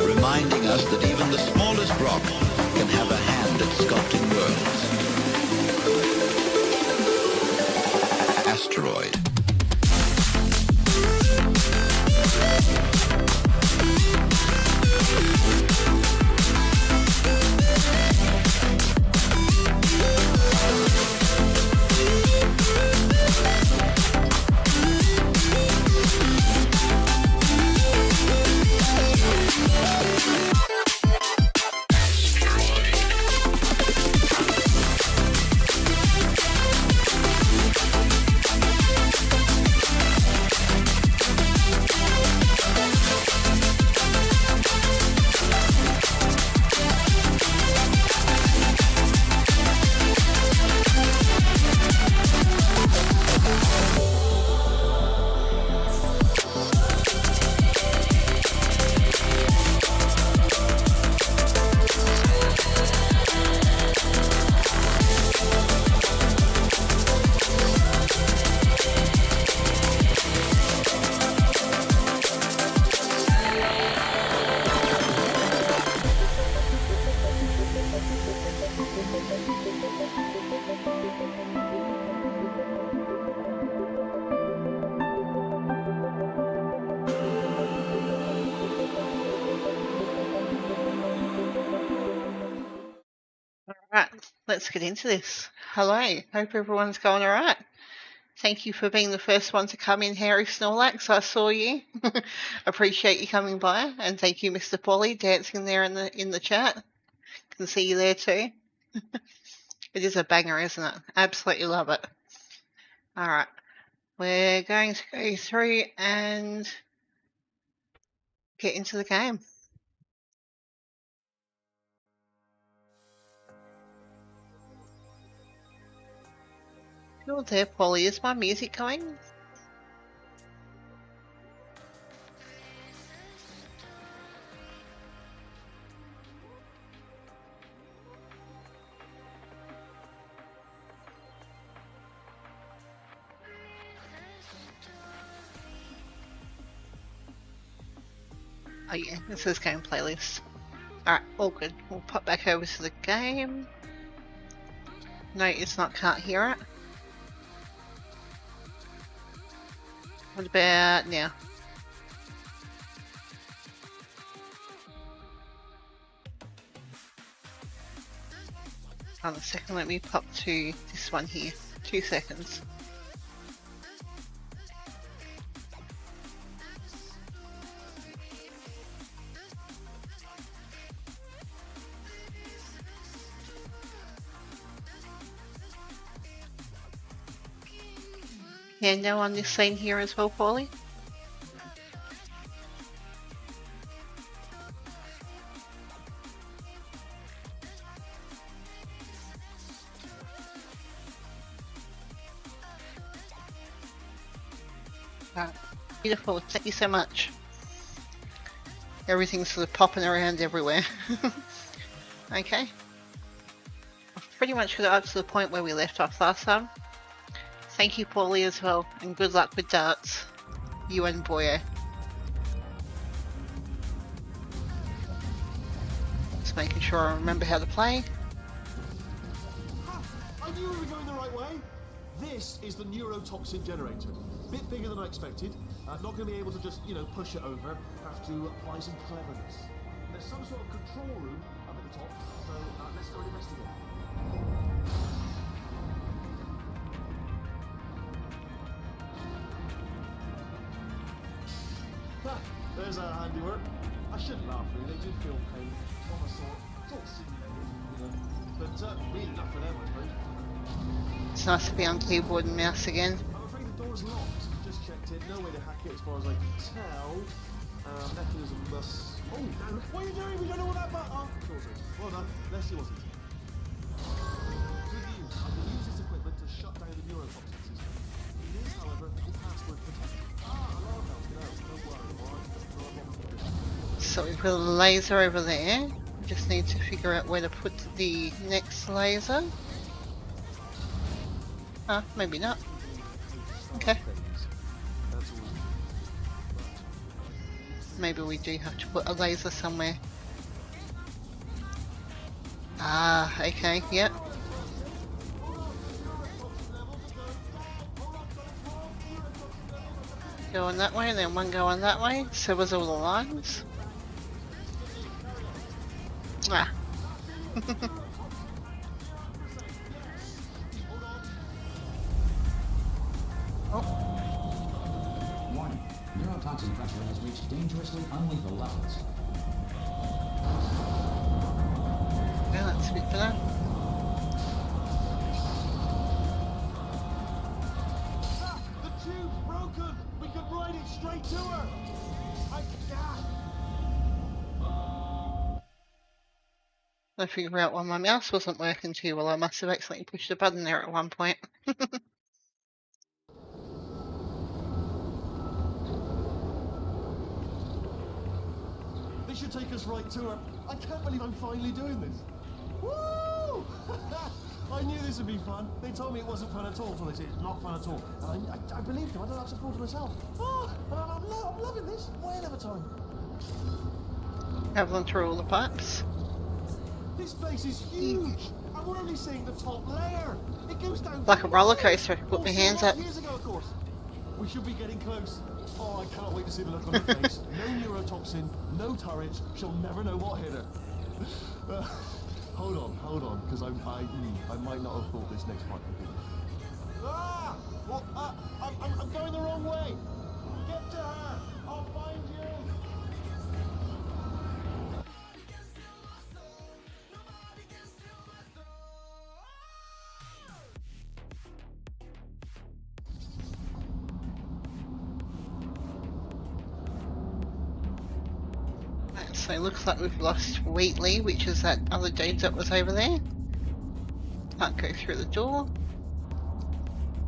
reminding us that even the smallest rock can have a hand at sculpting worlds. Asteroid. Right, let's get into this. Hello, hope everyone's going all right. Thank you for being the first one to come in, Harry Snorlax. I saw you. Appreciate you coming by, and thank you, Mr. Polly, dancing there in the chat. Can see you there too. It is a banger, isn't it? Absolutely love it. All right, we're going to go through and get into the game. You're there, Polly. Is my music going? Oh yeah, this is game playlist. Alright, all good. We'll pop back over to the game. No, it's not, can't hear it. What about now? Hold on a second, let me pop to this one here. 2 seconds. Yeah, no on this scene here as well, Paulie. Right. Beautiful, thank you so much. Everything's sort of popping around everywhere. Okay. I've pretty much got up to the point where we left off last time. Thank you, Paulie, as well, and good luck with darts, you and Boyo. Just making sure I remember how to play. I knew we were going the right way. This is the neurotoxin generator. Bit bigger than I expected. Not going to be able to just, push it over. Have to apply some cleverness. There's some sort of control room up at the top, so let's go investigate. There's our handiwork. I shouldn't laugh really, they do feel pain. Of a sort. It's all simulated, But we need enough for them, I suppose. It's nice to be on keyboard and mouse again. I'm afraid the door's locked. Just checked it. No way to hack it as far as I can tell. Mechanism must... Oh, no. What are you doing? We don't know what that button... Oh, door's open. Well done. Leslie wasn't. Good news. I can use this equipment to shut down the neurotoxin system. It is, however, password protected. Alarm bells. Don't worry, alright? So we've got a laser over there. Just need to figure out where to put the next laser. Maybe not. Okay. Maybe we do have to put a laser somewhere. Ah, okay, yep. Going that way, and then one going that way. So was all the lines. Ah. Warning. Neurotoxin pressure has reached dangerously unlethal levels. Yeah, that's a bit better. The tube's broken! We could ride it straight to her! I figure out why my mouse wasn't working too well. I must have accidentally pushed a button there at one point. This should take us right to her. I can't believe I'm finally doing this. Woo! I knew this would be fun. They told me it wasn't fun at all, so they said it's not fun at all. And I believed them. I don't have to fool to myself. Oh, and I'm loving this. Way of a time. Have them through all the pipes. This place is huge, and we're only seeing the top layer. It goes down Like a roller coaster. Put my hands up. Years ago, of course. We should be getting close. Oh, I can't wait to see the look on her face. No neurotoxin, no turrets. She'll never know what hit her. Hold on, because I might not have thought this next part could be. Ah! Well, I'm going the wrong way. Get to her. I'll find you. So it looks like we've lost Wheatley, which is that other dude that was over there. Can't go through the door.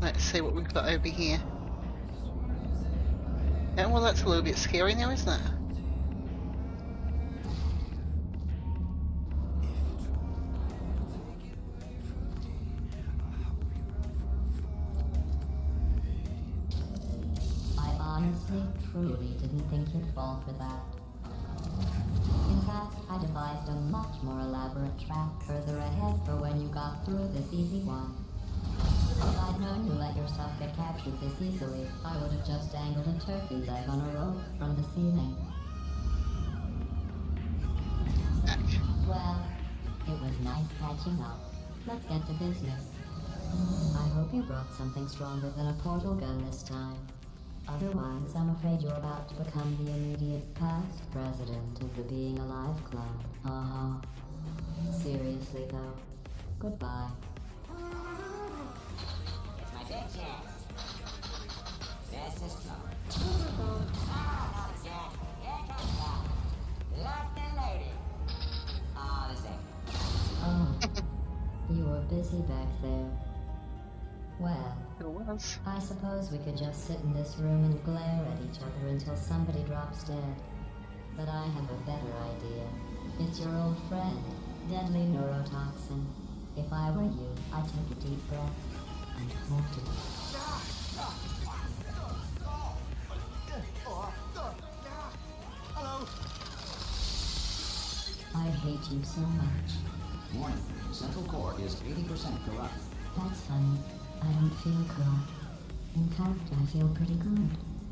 Let's see what we've got over here. Yeah, well that's a little bit scary now, isn't it? I honestly, truly didn't think you'd fall for that. In fact, I devised a much more elaborate trap further ahead for when you got through this easy one. If I'd known you let yourself get captured this easily, I would have just dangled a turkey's egg on a rope from the ceiling. Well, it was nice catching up. Let's get to business. I hope you brought something stronger than a portal gun this time. Otherwise, I'm afraid you're about to become the immediate past president of the Being Alive Club. Seriously, though. Goodbye. It's my big chance. This is trouble. Not again. Here comes that. Locked and loaded. Oh, the same. Oh, you were busy back there. Well, It was. I suppose we could just sit in this room and glare at each other until somebody drops dead. But I have a better idea. It's your old friend, deadly neurotoxin. If I were you, I'd take a deep breath and hold it. Hello. I hate you so much. Warning. Central core is 80% corrupt. That's funny. I don't feel corrupt. In fact, I feel pretty good.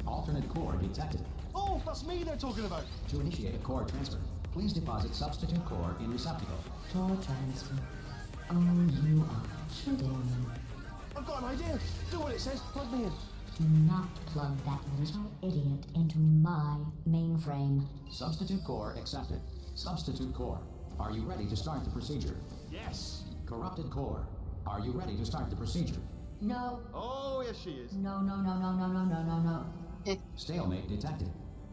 Alternate core detected. Oh, that's me they're talking about. To initiate a core transfer, please deposit substitute core in receptacle. Core transfer. Oh, you are kidding me. I've got an idea. Do what it says. Plug me in. Do not plug that little idiot into my mainframe. Substitute core accepted. Substitute core. Are you ready to start the procedure? Yes. Corrupted core. Are you ready to start the procedure? No. Oh, yes, she is. No. Stalemate detected.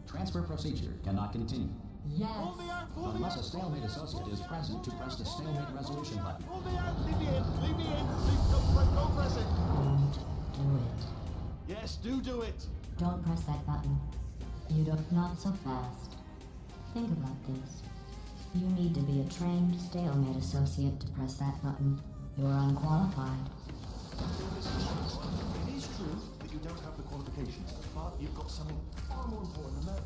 Transfer procedure cannot continue. Yes. Hold the arm. Hold the Unless arm. a stalemate associate is present to press the stalemate resolution button. Hold the arm. Leave me in. Leave me in. Don't press it. Don't do it. Yes, do it. Don't press that button. You look not so fast. Think about this. You need to be a trained stalemate associate to press that button. You're unqualified. It is true that you don't have the qualifications, but you've got something far more important than that.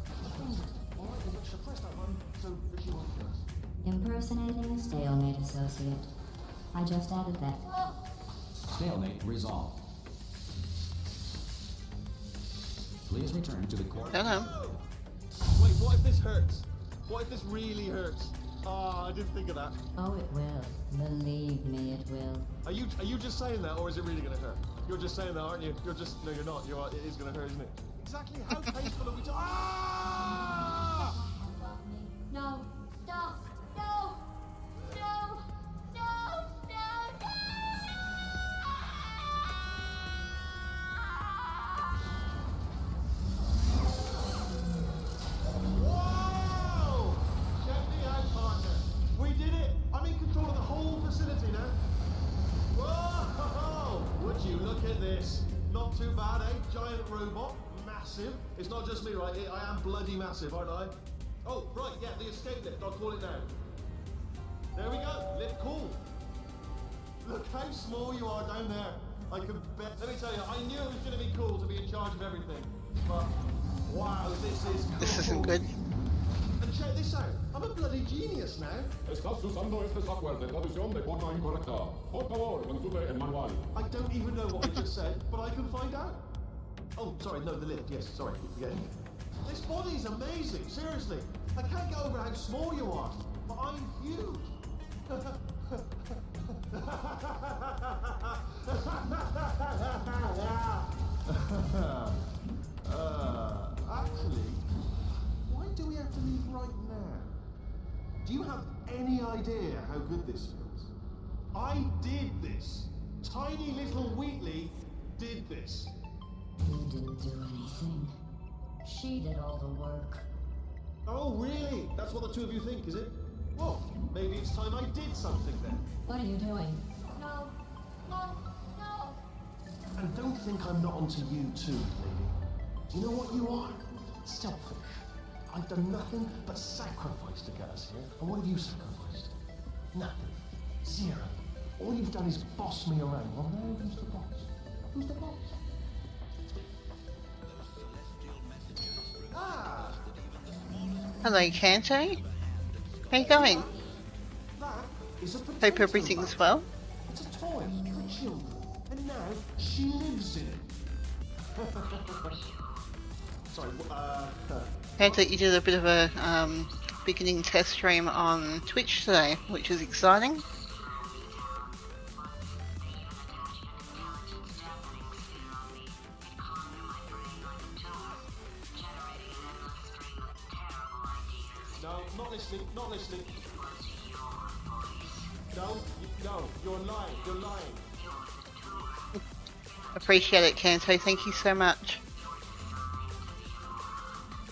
Alright, then let's press that button so that she won't kill us. Impersonating a stalemate associate. I just added that. Stalemate resolved. Please return to the core. Hello. Wait, what if this hurts? What if this really hurts? Ah, I didn't think of that. Oh, it will. Believe me, it will. Are you just saying that, or is it really gonna hurt? You're just saying that, aren't you? You're just no, you're not. It is gonna hurt, isn't it? Exactly how painful are we? Ah! No, stop! No! No! No! No! Whoa! Check me out, partner. We did it. I'm in control of the whole facility now. Whoa! Would you look at this? Not too bad, eh? Giant robot, massive. It's not just me, right? I am bloody massive, aren't I? Oh, right, yeah, the escape lift. I'll call it now. There we go. Lift cool. Look how small you are down there. I can bet. Let me tell you, I knew it was going to be cool to be in charge of everything. But, wow, this is cool. This isn't good. And check this out. I'm a bloody genius now. Estás usando este software de traducción de forma incorrecta. Por favor, consulte el manual. I don't even know what I just said, but I can find out. Oh, sorry, no, the lift. Yes, sorry, keep forgetting. This body's amazing, seriously. I can't get over how small you are, but I'm huge. Actually, why do we have to leave right now? Do you have any idea how good this feels? I did this. Tiny little Wheatley did this. You didn't do anything. She did all the work. Oh, really? That's what the two of you think, is it? Well, maybe it's time I did something then. What are you doing? No. No. No. And don't think I'm not onto you too, lady. Do you know what you are? Selfish. I've done nothing but sacrifice to get us here. And what have you sacrificed? Nothing. Zero. All you've done is boss me around. Well, now who's the boss? Who's the boss? Ah! Hello, Kanto. How you going? That is a potato Hope everything's bag. well. It's a toy for children. And now she lives in it. Sorry, Heard that you did a bit of a beginning test stream on Twitch today, which is exciting. no, not listening, not listening. No, no, you're lying, you're lying. Appreciate it, Kanto. Thank you so much.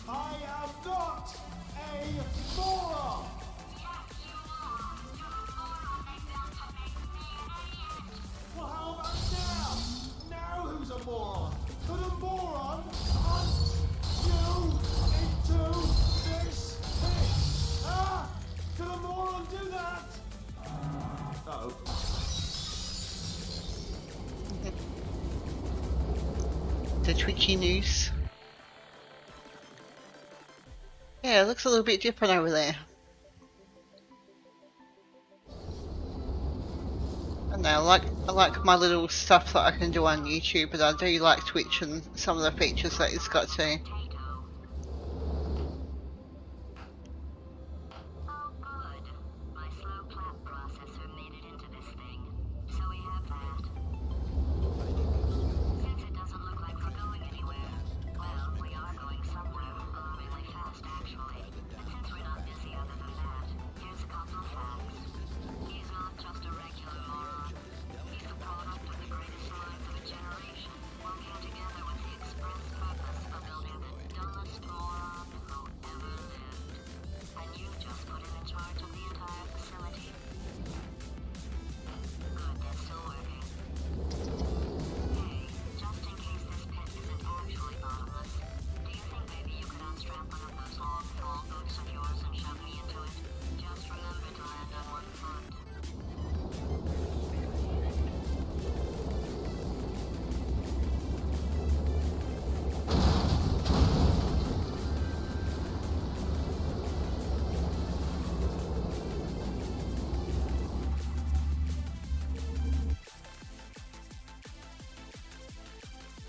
I am not a moron! Well, how about now? Now who's a moron? Could a moron hunt you into this pit? Ah! Could a moron do that? Uh-oh. The Twitchy news. Yeah, it looks a little bit different over there. I don't know, I like my little stuff that I can do on YouTube, but I do like Twitch and some of the features that it's got too. Oh, good. My slow clap processor made it into this thing. So we have that. Since it doesn't look like we're going anywhere, well, we are going somewhere. Alarmingly fast, actually. And since we're not busy other than that, here's a couple of facts. He's not just a regular moron. He's the product of the greatest minds of a generation, working together with the express purpose of building the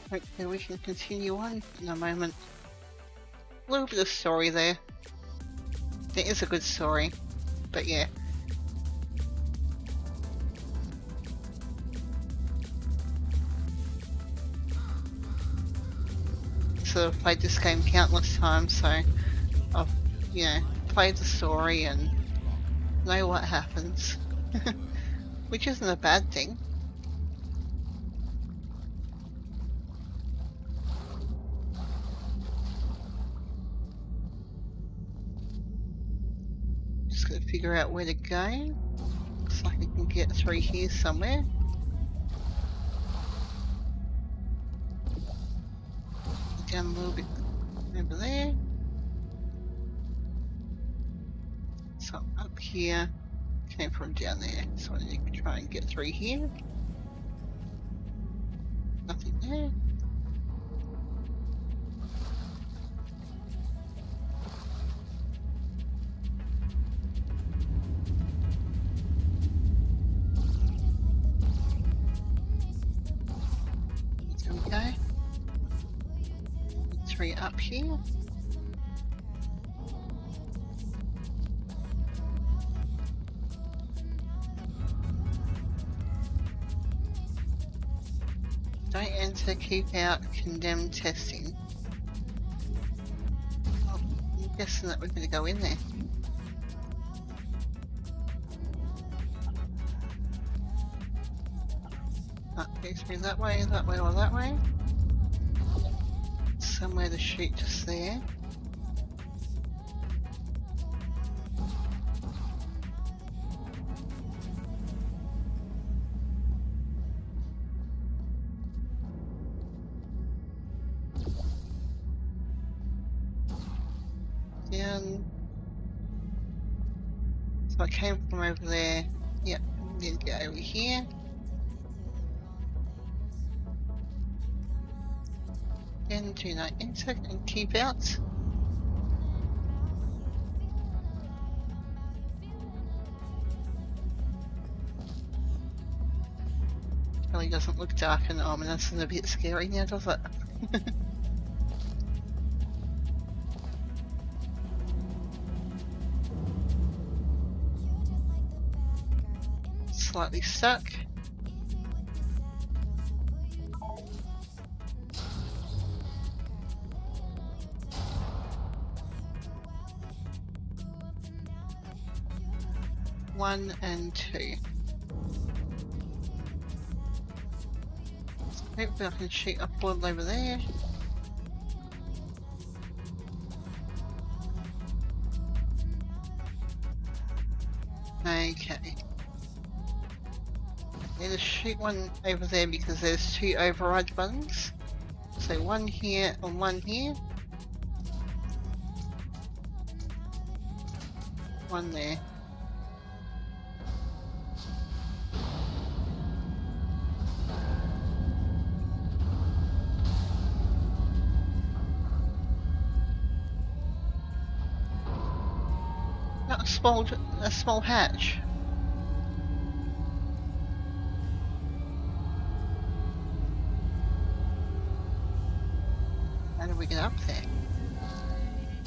Hopefully we can continue on in a moment. A little bit of story there. It is a good story, but yeah. So I've played this game countless times, so I've, you know, played the story and know what happens. Which isn't a bad thing. Just gotta figure out where to go. Looks like I can get through here somewhere. Down a little bit over there. So up here. Came from down there. So I need to try and get through here. Nothing there. There we go. 3 up here. Don't enter, keep out, condemn testing. Oh, I'm guessing that we're going to go in there. That takes me that way, or that way. Somewhere to shoot just there. Down. So I came from over there. Yep, need to get over here. And do not enter and keep out. Really doesn't look dark and ominous and a bit scary now, does it? Slightly stuck. One and two. Hopefully I can shoot upward over there. Okay. Need to shoot one over there because there's 2 override buttons. So one here and one here. One there. Not a small hatch. How do we get up there?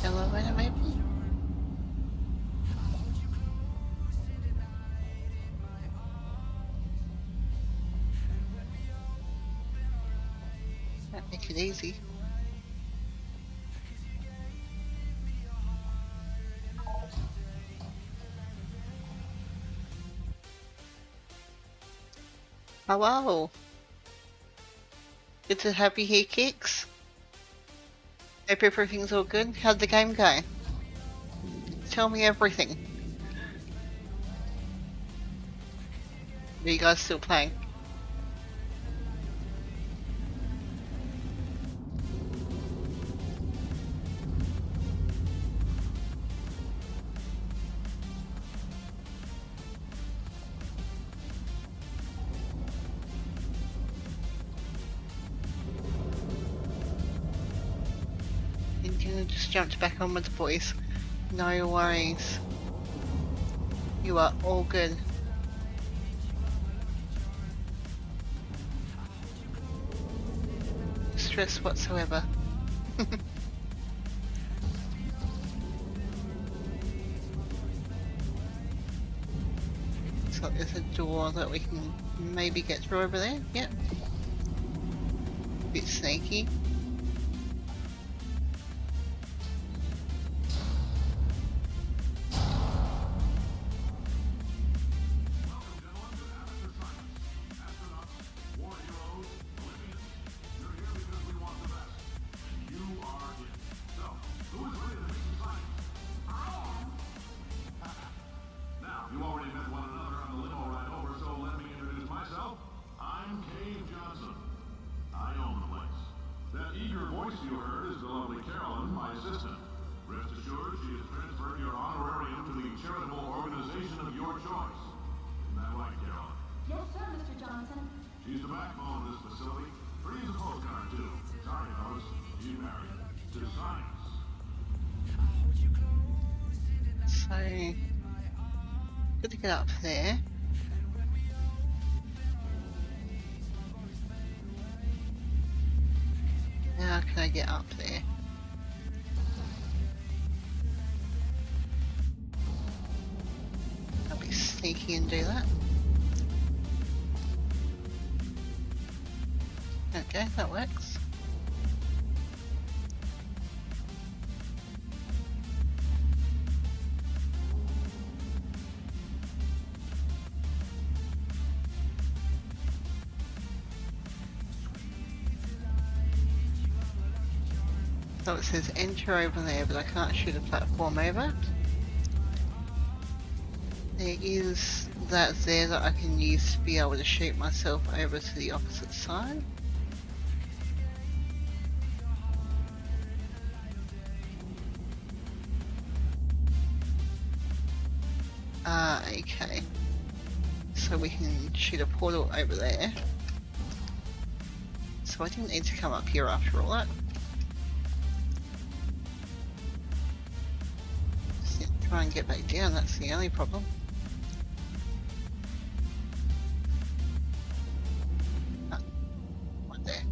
Elevator maybe? That make it easy. Hello. Good to have you here, Kicks. Hope everything's all good. How'd the game go? Tell me everything. Are you guys still playing? Just jumped back on with the boys. No worries. You are all good. stress whatsoever. So there's a door that we can maybe get through over there. Yep. Bit sneaky. So, good to get up there. How can I get up there? I'll be sneaky and do that. Okay, that works. So it says enter over there, but I can't shoot a platform over. There is that there that I can use to be able to shoot myself over to the opposite side. Okay. So we can shoot a portal over there. So I didn't need to come up here after all that. Try and get back down, that's the only problem. Ah, right there.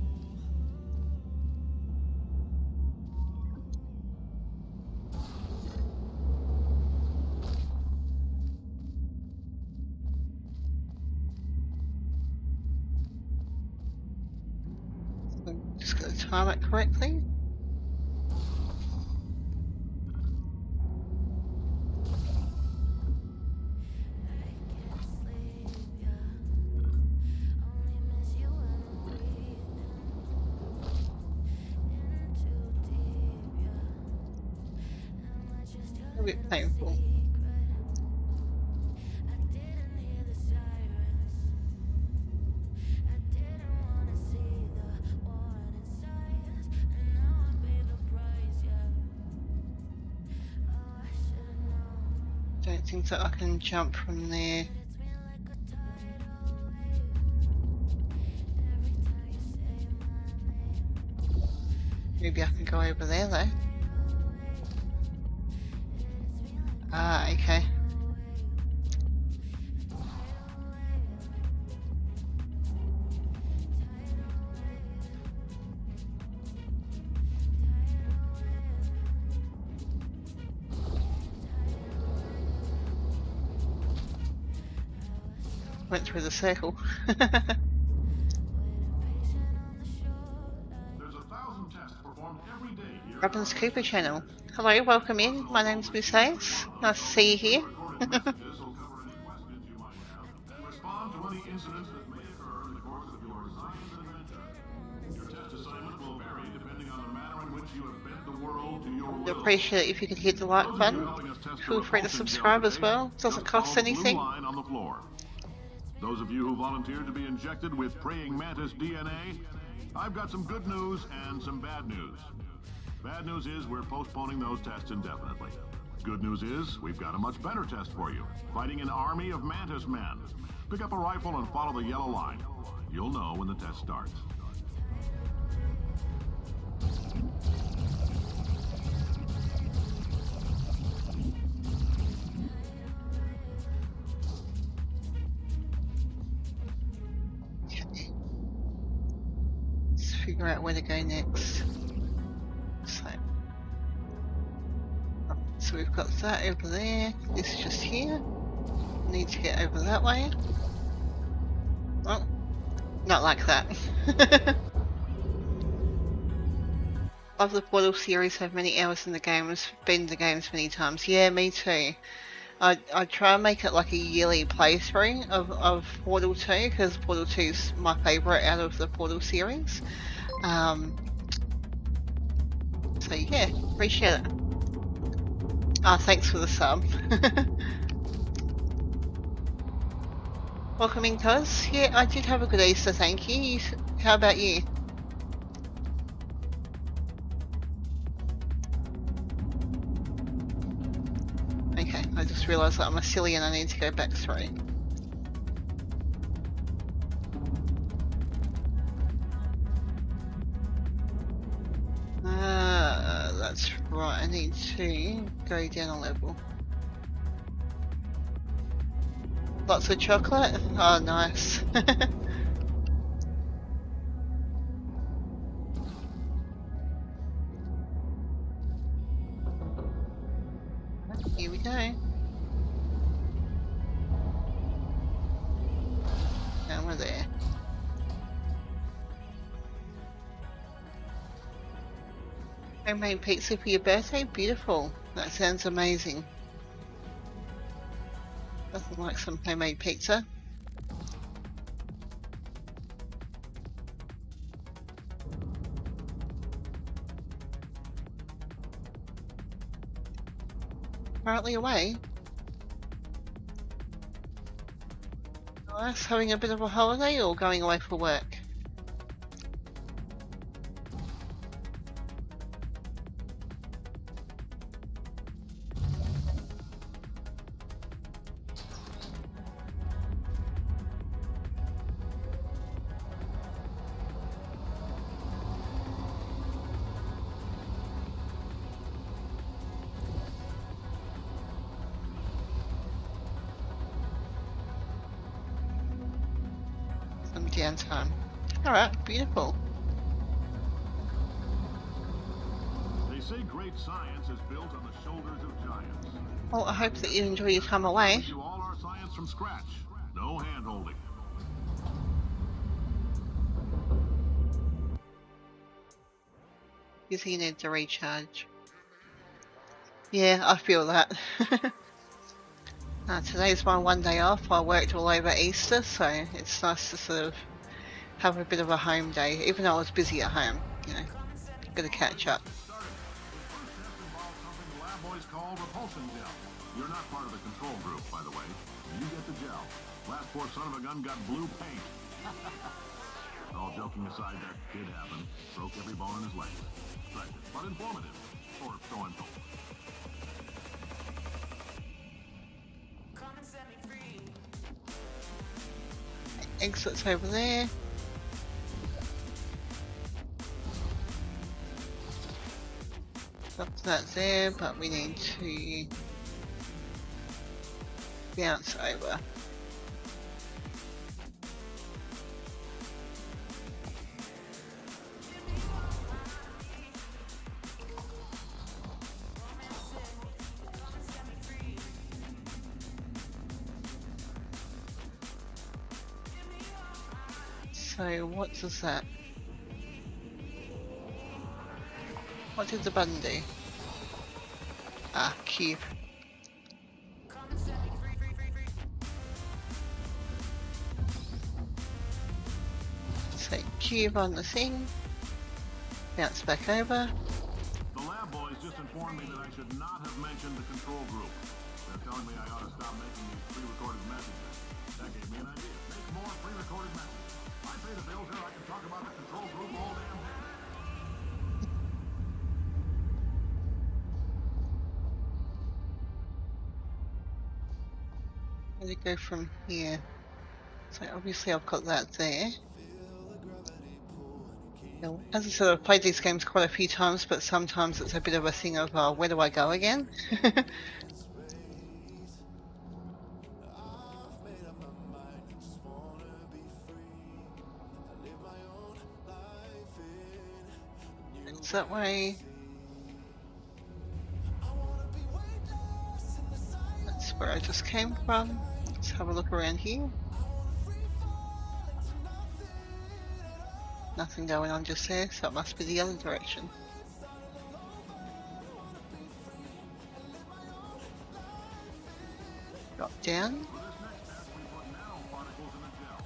So just got to time it correctly. A bit painful. Don't think that I can jump from there. Maybe I can go over there though. Ah, okay. Went through the circle. There's 1,000 tests performed every day here. Robin's Cooper channel. Hello, welcome in. My name's Miss Hayes. Nice to see you here. Recorded messages will cover any questions you might have and respond to any incidents that may occur in the course of your science adventure. Your test assignment will vary depending on the manner in which you have bent the world to your I'd will. appreciate if you could hit the like button. Feel free to subscribe as well. Doesn't cost anything. Line on the floor. Those of you who volunteered to be injected with praying mantis DNA, I've got some good news and some bad news. Bad news is we're postponing those tests indefinitely. Good news is we've got a much better test for you. Fighting an army of mantis men. Pick up a rifle and follow the yellow line. You'll know when the test starts. figure out where to go next. So we've got that over there. This is just here. Need to get over that way. Oh, not like that. Love the Portal series, have many hours in the games, been in the games many times. Yeah, me too. I try and make it like a yearly playthrough of Portal 2, because Portal 2 is my favourite out of the Portal series. So yeah, appreciate it. Thanks for the sub. Welcome in, cuz. Yeah, I did have a good Easter, thank you. How about you? Okay, I just realised that I'm a silly and I need to go back through. That's right, I need to go down a level. Lots of chocolate? Oh, nice. Here we go. And we're there. Homemade pizza for your birthday? Beautiful. That sounds amazing. Nothing like some homemade pizza. Currently away. Nice, having a bit of a holiday or going away for work? Some downtime. Alright, beautiful. They say great science is built on the shoulders of giants. Well, I hope that you enjoy your time away. We do all our science from scratch. No hand-holding. Because you need to recharge. Yeah, I feel that. Today's my one day off. I worked all over Easter, so it's nice to sort of have a bit of a home day, even though I was busy at home, you know, got to catch up. First test involves something the lab boys call repulsion gel. You're not part of the control group, by the way. You get the gel. Last poor son of a gun got blue paint. All joking aside, that did happen. Broke every bone in his leg. Tragic, but informative. Or so I'm told. Exits over there. That's there, but we need to bounce over. So what does that? What did the button do? Ah, cube. So cube on the thing. Bounce back over. The lab boys just informed me that I should not have mentioned the control group. They're telling me I ought to stop making these pre-recorded messages. That gave me an idea. Make more pre-recorded messages. I pay the bills here, I can talk about the control group all damn day. Where do I go from here? So obviously I've got that there. Now, as I said, I've played these games quite a few times, but sometimes it's a bit of a thing of where do I go again? It's that way. That's where I just came from. Let's have a look around here. Nothing going on just there, so it must be the other direction. Drop down. For this next test, we put nanoparticles in a gel.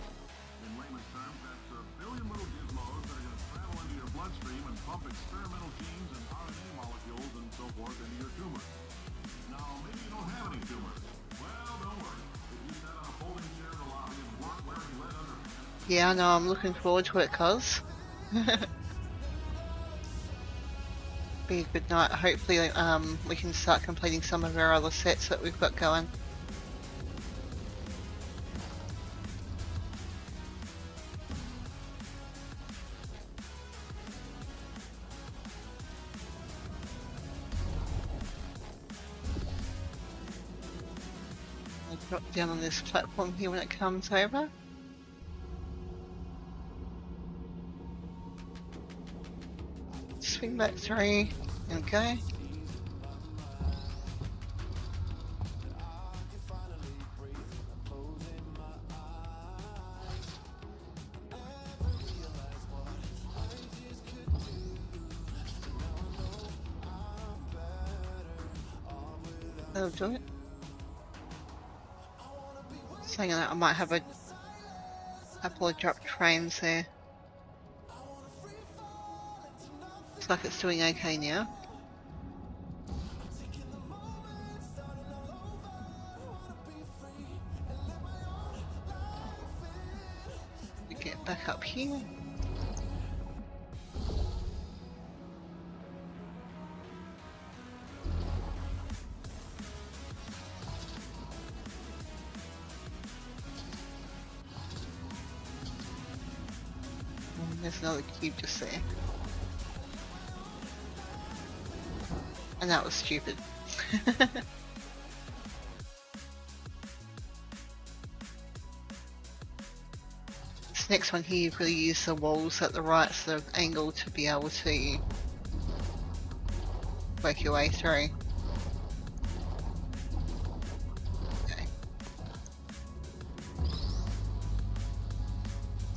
In layman's terms, that's a billion little gizmos that are going to travel into your bloodstream and pump experimental genes and RNA molecules and so forth into your tumors. Now, maybe you don't have any tumors. Well, don't worry. If you sat on a folding chair in the lobby and weren't wearing lead underpants, Yeah, I know, I'm looking forward to it, cuz. Be a good night. Hopefully, we can start completing some of our other sets that we've got going. I'll drop down on this platform here when it comes over. Swing back through and go. That'll do it. Saying that, I might have a couple of drop trains there. Looks like it's doing okay now. We get back up here. And there's another cube just there. And that was stupid. This next one here, you've got to use the walls at the right sort of angle to be able to work your way through. Okay.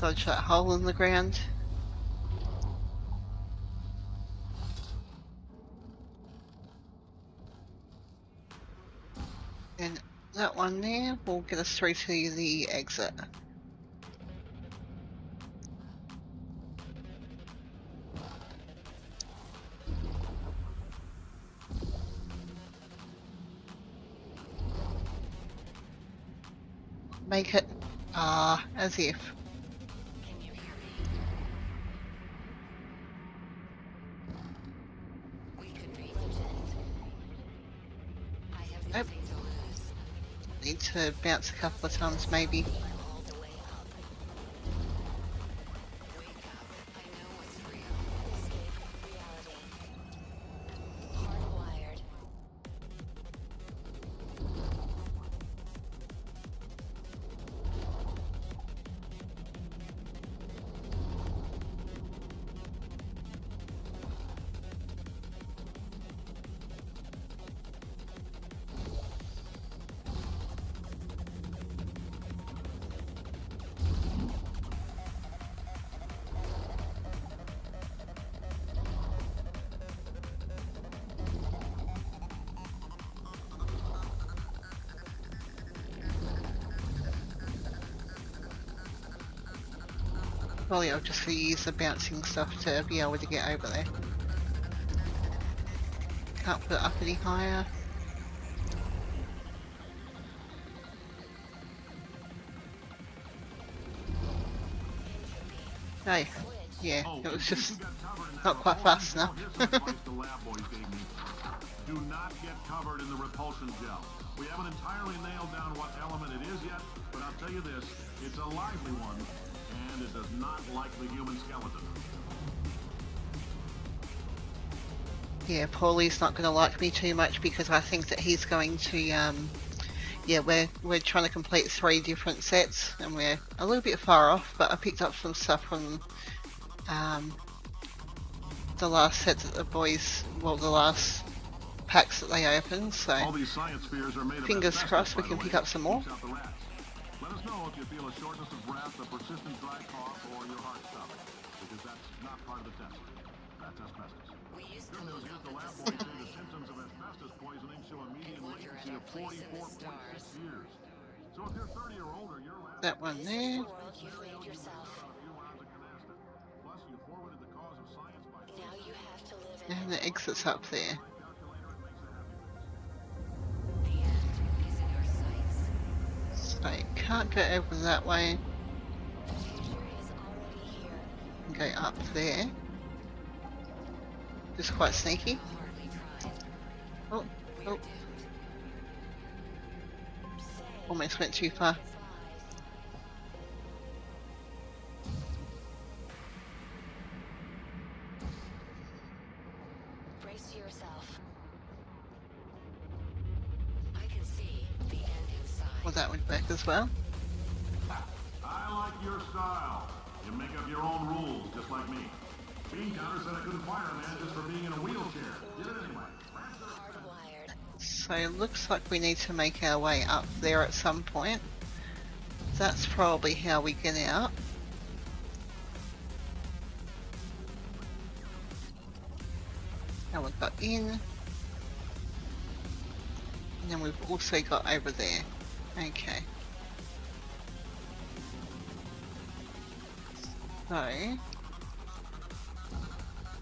Dodge that hole in the ground. And that one there will get us through to the exit. Make it, as if. Can you hear me? We could reach it. I have nothing to lose. Need to bounce a couple of times maybe. All the way up. Wake up. I know what's real. Escape reality. Hardwired. Well, yeah, I'll just use the bouncing stuff to be able to get over there. Can't put it up any higher. Hey, yeah, oh, it was in case just you got covered in that not quite repulsion fast gel, enough. here's some advice the lab boys gave me. Do not get covered in the repulsion gel. We haven't entirely nailed down what element it is yet, but I'll tell you this, it's a lively one, and it does not like the human skeleton. Yeah, Paulie's not going to like me too much because I think that he's going to, yeah, we're trying to complete 3 different sets and we're a little bit far off, but I picked up some stuff from the last set that the boys, well, the last packs that they opened, so All these science spheres are made of fingers asbestos, crossed we by can the pick way. up some more. Keeps out the rats. Let us know if you feel a shortness of breath, a persistent dry cough, or your heart stopping, because that's not part of the test. That's asbestos. Good news is the lab boys say the symptoms of asbestos poisoning show a median latency of 44.6 years. So if you're 30 or older, your lab That one there. World you made yourself. Plus, you forwarded the cause of science by Now you have to live in And it. the exit's up there. The end is in your sights. So you can't go over that way The future is already here. and go up there. Just quite sneaky. Hardly tried. Oh, We're oh, doomed. Say almost went too far. goodbyes. Brace yourself. I can see the end inside. Well, that went back as well. I like your style. You make up your own rules, just like me. Bean Counter said I couldn't fire a man just for being in a wheelchair. Did it anyway. Hardwired. So it looks like we need to make our way up there at some point. That's probably how we get out. Now we've got in. And then we've also got over there. Okay. So,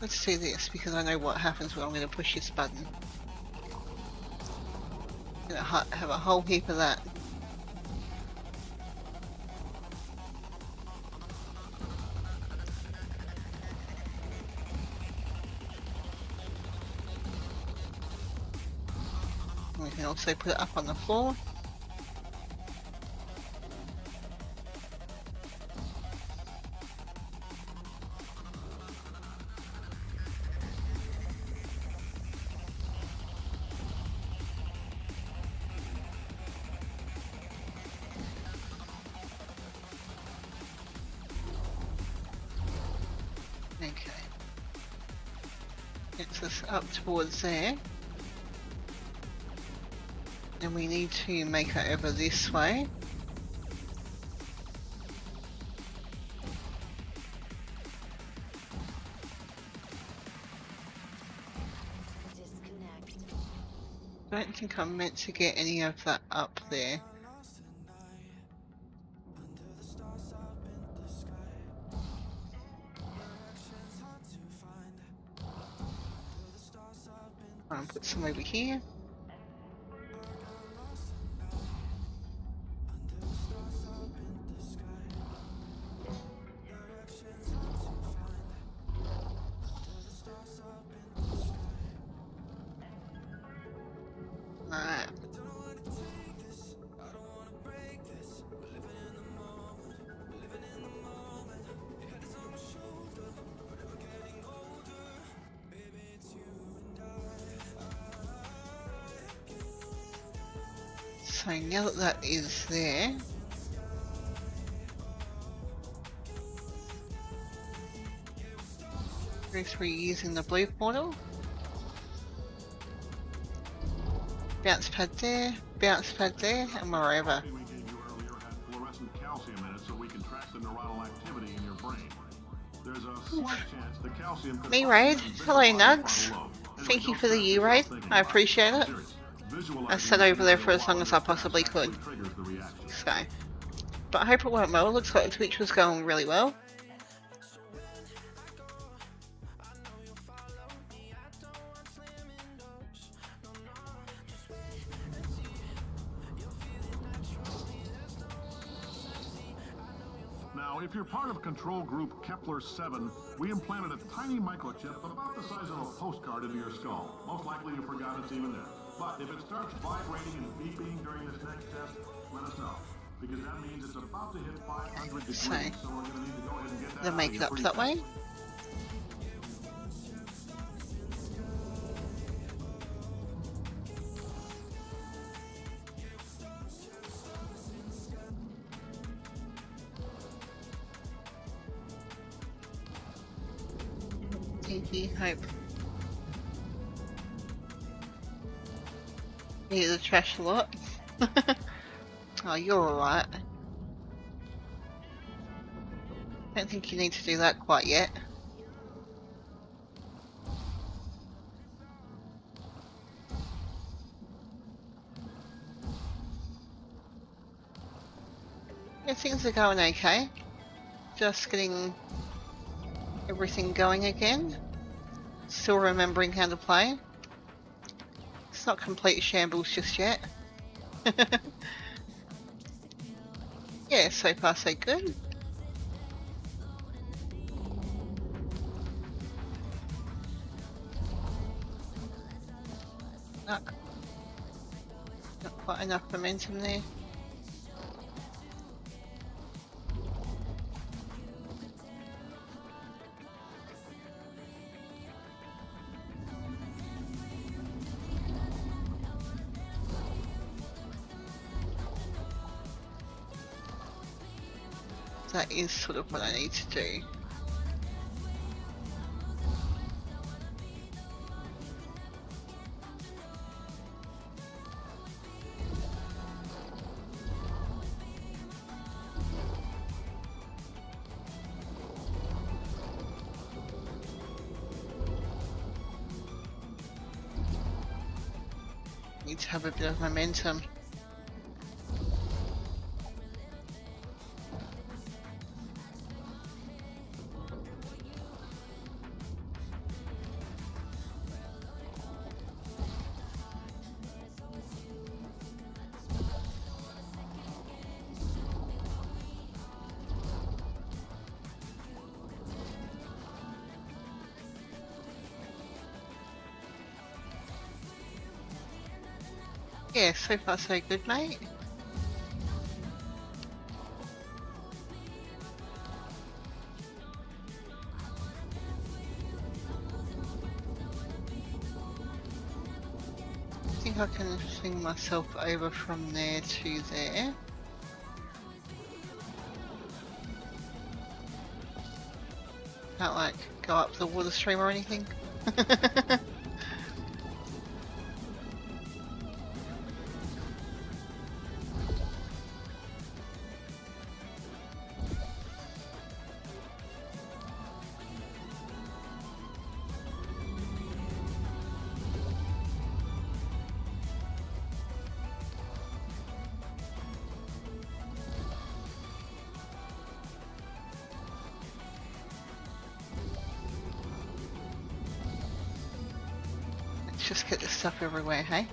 let's do this because I know what happens when I'm going to push this button. I'm going to have a whole heap of that. We can also put it up on the floor. Okay. Gets us up towards there. And we need to make it over this way. Disconnect. Don't think I'm meant to get any of that up there. I'll put some over here. Alright. So now that that is there, go through using the blue portal. Bounce pad there, and we're over. We gave you earlier had fluorescent calcium in it so we can track the neuronal activity in your brain. There's a slight chance the calcium could Me also Raid, be visible hello on the Nugs. frontal lobe. Anyway, Thank you don't for the stress U yourself Raid, thinking I about it. appreciate it. Serious. I Visualizing sat the over there for scenario as long while as I under possibly stress could. actually triggers the reaction. So, but I hope it went well. Looks like Twitch was going really well. Now, if you're part of control group Kepler-7, we implanted a tiny microchip about the size of a postcard into your skull. Most likely you forgot it's even there. But if it starts vibrating and beeping during this next test, let us know. Because that means it's about to hit 500 degrees, so we're going to need to go ahead and get that Then out make of it you up pretty that fast. way. Thank you, Hope. You the trash a lot? Oh, you're alright. Don't think you need to do that quite yet. Yeah, things are going okay. Just getting everything going again. Still remembering how to play. It's not complete shambles just yet. Yeah, so far so good. Not quite enough momentum there. That is sort of what I need to do. Need to have a bit of momentum. Yeah, so far so good, mate. I think I can swing myself over from there to there. Can't like go up the water stream or anything. Let's just get this stuff everywhere, hey?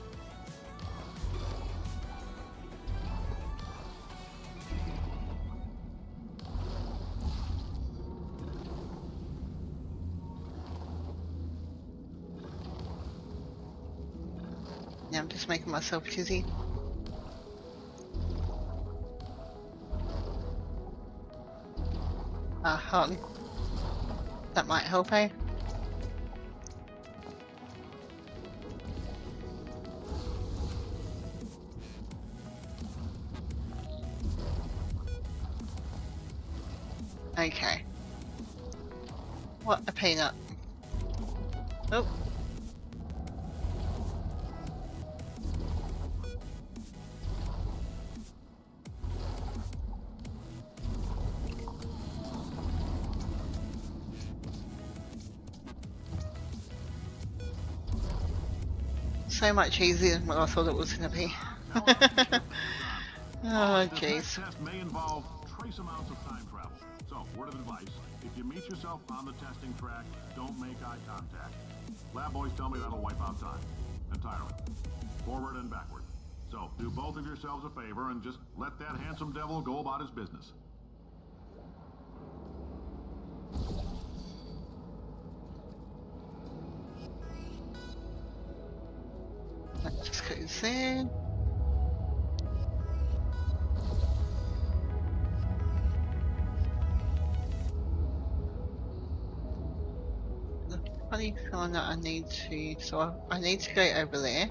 Now I'm just making myself dizzy. Hold on. That might help, eh? Okay. What a peanut. Oh. So much easier than what I thought it was going to be. Oh, This jeez. next test may involve trace amounts of time travel. So, word of advice, if you meet yourself on the testing track, don't make eye contact. Lab boys tell me that'll wipe out time. Entirely. Forward and backward. So, do both of yourselves a favor and just let that handsome devil go about his business. That just goes there. The funny feeling that I need to, so I need to go over there.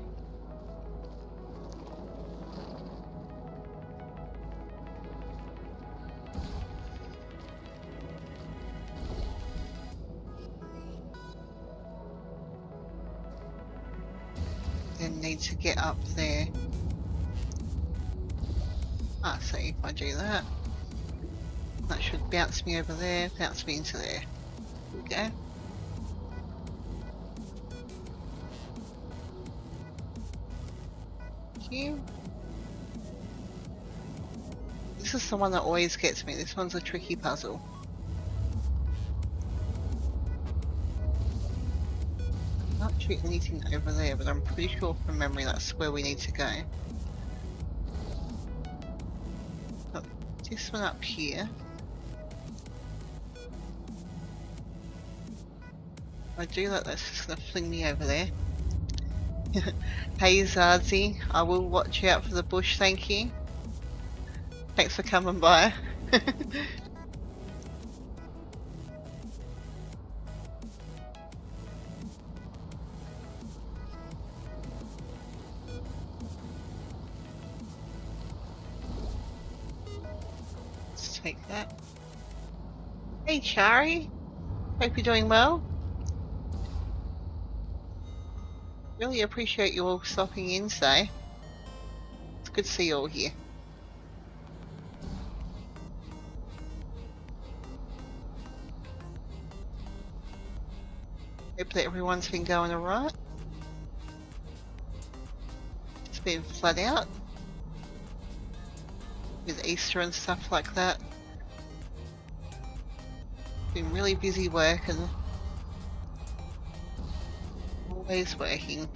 then need to get up there. Ah, see, if I do that, that should bounce me over there, bounce me into there. There we go. Thank you. This is the one that always gets me. This one's a tricky puzzle. Not sure anything over there, but I'm pretty sure from memory that's where we need to go. Got this one up here. If I do that, that's just gonna fling me over there. Hey Zazi, I will watch out for the bush, thank you. Thanks for coming by. Let's take that. Hey Chari, hope you're doing well. Really appreciate you all stopping in today. It's good to see you all here. Hope that everyone's been going alright. It's been flat out with Easter and stuff like that. Been really busy working. Always working.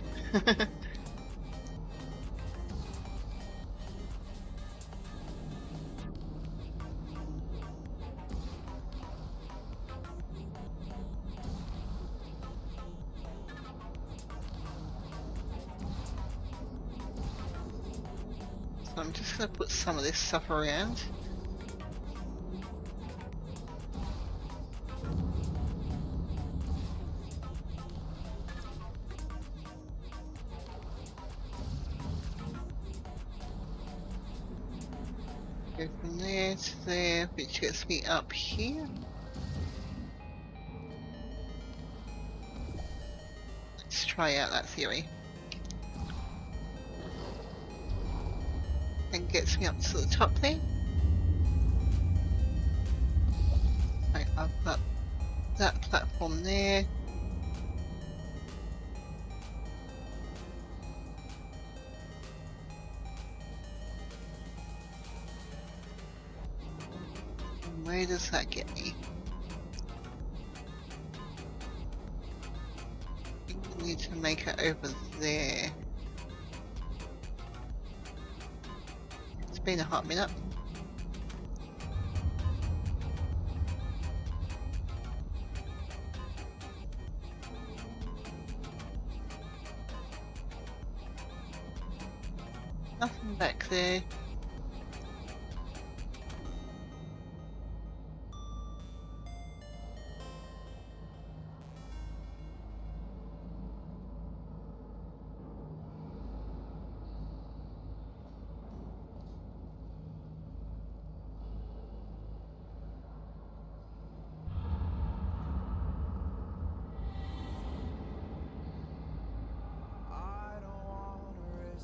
So I'm just going to put some of this stuff around. Go from there to there, which gets me up here. Let's try out that theory. And gets me up to the top there. Right, I've got that platform there. And where does that get me? I think I need to make it over there. Been a hot minute. Nothing back there.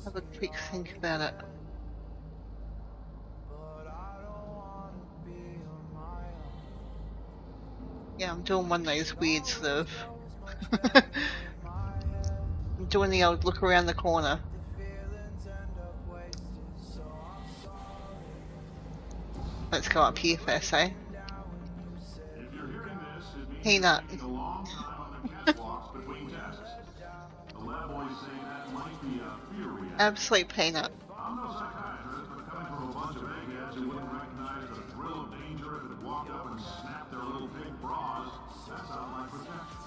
Have a quick think about it. Yeah, I'm doing one of those weird sort of... I'm doing the old look around the corner. Let's go up here first, eh? Peanut. Absolute peanut. I'm no psychiatrist, but coming from a bunch of eggheads who wouldn't recognize the thrill of danger if it walked up and snapped their little pig bras, that sounds like protection.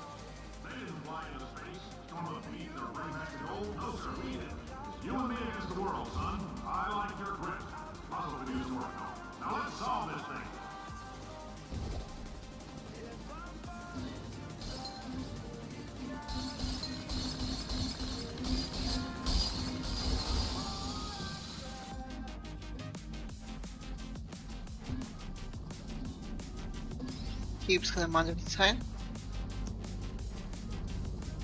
They didn't fly into space, storm a beat, or bring back the gold. No, sir, we did. You and me against the world, son. I like your grit. Muscle could use some work, though. Now let's solve this thing. Cube's got a mind of its own.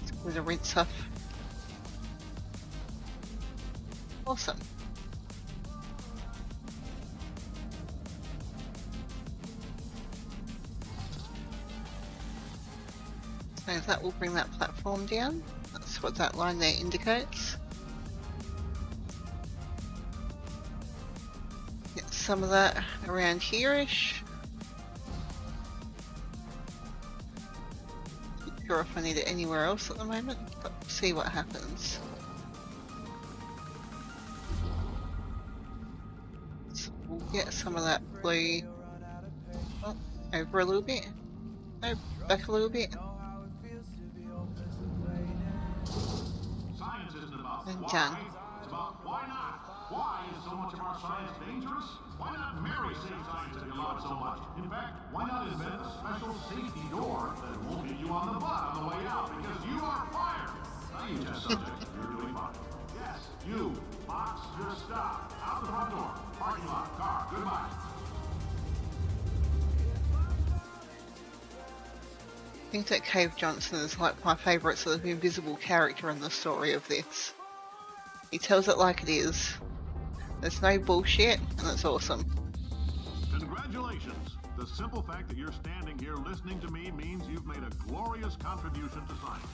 It's going to rinse off. Awesome. So that will bring that platform down. That's what that line there indicates. Get some of that around here-ish. Not sure if I need it anywhere else at the moment, but we'll see what happens. So we'll get some of that blue over a little bit. No, back a little bit. Science isn't about And why, done. it's about why not. Why is so much of our science dangerous? Why not marry safe science if you love it so much? In fact, why not invent a special safety door that won't hit you on the butt on the way out because you are fired? Now you test subjects, you're doing fine. Yes, you. Box your stuff. Out the front door. Parking lot. Car. Goodbye. I think that Cave Johnson is like my favourite sort of invisible character in the story of this. He tells it like it is. There's no bullshit, and it's awesome. Congratulations! The simple fact that you're standing here listening to me means you've made a glorious contribution to science.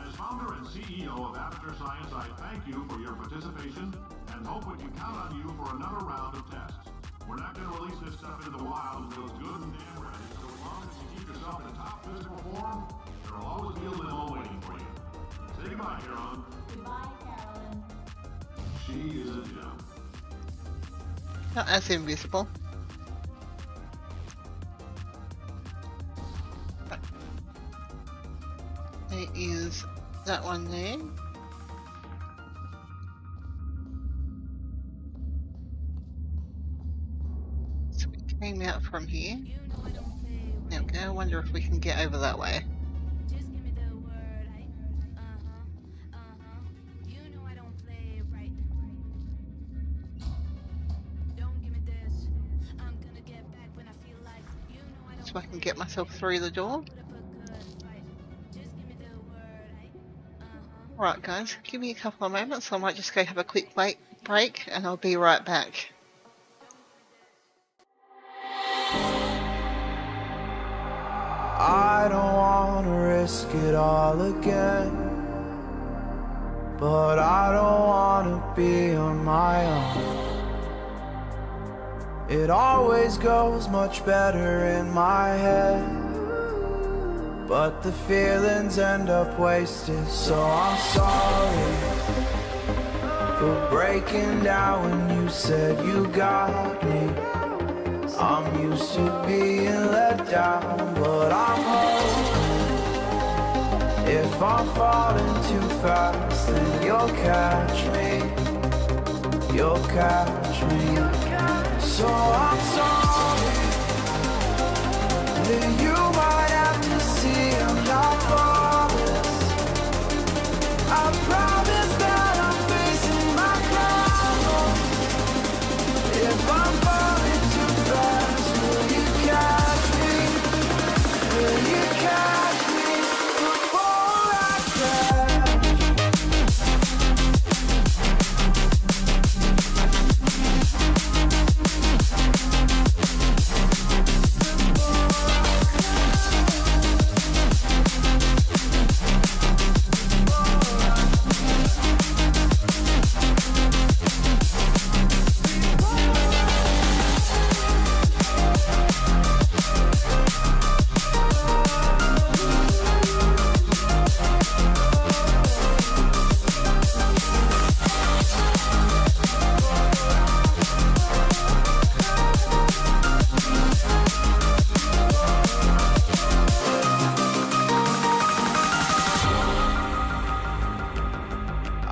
As founder and CEO of Aperture Science, I thank you for your participation and hope we can count on you for another round of tests. We're not going to release this stuff into the wild until it's good and damn ready, so as long as you keep yourself in top physical form, there will always be a limo waiting for you. Say goodbye, Carolyn. Goodbye, Carolyn. She is a gem. Not as invisible. There is that one there. So we came out from here. There we go. I wonder if we can get over that way. So I can get myself through the door. Right guys, give me a couple of moments. I might just go have a quick break and I'll be right back. I don't wanna risk it all again, but I don't wanna be on my own. It always goes much better in my head, but the feelings end up wasted. So I'm sorry for breaking down when you said you got me. I'm used to being let down, but I'm hoping if I'm falling too fast, then you'll catch me. You'll catch me. So I'm sorry that you might have to see I'm not flawless. I promise that I'm facing my problems. If I'm falling too fast, will you catch me? Will you catch me before I crash?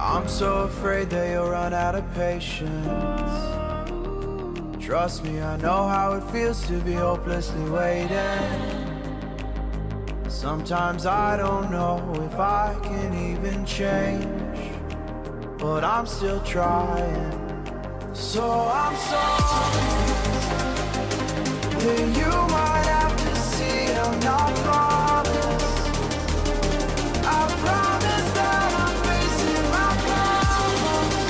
I'm so afraid that you'll run out of patience. Trust me, I know how it feels to be hopelessly waiting. Sometimes I don't know if I can even change, but I'm still trying. So I'm sorry that you might have to see I'm not flawless. I promise that I'm facing my problems.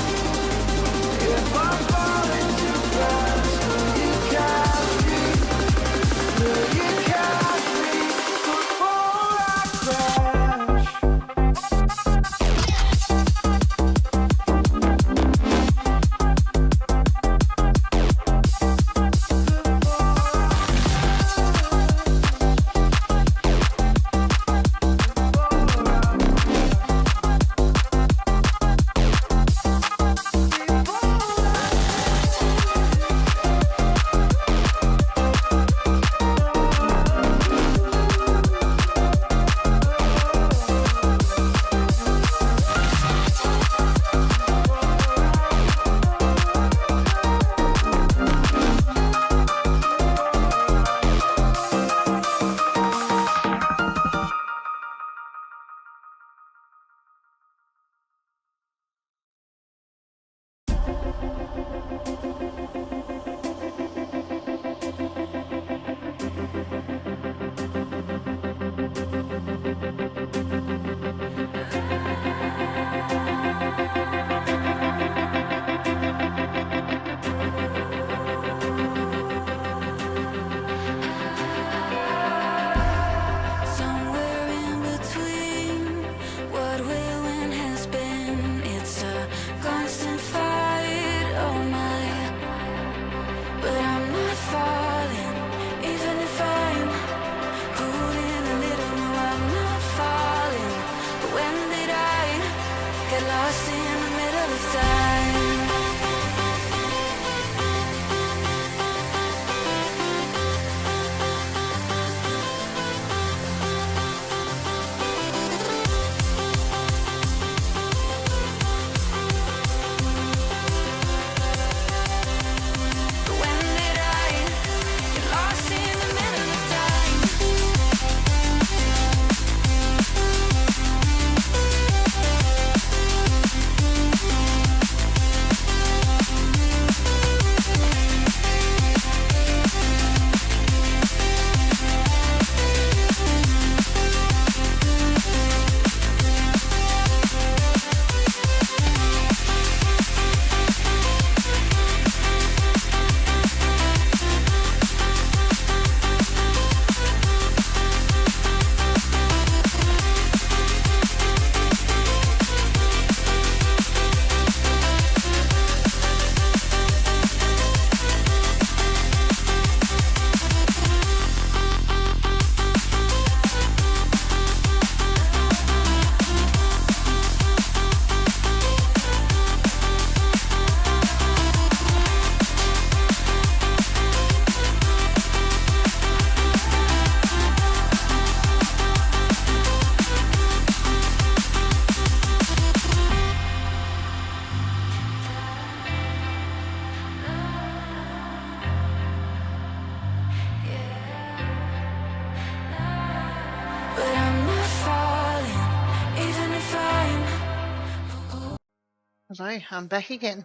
Hello, I'm back again.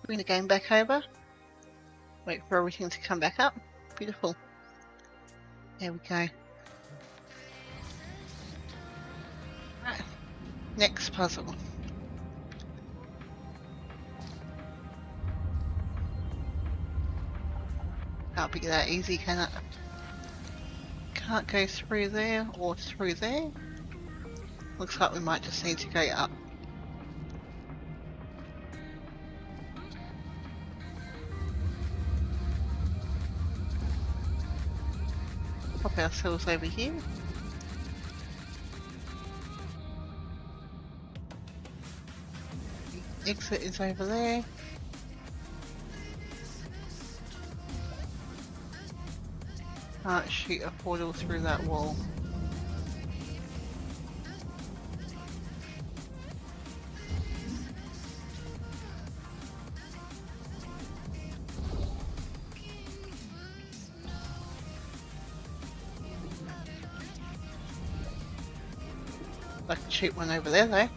Bring the game back over. Wait for everything to come back up. Beautiful. There we go. Right. Next puzzle. Can't be that easy, can it? Can't go through there or through there. Looks like we might just need to go up. Pop ourselves over here. The exit is over there. Can't shoot a portal through that wall. I can shoot one over there though.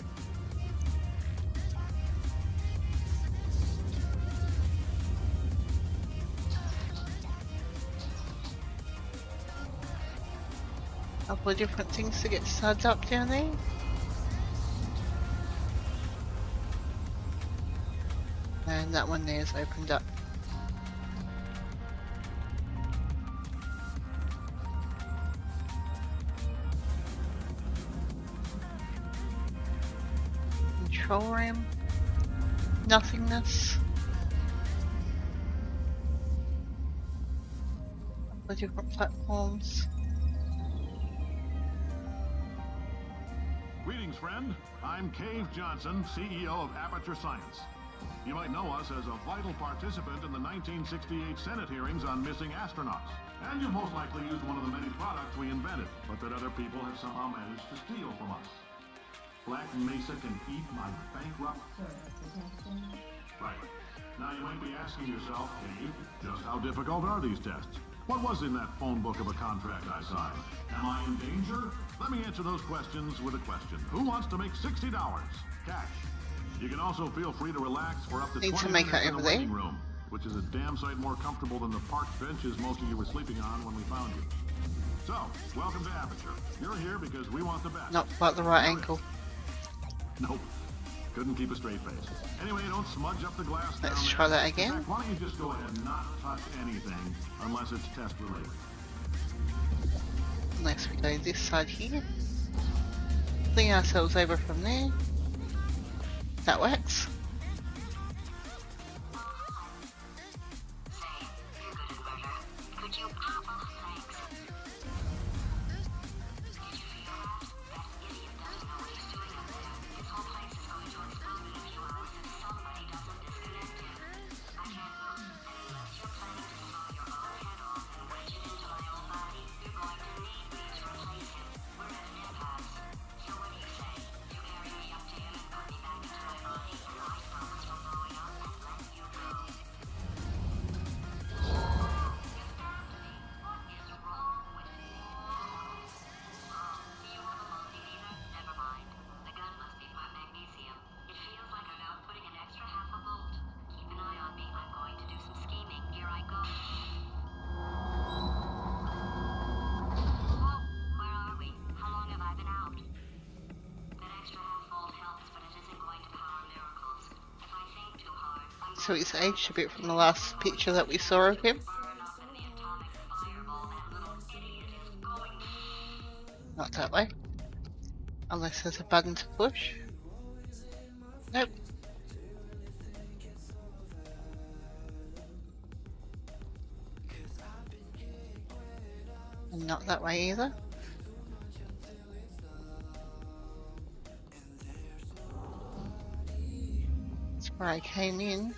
Couple of different things to get suds up down there. And that one there is opened up. Control room. Nothingness. Couple of different platforms. Greetings, friend. I'm Cave Johnson, CEO of Aperture Science. You might know us as a vital participant in the 1968 Senate hearings on missing astronauts. And you've most likely used one of the many products we invented, but that other people have somehow managed to steal from us. Black Mesa can eat my bankrupt... Right. Now you might be asking yourself, Cave, just how difficult are these tests? What was in that phone book of a contract I signed? Am I in danger? Let me answer those questions with a question. Who wants to make $60? Cash. You can also feel free to relax for up to 20 minutes in the waiting room, which is a damn sight more comfortable than the park benches most of you were sleeping on when we found you. So, welcome to Aperture. You're here because we want the best. Not quite the right angle. Nope. Couldn't keep a straight face. Anyway, don't smudge up the glass down Let's there. try that again. In fact, why don't you just go ahead and not touch anything unless it's test related. Unless we go this side here. Fling ourselves over from there. That works. Could you pop off legs? Did you feel that? That idiot doesn't know what he's doing up there. This whole place is going to explode in a few hours if somebody doesn't disconnect him. I can't move. And unless you're planning to saw your own head off and wedge it into my old body, you're going to need me to replace him. We're at an impasse. So what do you say? You carry me up to him and put me back into my body, and I promise from blowing up and let you go. So he's aged a bit from the last picture that we saw of him. Not that way. Unless there's a button to push. Nope. And not that way either. That's where I came in.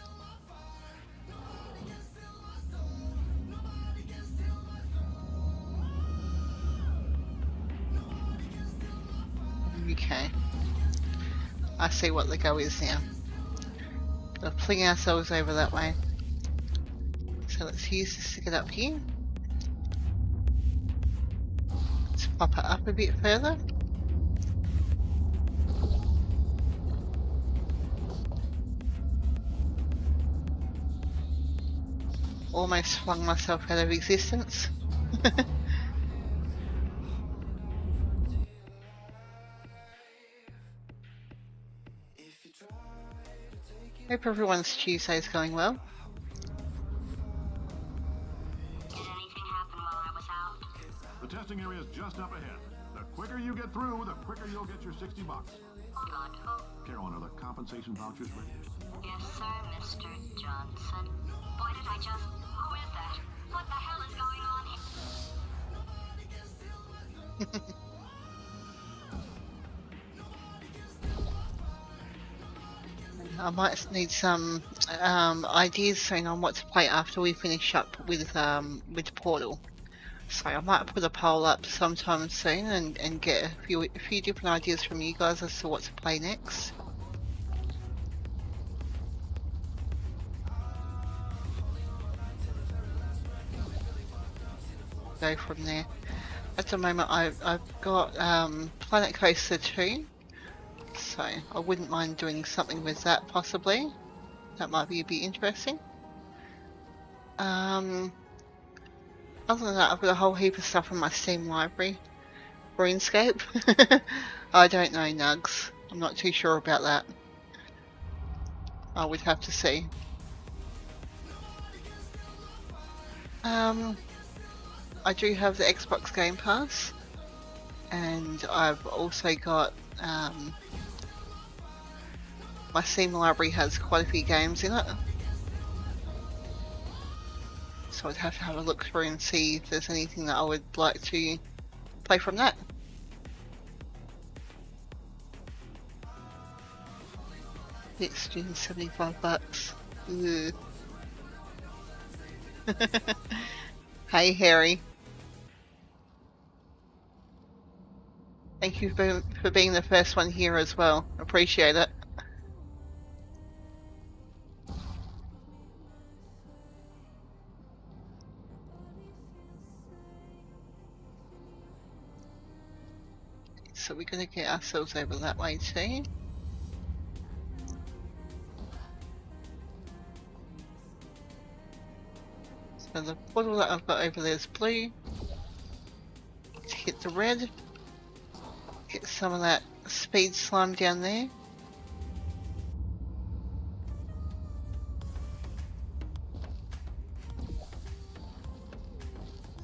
Okay. I see what the go is now. We'll fling ourselves over that way. So let's use this to get up here. Let's pop it up a bit further. almost flung myself out of existence. Hope everyone's Tuesday's going well. Did anything happen while I was out? The testing area is just up ahead. The quicker you get through, the quicker you'll get your $60. Good. Carolyn, are the compensation vouchers ready? Yes, sir, Mr. Johnson. Boy, did I just... Who is that? What the hell is going on here? I might need some ideas soon on what to play after we finish up with Portal. So I might put a poll up sometime soon and get a few different ideas from you guys as to what to play next. Go from there. At the moment I've got Planet Coaster 2. So I wouldn't mind doing something with that possibly. That might be a bit interesting. Other than that, I've got a whole heap of stuff in my Steam library. RuneScape. I don't know, Nugs. I'm not too sure about that. I would have to see. I do have the Xbox Game Pass, and I've also got my Steam library has quite a few games in it, so I'd have to have a look through and see if there's anything that I would like to play from that. It's doing $75. Ugh. Hey Harry. Thank you for being the first one here as well. Appreciate it. So we're going to get ourselves over that way too. So the bottle that I've got over there is blue. To hit the red. Get some of that speed slime down there.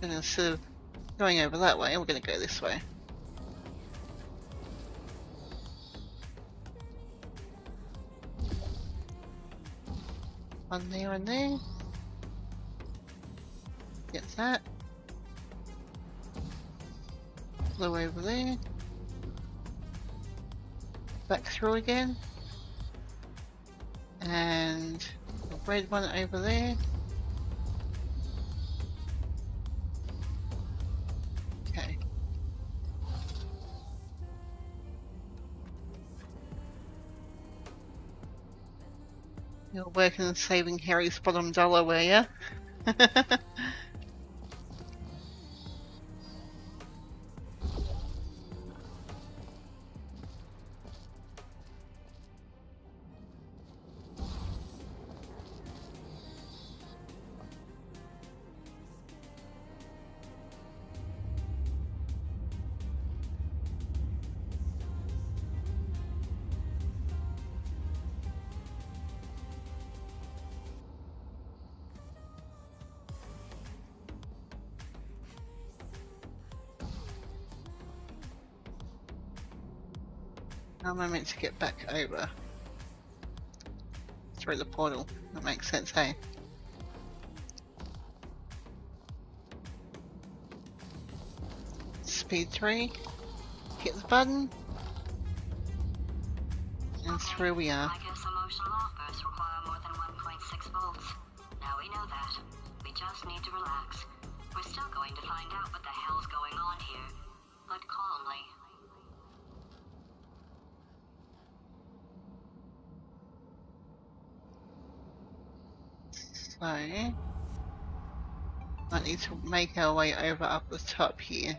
And instead of going over that way, we're going to go this way. One there and there. Get that. Blue over there. Back through again. And the red one over there. Okay. You're working on saving Harry's bottom dollar, were ya? How am I meant to get back over? Through the portal. That makes sense, hey? Speed 3. Hit the button. And through we are. I guess emotional outbursts require more than 1.6 volts. Now we know that. We just need to relax. We're still going to find out what the hell's going on here. But calmly. So, I need to make our way over up the top here.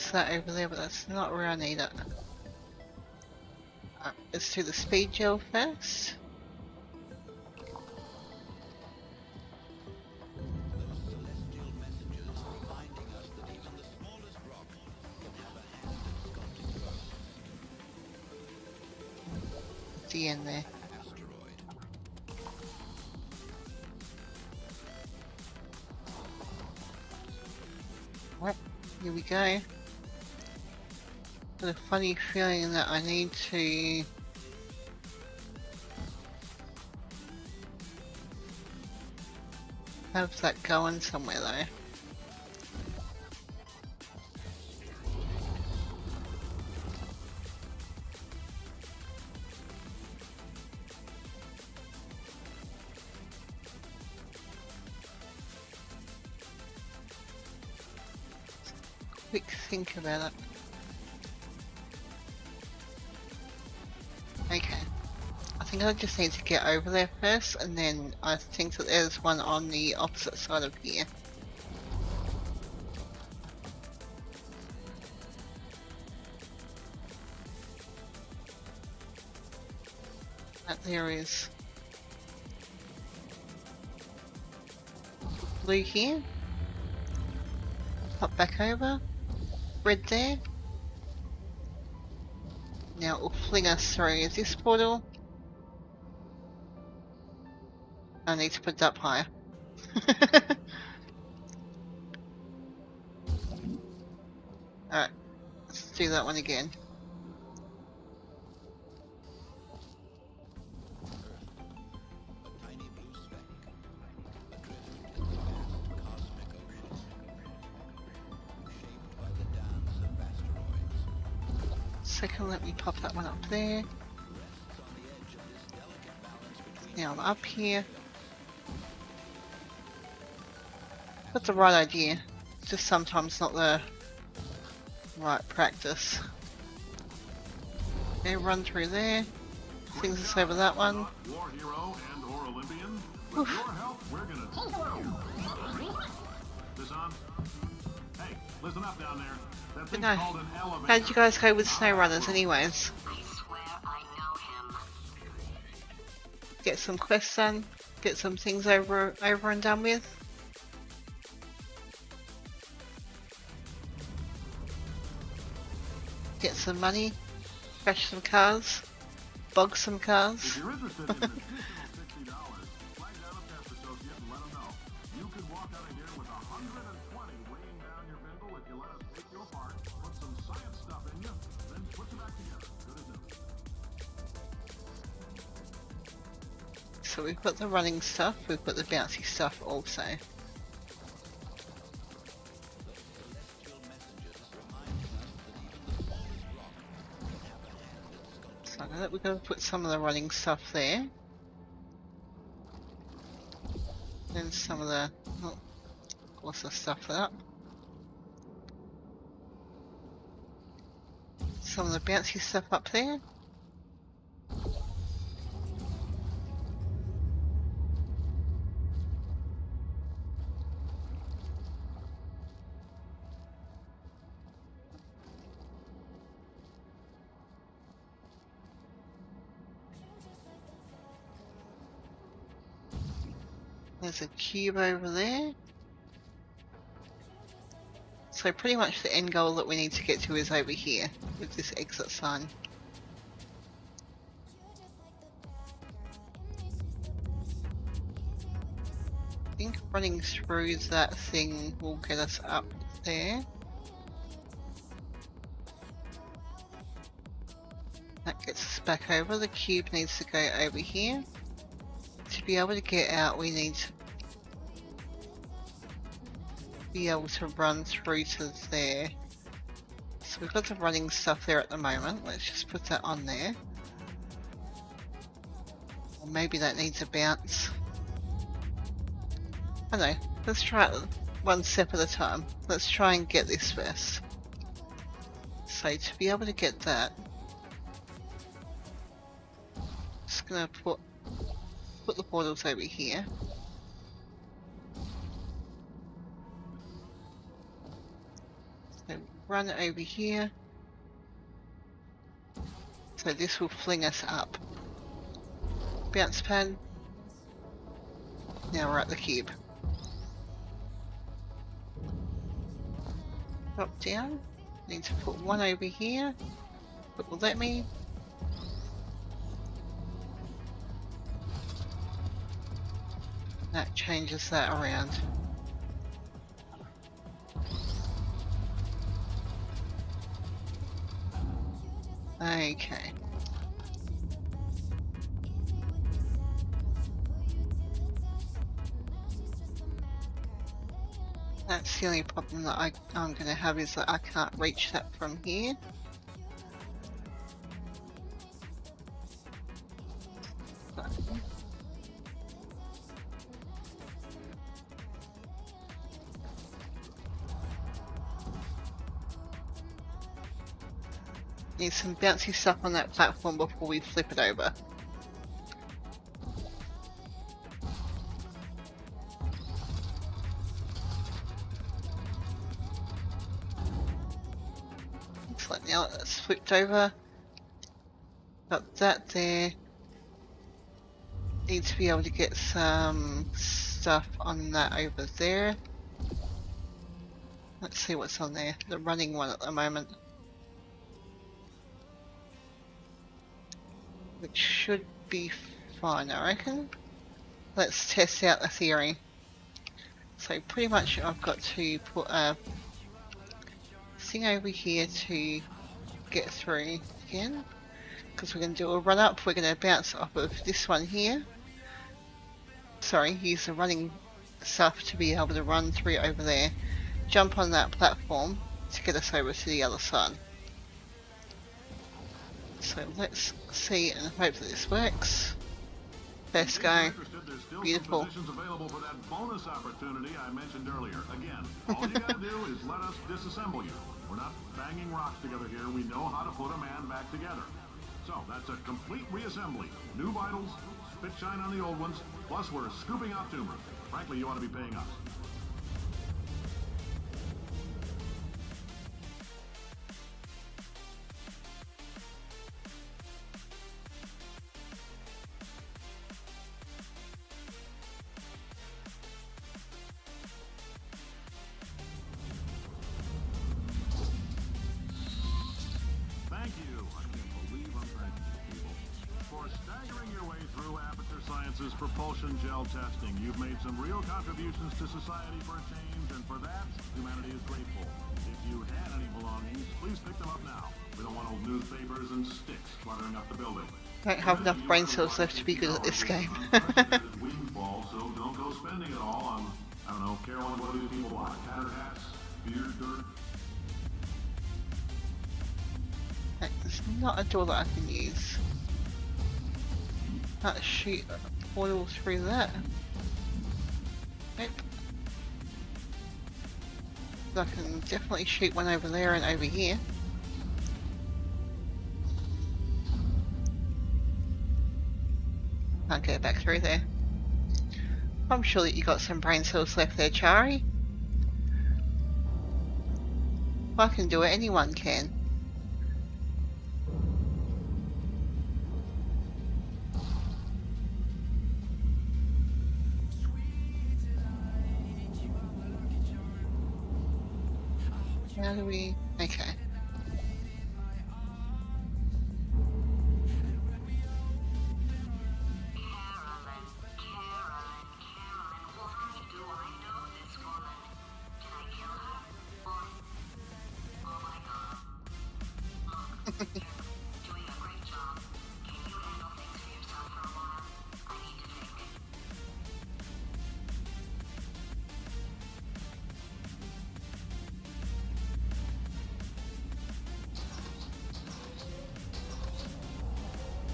What's that over there? But that's not where I need it. Let's do the speed gel first. The end there. Right, here we go. Got a funny feeling that I need to have that going somewhere though. Quick think about it. Okay. I think I just need to get over there first, and then I think that there's one on the opposite side of here. That there is blue here. Pop back over. Red there. Now it will fling us through this portal. I need to put it up higher. Alright, let's do that one again. Second, let me pop that one up there. Now I'm up here. Got the right idea, it's just sometimes not the right practice. Okay, run through there. Things us over that one. War hero and or Olympian. With your help, we're gonna this on? Hey, listen up down there. That thing's called an elevator. How'd you guys go with snow runners anyways? I swear I know him. Get some quests done, get some things over and done with. Get some money, crash some cars, bog some cars. If you're interested in an additional $60, flag down a test associate and let them know. You could walk out of here with 120 weighing down your bindle if you let us take you apart, put some science stuff in you, then put you back together. Good as new. So we've got the running stuff, we've got the bouncy stuff also. So I know that we're going to put some of the running stuff there. Then some of the, oh, what's the stuff up? Some of the bouncy stuff up there. There's a cube over there. So pretty much the end goal that we need to get to is over here with this exit sign. I think running through that thing will get us up there. That gets us back over. The cube needs to go over here. To be able to get out, we need to be able to run through to there. So we've got the running stuff there at the moment. Let's just put that on there. Or maybe that needs a bounce. I don't know. Let's try it one step at a time. Let's try and get this first. So to be able to get that, just gonna put the portals over here. So run over here. So this will fling us up. Bounce pad. Now we're at the cube. Drop down. Need to put one over here. But will let me. That changes that around. Okay. That's the only problem that I'm going to have is that I can't reach that from here. Need some bouncy stuff on that platform before we flip it over. Excellent, now that's flipped over. Got that there. Need to be able to get some stuff on that over there. Let's see what's on there. The running one at the moment. Which should be fine, I reckon. Let's test out the theory. So pretty much I've got to put a thing over here to get through again. Because we're going to do a run up, we're going to bounce off of this one here. Sorry, use the running stuff to be able to run through over there. Jump on that platform to get us over to the other side. So let's see and hope that this works. First go. Beautiful. Positions available for that bonus opportunity I mentioned earlier. Again, all you gotta do is let us disassemble you. We're not banging rocks together here. We know how to put a man back together. So that's a complete reassembly. New vitals, spit shine on the old ones, plus we're scooping out tumors. Frankly, you ought to be paying us. Thank you. I can't believe I'm thanking you people. For staggering your way through Aperture Science's propulsion gel testing, you've made some real contributions to society for a change, and for that, humanity is grateful. If you had any belongings, please pick them up now. We don't want old newspapers and sticks cluttering up the building. Don't have enough brain cells left to be good at this game. Windfall, so don't go spending it all on, I don't know, Carolyn, what do these people want? Tattered hats, beer, dirt? It's not a door that I can use. Can't shoot a portal through that. Nope. I can definitely shoot one over there and over here. Can't get back through there. I'm sure that you got some brain cells left there, Chari. If I can do it, anyone can. How do we... okay.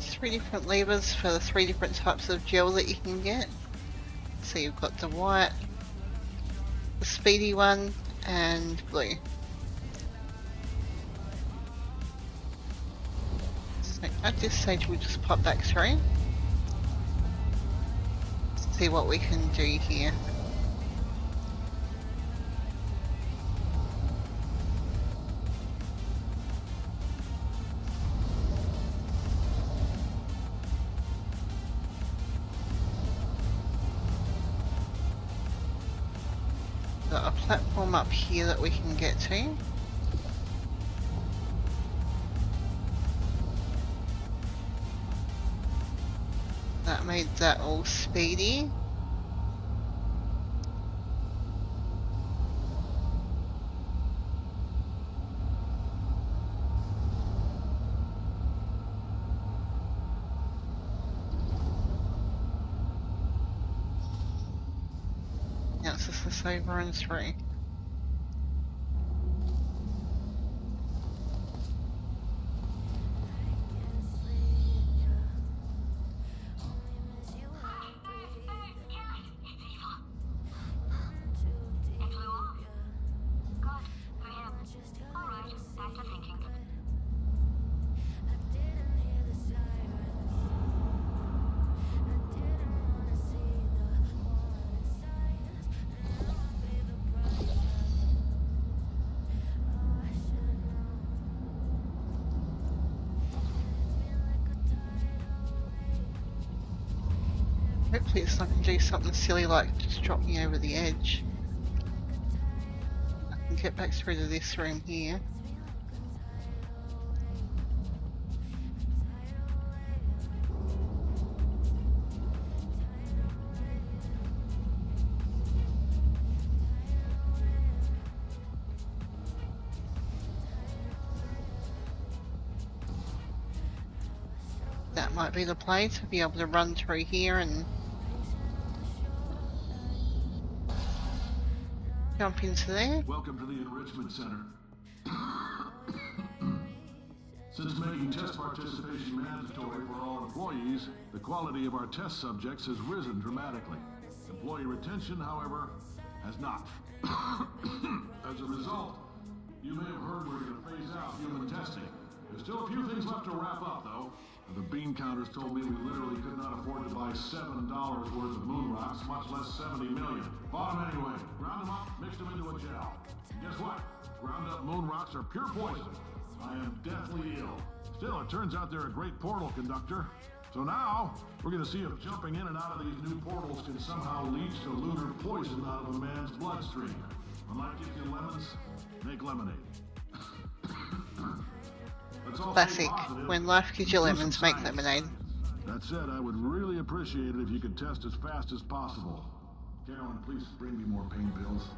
Three different levers for the three different types of gel that you can get. So you've got the white, the speedy one, and blue. So at this stage we'll just pop back through. See what we can do here. Got a platform up here that we can get to. That made that all speedy. Now it's just this over and through. Hopefully it's not going to do something silly like just drop me over the edge. I can get back through to this room here. That might be the play to be able to run through here and jump into there. Welcome to the Enrichment Center. Since making test participation mandatory for all employees, the quality of our test subjects has risen dramatically. Employee retention, however, has not. As a result, you may have heard we're going to phase out human testing. There's still a few things left to wrap up, though. The bean counters told me we literally could not afford to buy $7 worth of moon rocks, much less 70 million. Bought them anyway. Ground them up, mixed them into a gel. And guess what? Ground up moon rocks are pure poison. I am deathly ill. Still, it turns out they're a great portal conductor. So now, we're going to see if jumping in and out of these new portals can somehow leach the lunar poison out of a man's bloodstream. When life gives you lemons, make lemonade. Classic. When life gives you lemons, make lemonade. That said, I would really appreciate it if you could test as fast as possible. Carolyn, please bring me more pain pills.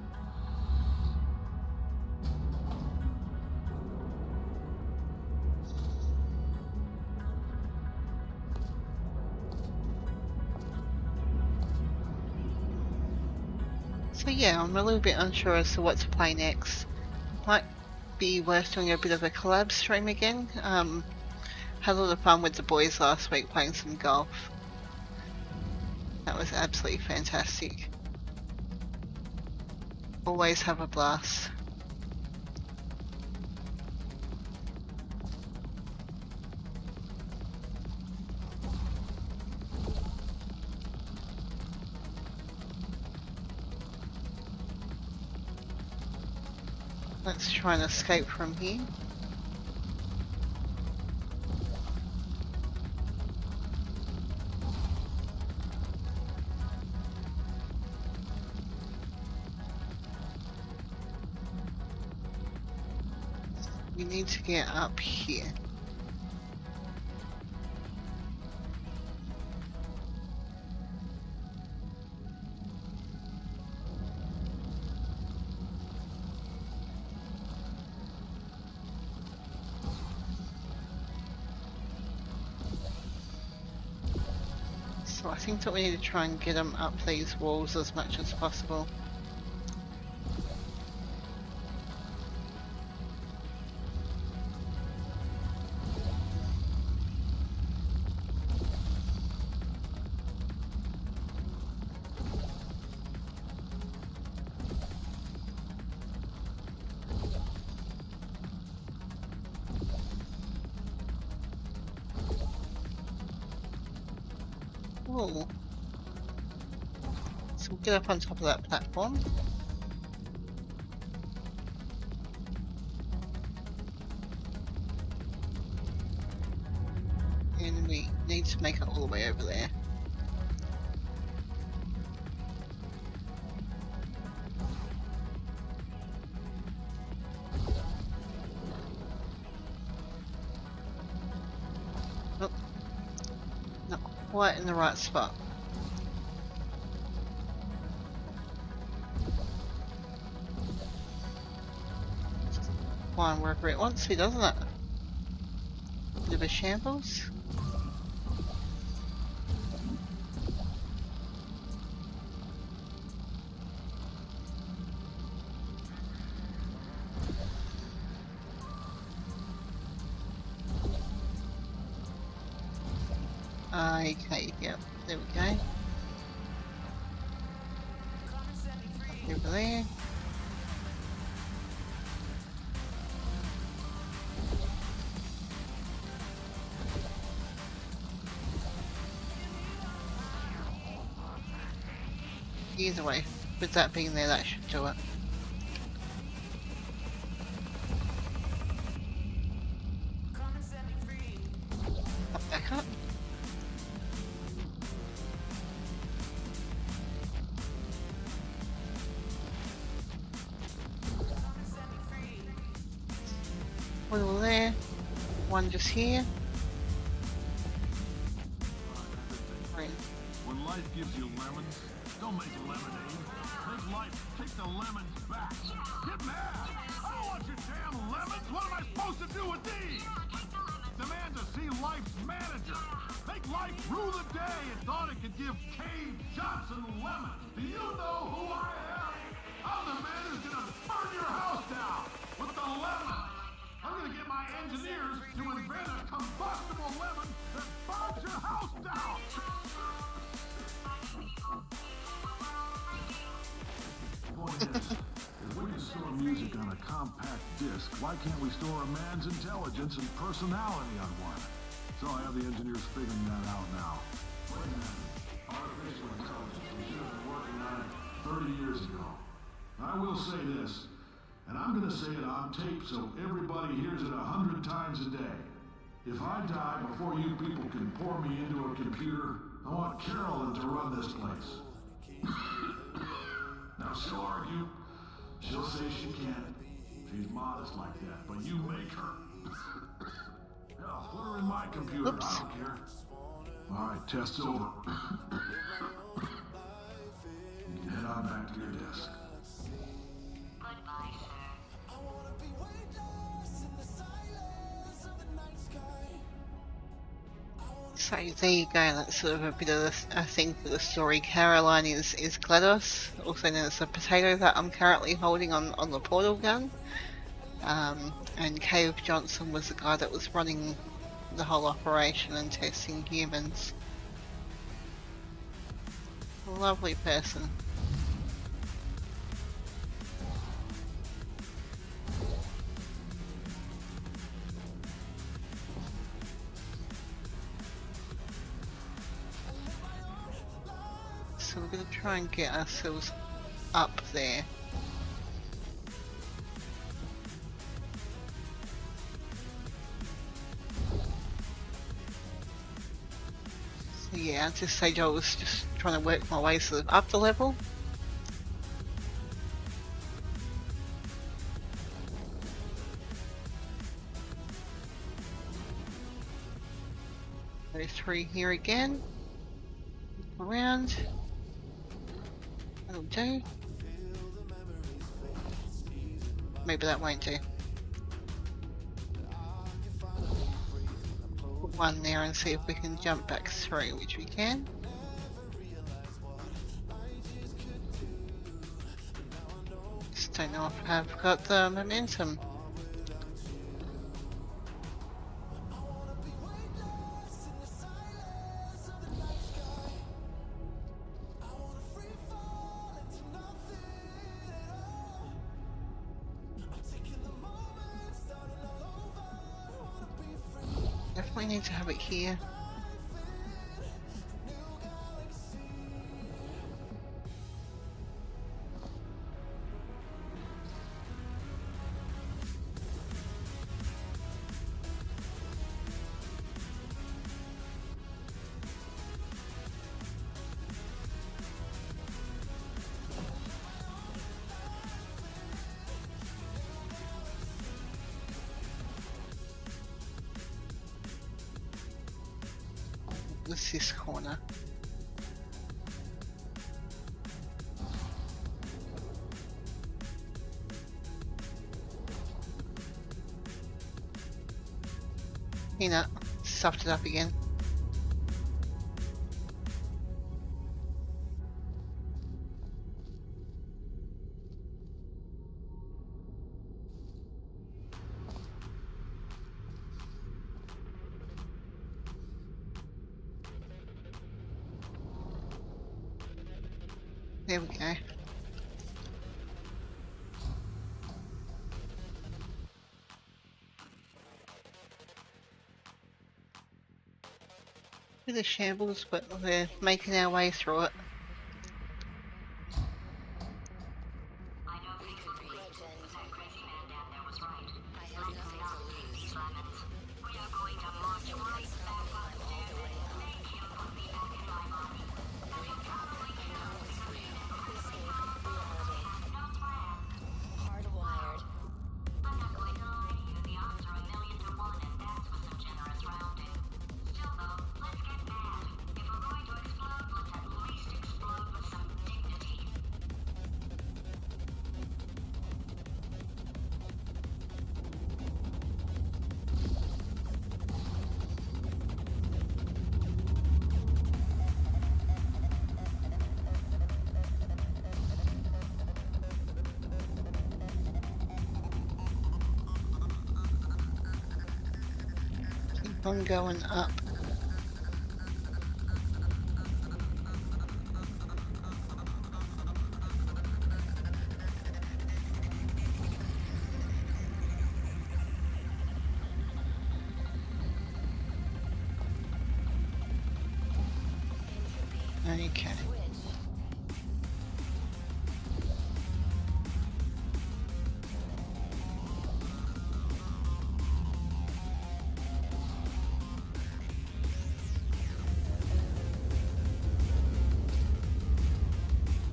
So yeah, I'm a little bit unsure as to what to play next. Might be worth doing a bit of a collab stream again. Had a lot of fun with the boys last week playing some golf. That was absolutely fantastic. Always have a blast. Let's try and escape from here. We need to get up here. So I think that we need to try and get them up these walls as much as possible. Ooh. So we'll get up on top of that platform. And we need to make it all the way over there. Oh, not quite in the right spot. Flying wherever it wants to, doesn't it? Bit of a shambles. Okay, yep, there we go. Over there. Either way, with that being there, that should do it. Up, back up. One all there, one just here. Right. When life gives you lemons, don't make lemonade. Make life take the lemons back. Get mad! I don't want your damn lemons! What am I supposed to do with these? Demand to see life's manager. Make life rue the day and thought it could give Cave Johnson lemons. Do you know who I am? I'm the man who's gonna burn your house down with the lemons. I'm gonna get my engineers to invent a combustible lemon that burns your house down. Point is, if we can store music on a compact disc, why can't we store a man's intelligence and personality on one? So I have the engineers figuring that out now. Wait a minute. Artificial intelligence, we should have been working on it 30 years ago. I will say this, and I'm gonna say it on tape so everybody hears it 100 times a day. If I die before you people can pour me into a computer, I want Carolyn to run this place. Now she'll argue. She'll say she can't. She's modest like that, but you make her. Hell, put her in my computer. Oops. I don't care. All right, test's over. You can head on back to your desk. Goodbye, sir. So there you go, that's sort of a bit of a thing for the story. Caroline is GLaDOS, also known as the potato that I'm currently holding on the portal gun. And Cave Johnson was the guy that was running the whole operation and testing humans. A lovely person. So we're going to try and get ourselves up there. So yeah, at this stage I was just trying to work my way sort of up the level. Go through here again. Around. That'll do. Maybe that won't do. Put one there and see if we can jump back through, which we can. Just don't know if I've got the momentum. Definitely need to have it here. was this corner. You know, stuffed it up again. There we go. Bit of shambles, but we're making our way through it. I know things look bleak, but that crazy man down there was right. There's nothing else to take these lemons. We are going to march right back up to him and make him put me back in my body. And he'll probably kill me because he no plan. Hardwired. I'm not going to lie to you, the odds are 1,000,000 to 1, and that's with some generous rounding. Still though, let's get mad. If we're going to explode, let's at least explode with some dignity. Keep on going up. Okay.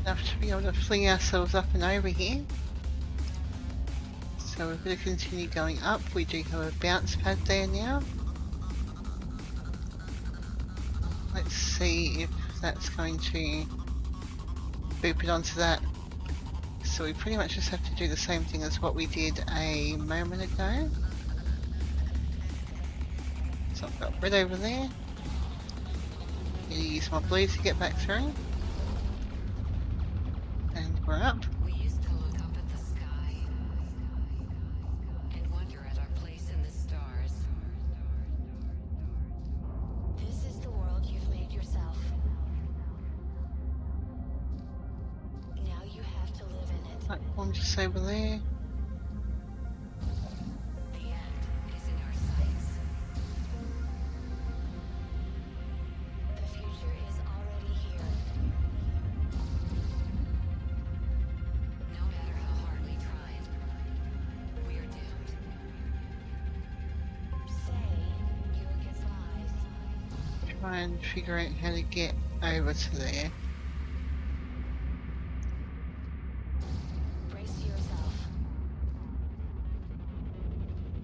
Enough to be able to fling ourselves up and over here. So we're going to continue going up. We do have a bounce pad there now. Let's see if that's going to boop it onto that. So we pretty much just have to do the same thing as what we did a moment ago. So I've got red over there. Gonna use my blue to get back through. And we're up. We used to look up at the sky and wonder at our place in the stars. This is the world you've made yourself. Now you have to live in it. Platform just over there. The end is in our sights. The future is already here. No matter how hard we tried, we are doomed. Say your goodbyes. Try and figure out how to get over to there. Brace yourself.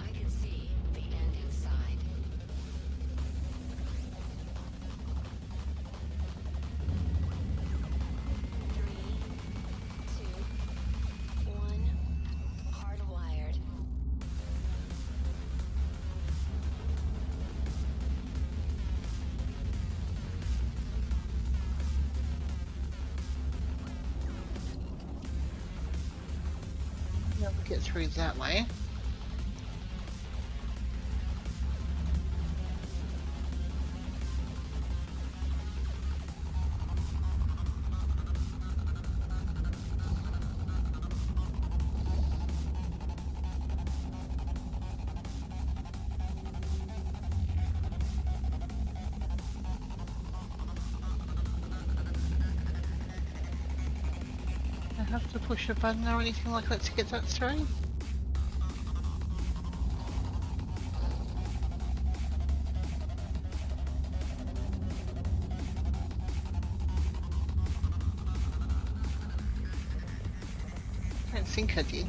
I can see the end inside. 3, 2, 1. Hardwired. Now we'll get through that way. I have to push a button or anything like that to get that through? I don't think I did.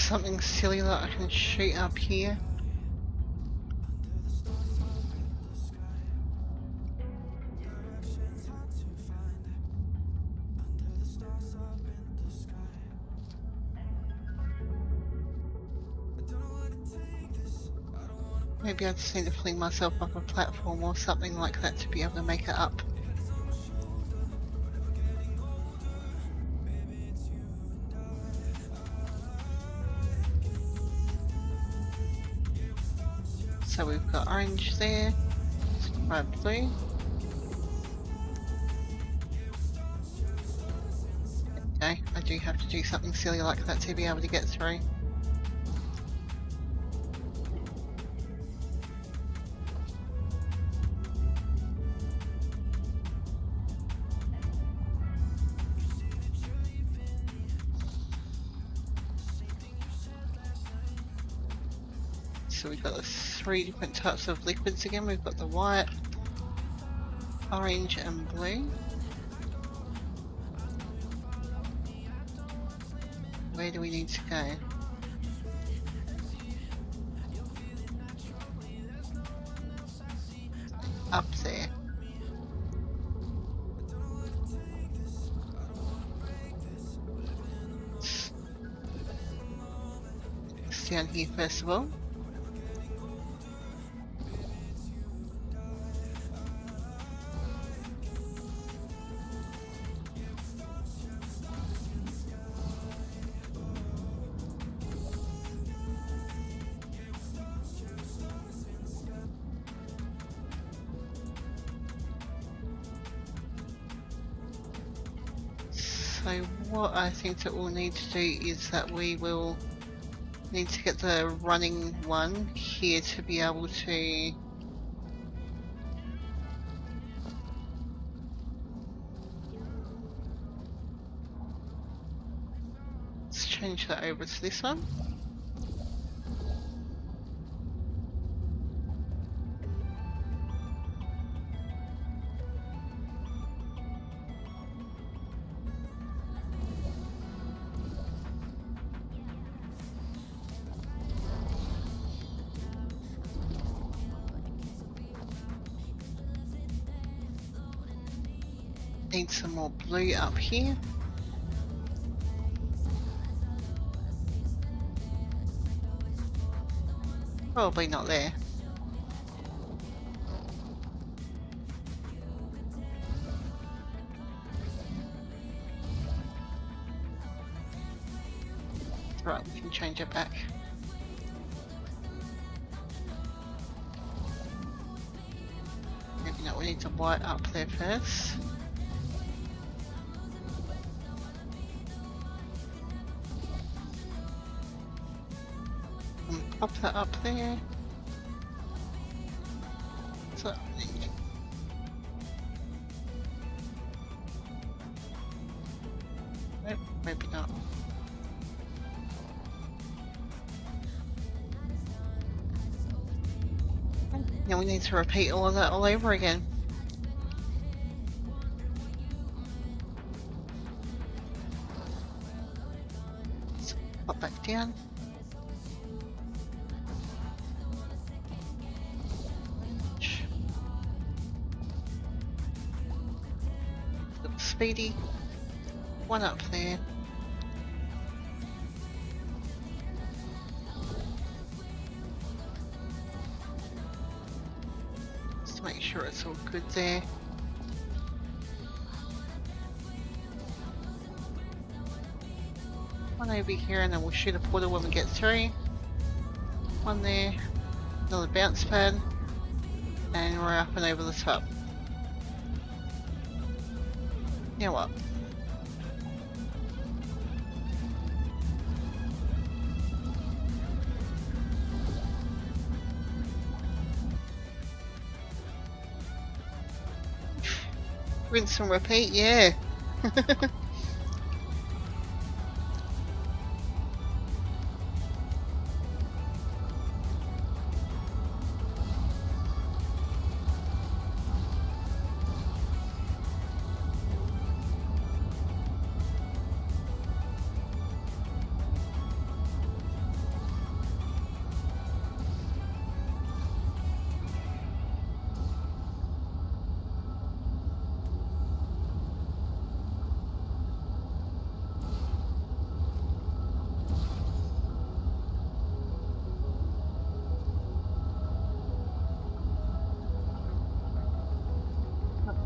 something silly that I can shoot up here. Maybe I just need to fling myself up a platform or something like that to be able to make it up. So we've got orange there, grab blue. Okay, I do have to do something silly like that to be able to get through. So we've got the 3 different types of liquids again. We've got the white, orange and blue. Where do we need to go? Up there. It's down here first of all. So what I think that we'll need to do is that we will need to get the running one here to be able to let's change that over to this one. Need some more blue up here. Probably not there. Right, we can change it back. Maybe not, we need to white up there first. Pop that up there. So, nope, maybe not. Now we need to repeat all of that all over again. So, pop back down. Speedy, one up there. Just to make sure it's all good there. One over here and then we'll shoot a portal when we get through. One there, another bounce pad, and we're up and over the top. You know what? Rinse and repeat, yeah.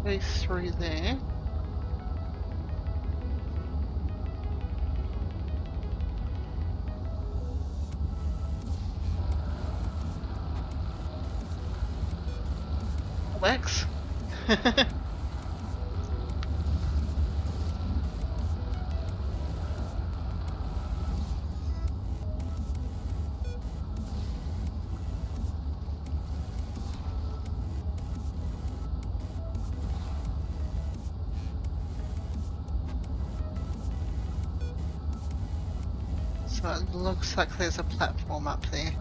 Goes through there. Works. So it looks like there's a platform up there.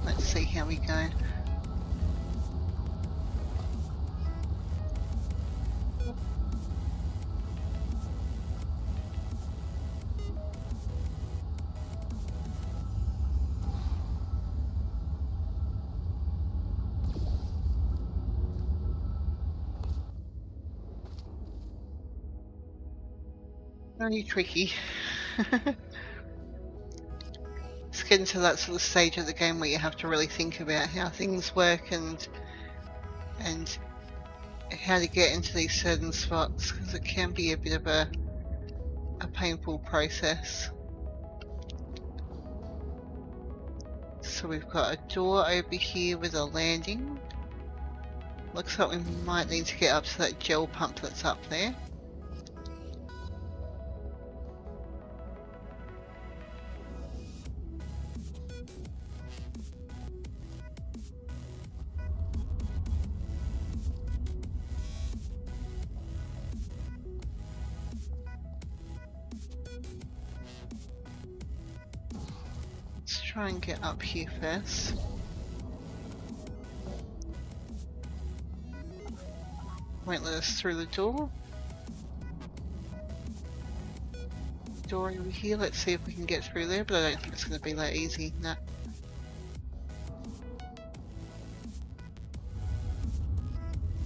Let's see how we go. Very tricky. It's getting to that sort of stage of the game where you have to really think about how things work and how to get into these certain spots, because it can be a bit of a painful process. So we've got a door over here with a landing. Looks like we might need to get up to that gel pump that's up there. Let's try and get up here first. Won't let us through the door. Door over here, let's see if we can get through there, but I don't think it's going to be that easy. No.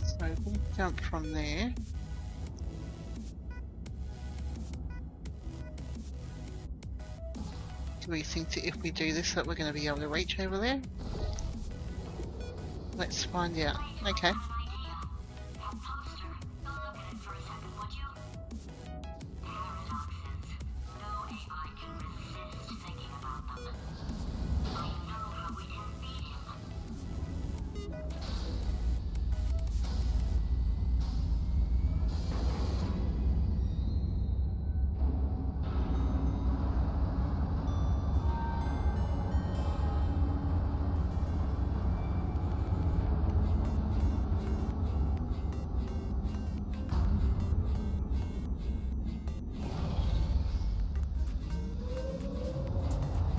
So we'll jump from there. Do we think that if we do this that we're going to be able to reach over there? Let's find out. Okay.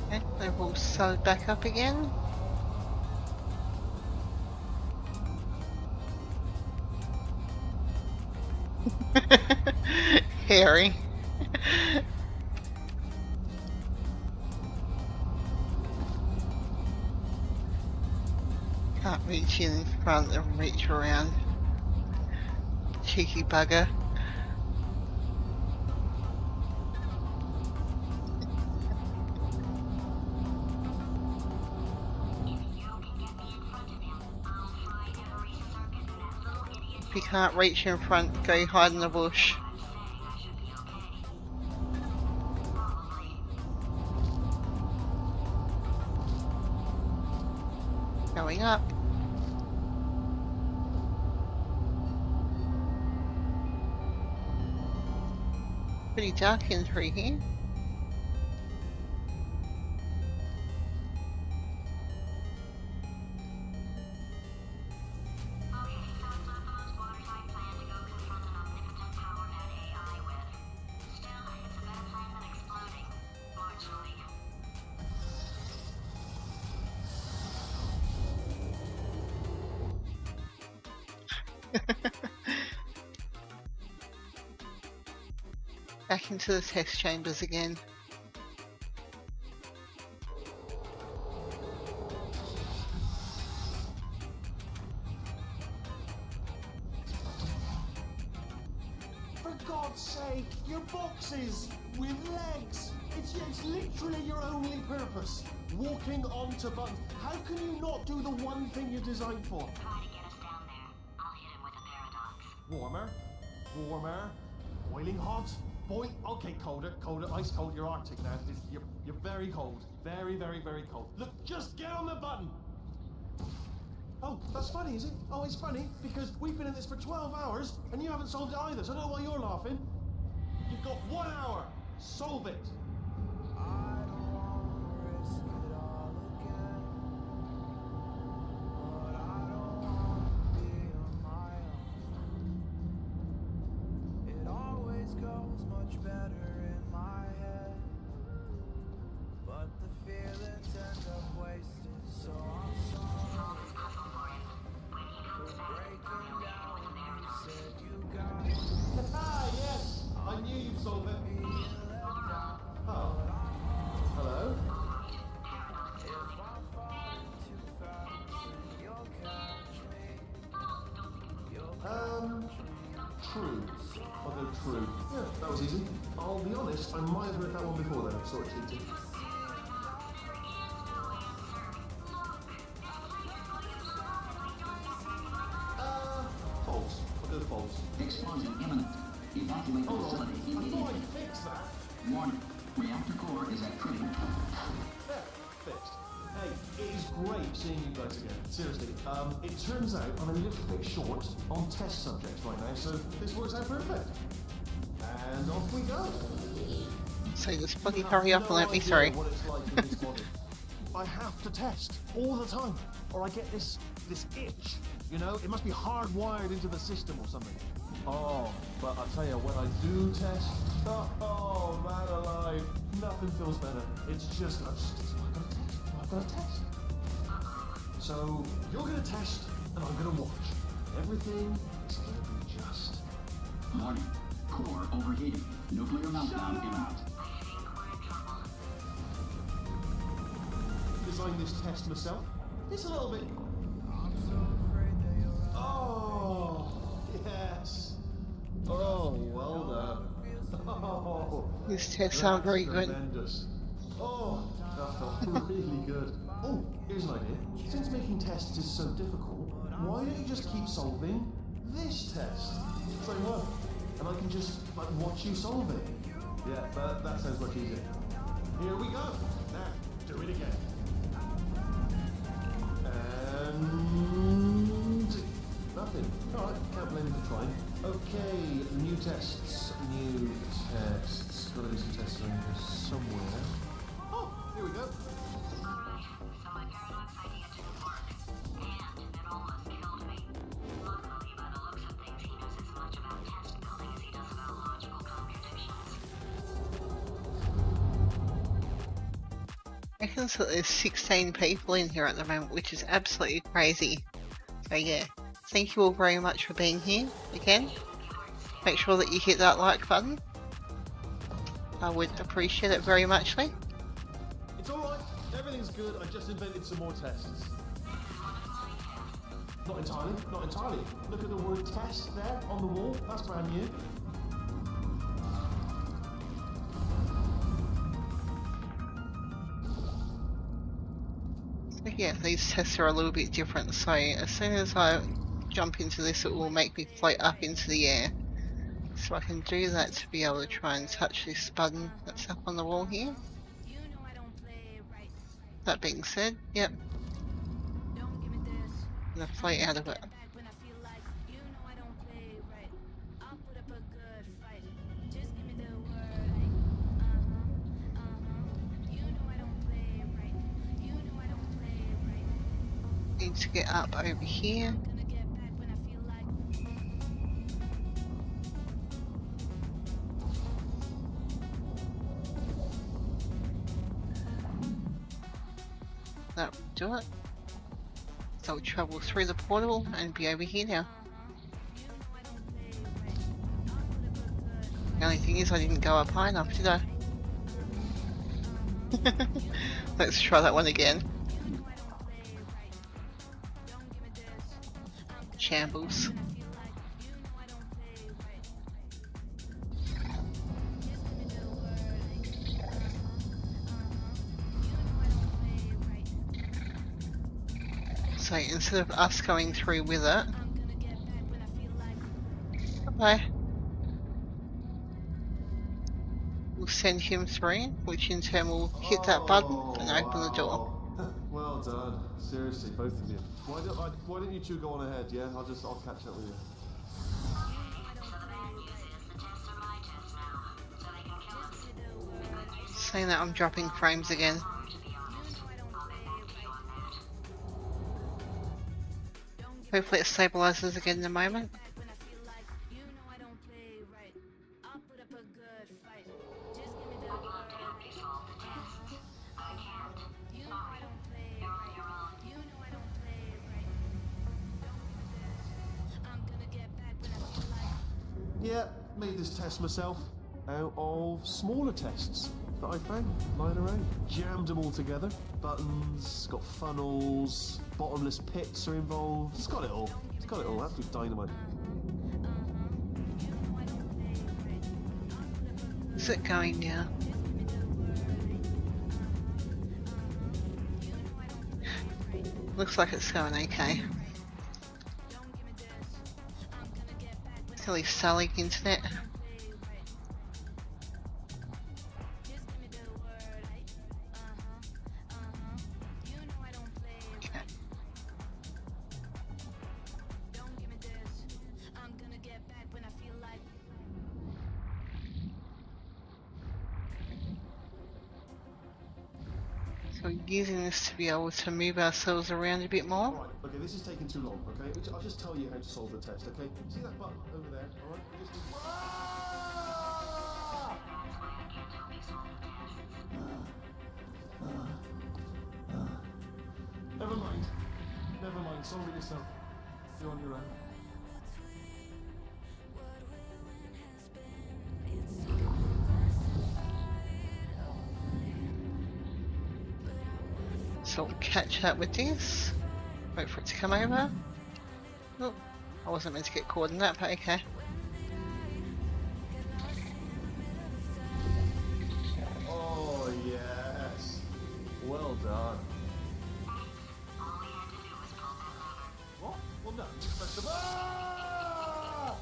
Okay, they've all started back up again. Harry. Can't reach in front and reach around. Cheeky bugger. If you can't reach in front, go hide in the bush. Going up. Pretty dark in through here. Back into the test chambers again. For God's sake, your boxes with legs. It's literally your only purpose. Walking onto buttons. How can you not do the one thing you're designed for? Try to get us down there. I'll hit him with a paradox. Warmer, warmer, boiling hot, okay, colder, ice cold. You're Arctic now. You're very cold, very, very, very cold. Look, just get on the button. Oh, that's funny, is it? Oh, it's funny because we've been in this for 12 hours and you haven't solved it either. So I don't know why you're laughing. You've got 1 hour. Solve it. I don't wanna risk it all again, but I don't wanna be on my own. It always goes much better in my head, but the feelings end up wasted. So I'm sorry for breaking down when you said you got me. Ah, yes. I knew you'd solve it. Oh. Hello? If I'm falling too fast, then you'll catch me. You'll True. I'll go true. Yeah, that was easy. I'll be honest, I might have heard that one before then. Sort of cheating. False. I'll go false. Explosion imminent. Evacuate the Hold on. facility I thought immediately. I fixed that. Warning. Reactor core is at critical. There. Fixed. Hey, it is great seeing you guys again. Seriously. It turns out I'm a little bit short on test subjects right now, so this works out perfect. And off we go. So just bloody hurry up and let me through. What it's like in this body. I have to test all the time, or I get this itch. You know, it must be hardwired into the system or something. Oh, but I tell you, when I do test, oh man alive, nothing feels better. It's just, I've got to test. So you're gonna test, and I'm gonna watch. Everything is gonna be just. Warning. Core overheating. Nuclear meltdown imminent. Designed this test myself. It's a little bit. I'm so afraid that you'll Oh, yes. Oh, well done. Oh, These tests aren't very good. tremendous. Oh, that felt really good. Oh, here's an idea. Since making tests is so difficult, why don't you just keep solving this test? Same way. And I can just watch you solve it. Yeah, but that sounds much easier. Here we go. Now, do it again. And nothing. Alright, can't blame you for trying. Okay, new tests. Gotta do some tests around here somewhere. Oh, here we go. Alright, so my paradox idea didn't work. And it almost killed me. Luckily, by the looks of things, he knows as much about test building as he does about logical computations. Reckons that there's 16 people in here at the moment, which is absolutely crazy. So yeah, thank you all very much for being here again. Make sure that you hit that like button. I would appreciate it very muchly. It's alright. Everything's good. I just invented some more tests. Not entirely. Not entirely. Look at the word test there on the wall. That's brand new. So yeah, these tests are a little bit different. So as soon as I jump into this, it will make me float up into the air. So I can do that to be able to try and touch this button that's up on the wall here. That being said, yep. I'm gonna float out of it. Need to get up over here. That will do it. So I'll travel through the portal and be over here now. The only thing is I didn't go up high enough, did I? Let's try that one again. Shambles. So instead of us going through with it, Bye. We'll send him through, which in turn will hit that button and open the door. Wow. Well done. Seriously, both of you. Why don't you two go on ahead, yeah? I'll catch up with you. So the bad news is the tests are my tests now, so they can kill us. The good news is Saying that I'm dropping frames again. to be honest. I'll get back to you on that. Hopefully it stabilizes again in a moment. I'd love to help you solve the tests. I can't. Sorry. You're on your own. Yeah, made this test myself out of smaller tests that I found lying around. Jammed them all together. Buttons, got funnels, bottomless pits are involved. It's got it all. Absolute dynamite. Is it going now? Looks like it's going okay. Silly Sally internet. Okay. So we're using this to be able to move ourselves around a bit more. Right, okay, this is taking too long, okay? I'll just tell you how to solve the test, okay? See that button over there, alright? Never mind, solve it yourself. You're on your own. So we'll catch up with this. Wait for it to come over. Oh, I wasn't meant to get caught in that, but okay. Oh, yes. Well done. All we had to do was pull that lever. What? Well, no, just press the button. Ah!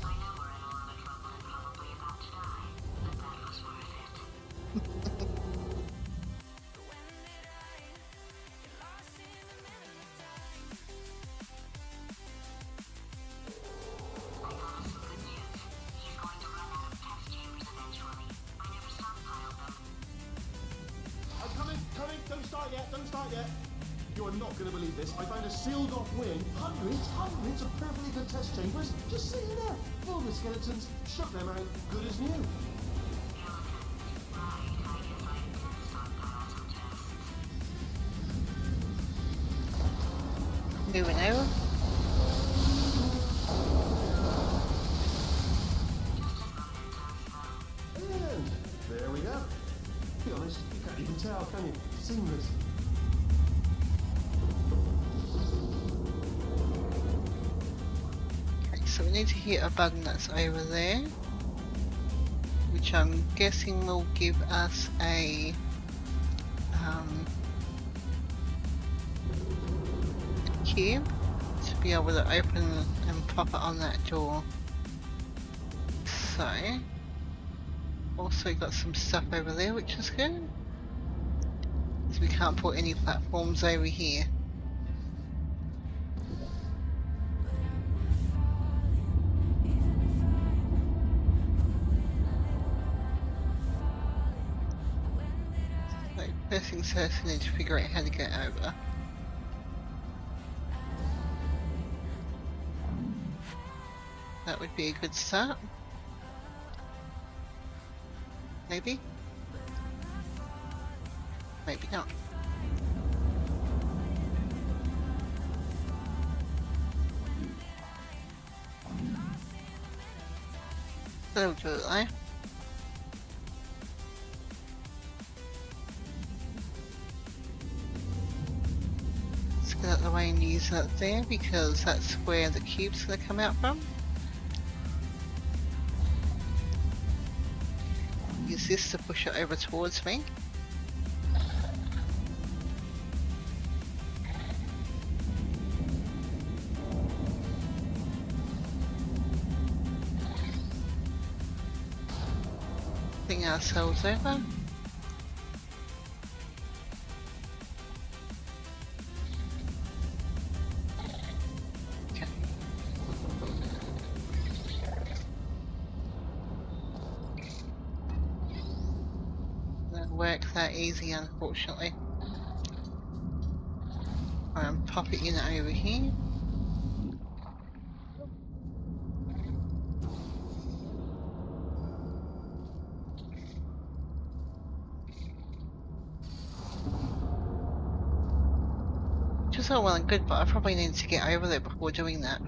I know we're in a lot of trouble and probably about to die, but that was worth it. I got us some good news. He's going to run out of test chambers eventually. I never stockpiled them. I'm coming, don't start yet. You are not going to believe this. I found a sealed off wing. Hundreds of perfectly good test chambers just sitting there. Filled with skeletons, shook them out, good as new. Right, I guess I can stockpile some tests. Moving over. And there we go. To be honest, you can't even tell, can you? Seamless. Okay, so we need to hit a button that's over there, which I'm guessing will give us a cube to be able to open and pop it on that door. So, also got some stuff over there, which is good. Because we can't put any platforms over here. So, first things first, we need to figure out how to get over. That would be a good start. Maybe? Maybe not. That'll do it though. Let's get out of the way and use that there because that's where the cube's going to come out from. Use this to push it over towards me. fling ourselves over. Okay. Doesn't work that easy, unfortunately. Pop it in over here. Which is all well and good, but I probably need to get over there before doing that.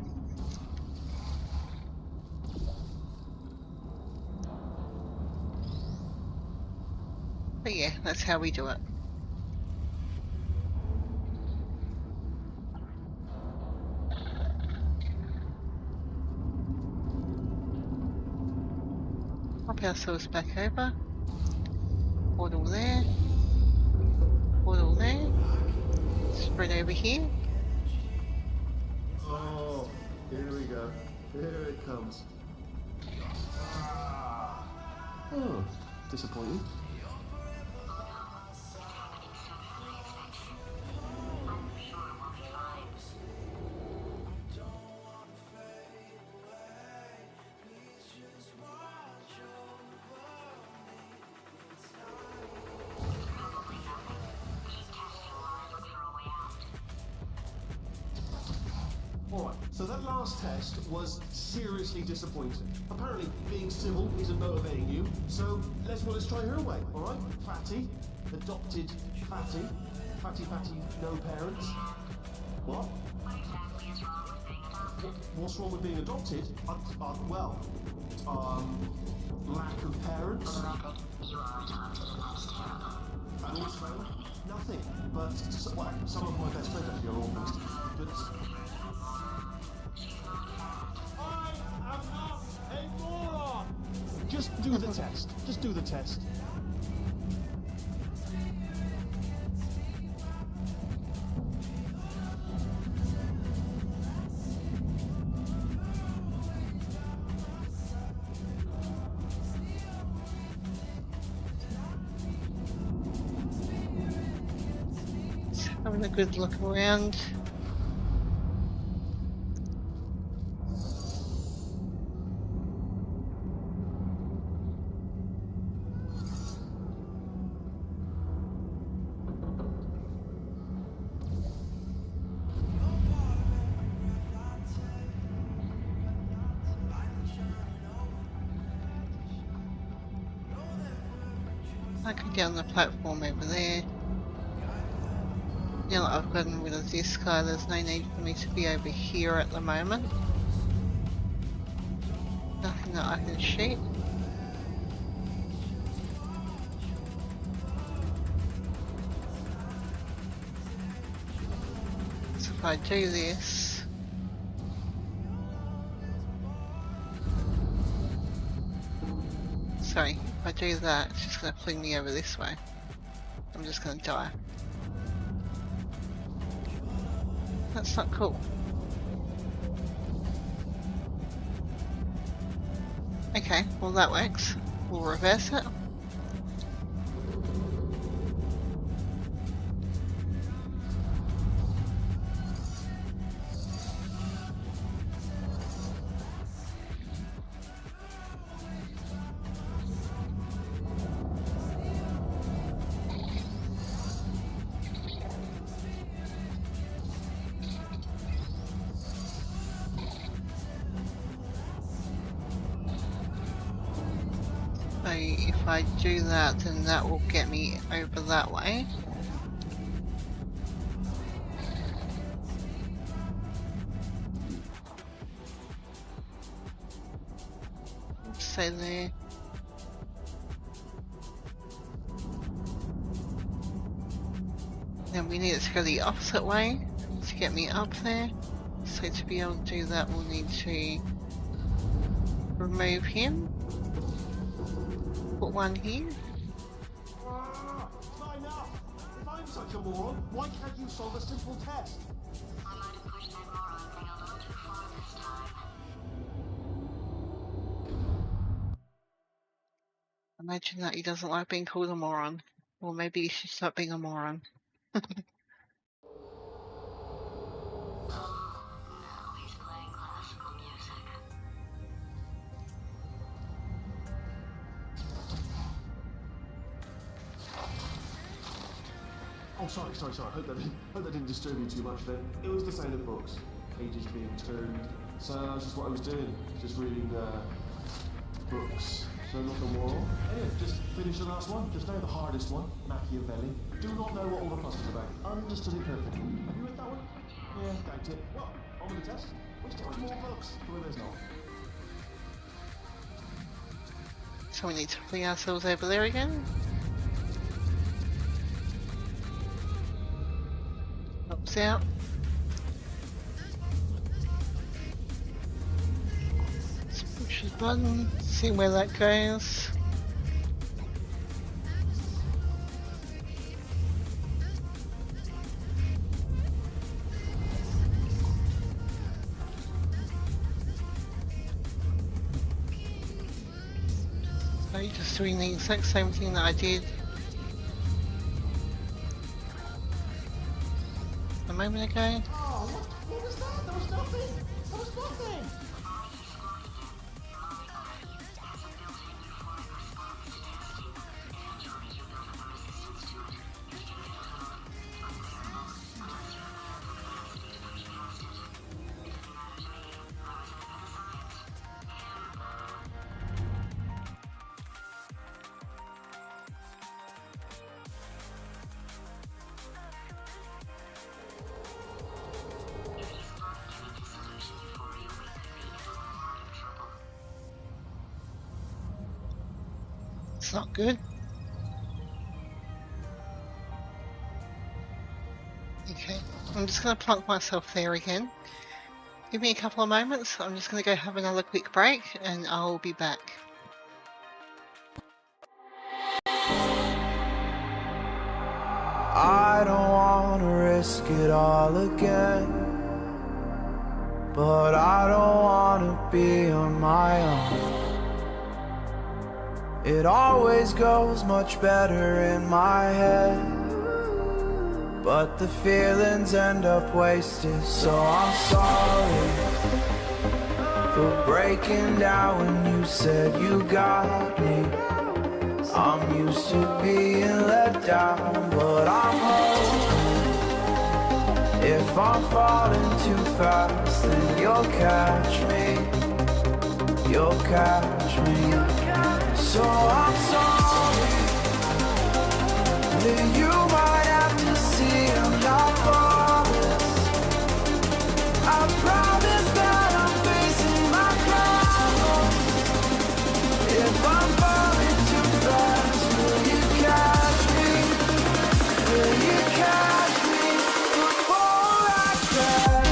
But yeah, that's how we do it. Pop ourselves back over. Portal there. Portal there. Spread over here. Oh, here we go. Here it comes. Oh, disappointing. Alright, so that last test was seriously disappointing. Apparently, being civil isn't motivating you, so let's try her way, alright? Fatty, adopted Fatty. Fatty, no parents. What? What's wrong with being adopted? Well, lack of parents. And also, nothing. But some of my best friends actually are orphans. But I am not a moron! Just do the test. Just do the test. Having a good look around. I can get on the platform over there. Now that I've gotten rid of this guy, there's no need for me to be over here at the moment. Nothing that I can shoot. So if I do this... Sorry, if I do that, it's just going to fling me over this way. I'm just going to die. That's not cool. Okay, well that works. We'll reverse it. So if I do that, then that will get me over that way. Stay there. Then we need it to go the opposite way to get me up there. So to be able to do that, we'll need to remove him. Put one here. Not enough! If I'm such a moron, why can't you solve a simple test? I might have pushed that moron thing a little too far this time. Imagine that he doesn't like being called a moron. Or maybe he should stop being a moron. Now he's playing classical music. Oh, sorry. Hope that didn't disturb you too much then. It was the sound of books. Pages being turned. So that's just what I was doing. Just reading books. So nothing more. Anyway, just finished the last one. Just now the hardest one. Machiavelli. Do not know what all the fuss is about. Understood it perfectly. Have you read that one? Yeah, doubt it. Well, on with the test. Which there was more books? Well, there's not. So we need to fling ourselves over there again. Helps out. Let's push the button, see where that goes. So you're just doing the exact same thing that I did a moment ago. Oh, what was that? There was nothing. There was nothing. It's not good. Okay, I'm just going to plunk myself there again. Give me a couple of moments. I'm just going to go have another quick break and I'll be back. I don't wanna risk it all again, but I don't wanna be on my own. It always goes much better in my head, but the feelings end up wasted. So I'm sorry for breaking down when you said you got me. I'm used to being let down, but I'm hoping if I'm falling too fast, then you'll catch me. You'll catch me. So I'm sorry that you might have to see I'm not flawless. I promise that I'm facing my problems. If I'm falling too fast, will you catch me? Will you catch me before I crash?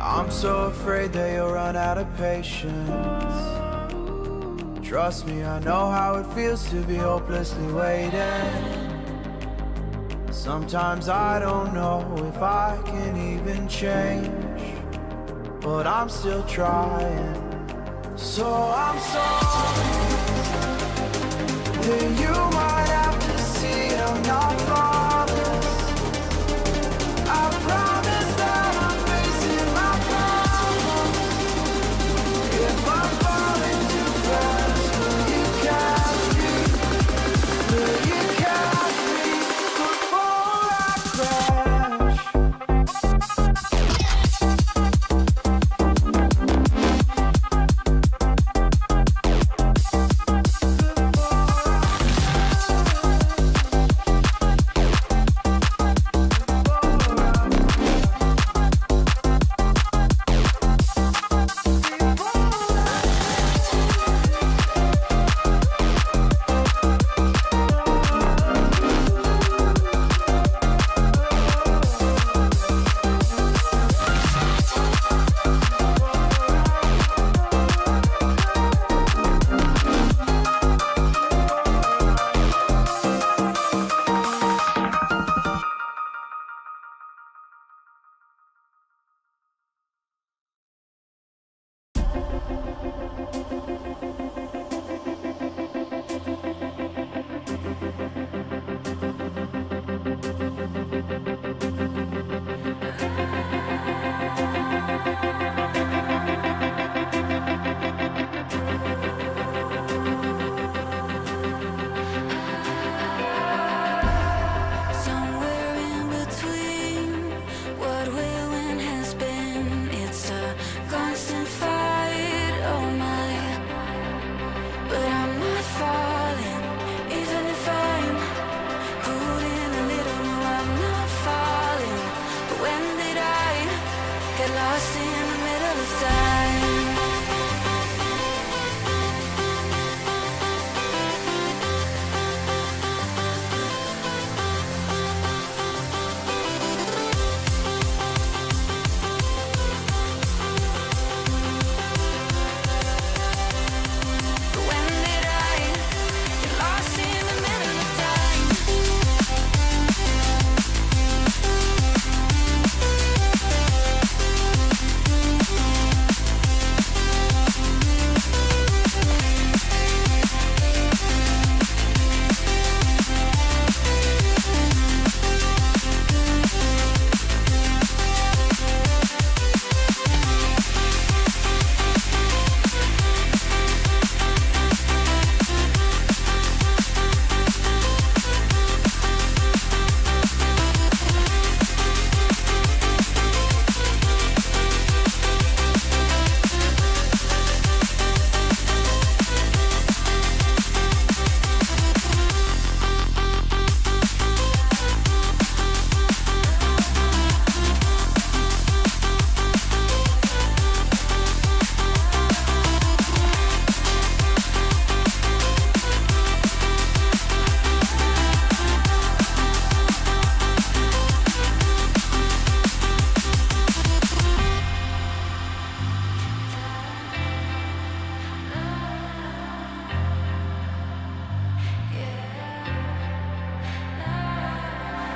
I'm so afraid that you'll run out of patience. Trust me, I know how it feels to be hopelessly waiting. Sometimes I don't know if I can even change, but I'm still trying. So I'm sorry that you might have to see I'm not flawless. I promise that I'm facing my problems. If I'm falling too fast, will you catch me? Will you catch me before I crash? Somewhere in between what will and has been, it's a constant fight, oh my. But I'm not falling, even if I'm pulling a little. No, I'm not falling. But when did I get lost in the middle of time? When did I get lost in the middle of time?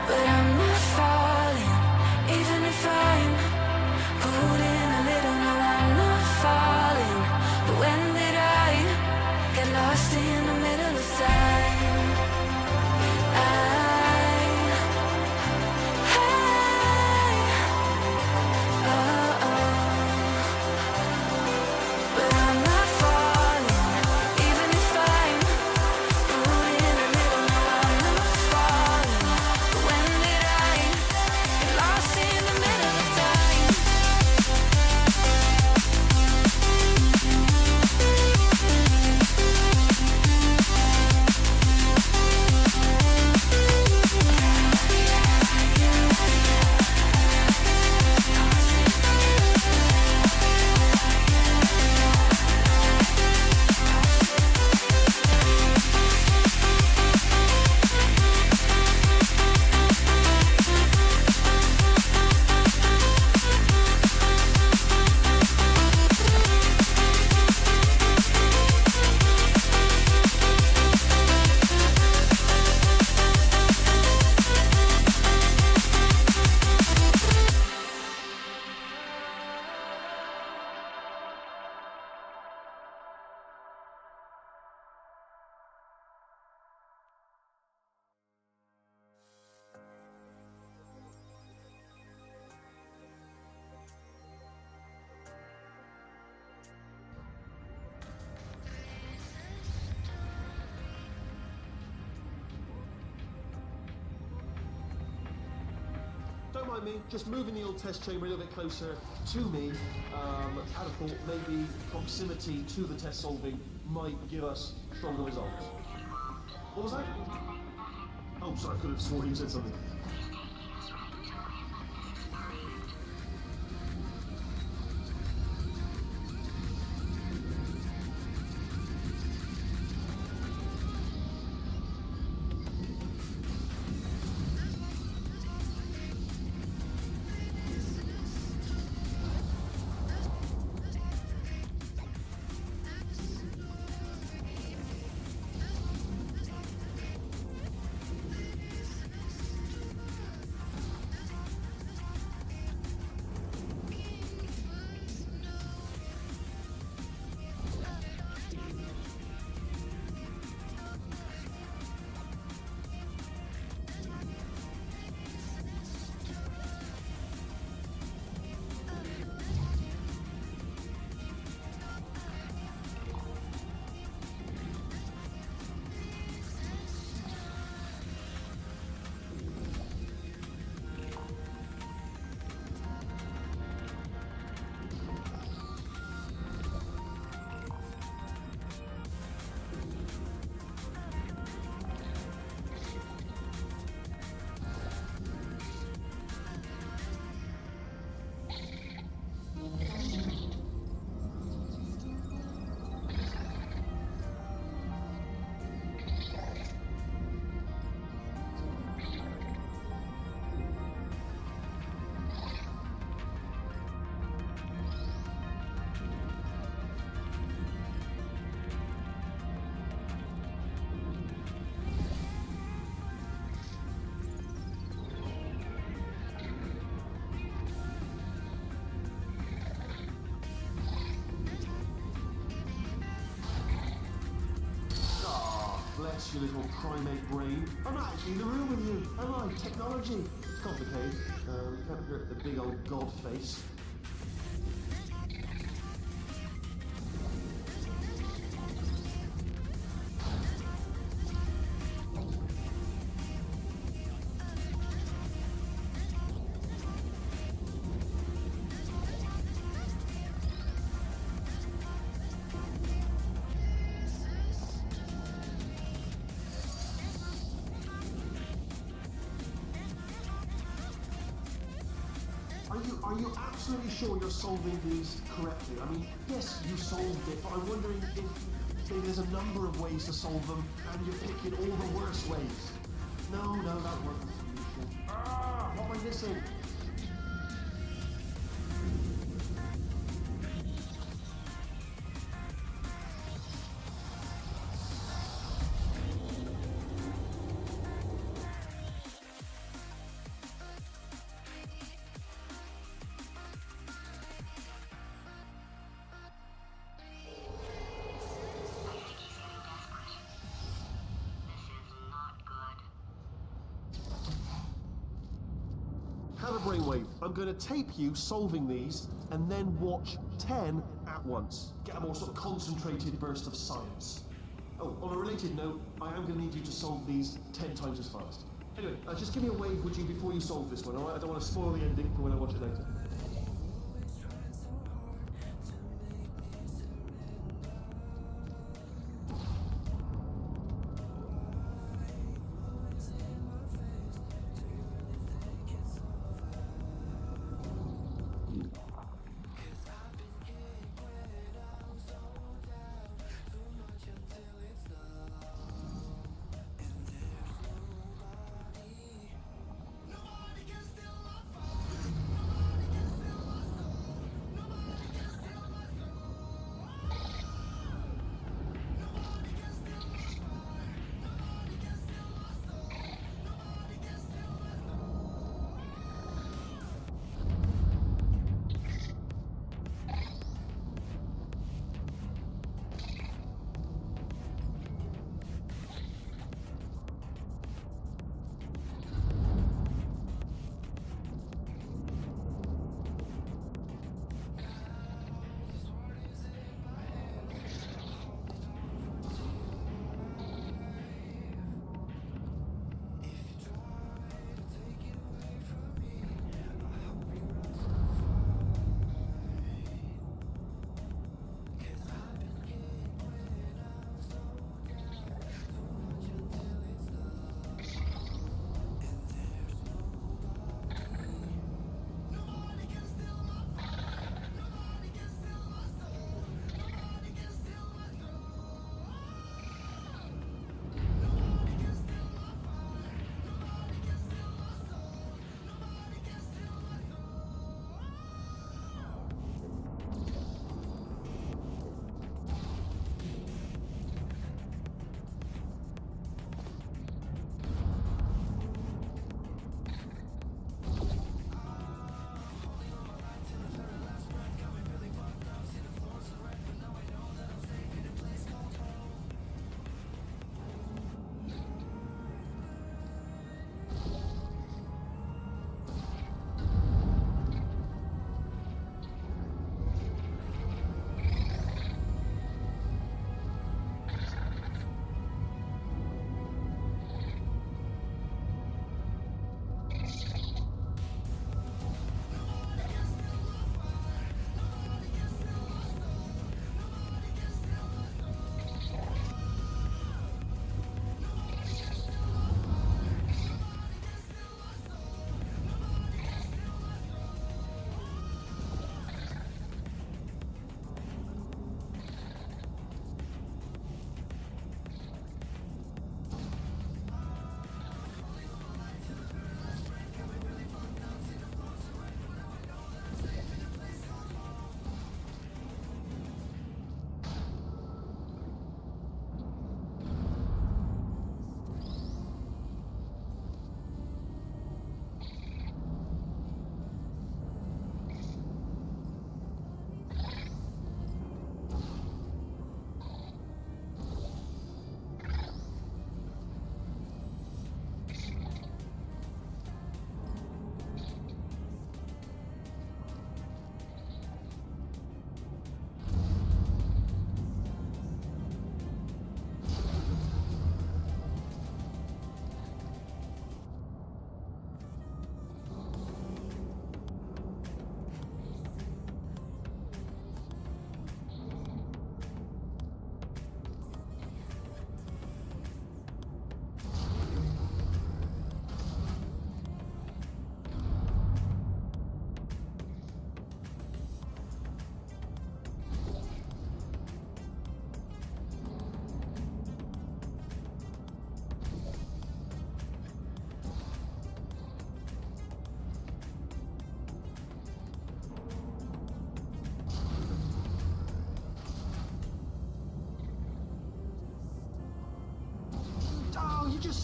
But I'm not falling, even if I'm pulling a little. No, I'm not falling. But when did I get lost in the middle of time? But I'm not falling, even if I'm pulling a little. No, I'm not falling. But when did I get lost in the middle of time? Don't mind me, just moving the old test chamber a little bit closer to me. I'd have thought maybe proximity to the test solving might give us stronger results. What was that? Oh, sorry, I could have sworn you said something. bless your little primate brain. I'm not actually in the room with you, am I? Technology. It's complicated. Can't hurt the big old god face. Are you absolutely sure you're solving these correctly? I mean, yes, you solved it, but I'm wondering if maybe there's a number of ways to solve them, and you're picking all the worst ways. No, that wasn't the solution. What am I missing? Have a brainwave. I'm going to tape you solving these and then watch 10 at once. Get a more sort of concentrated burst of science. Oh, on a related note, I am going to need you to solve these 10 times as fast. Anyway, just give me a wave, would you, before you solve this one, alright? I don't want to spoil the ending for when I watch it later.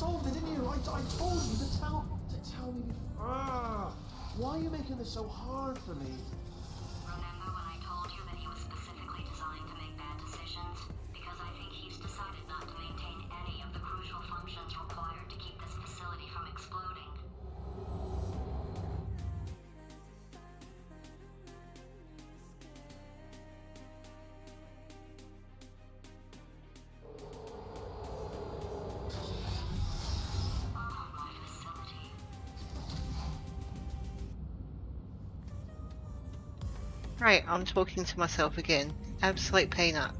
solved it, didn't you? I told you to tell me. Why are you making this so hard for me? Remember when I told you that he was specifically designed to make bad decisions? Because I think he's decided not to maintain any of the crucial functions required to keep this facility from exploding. Right, I'm talking to myself again. Absolute peanut.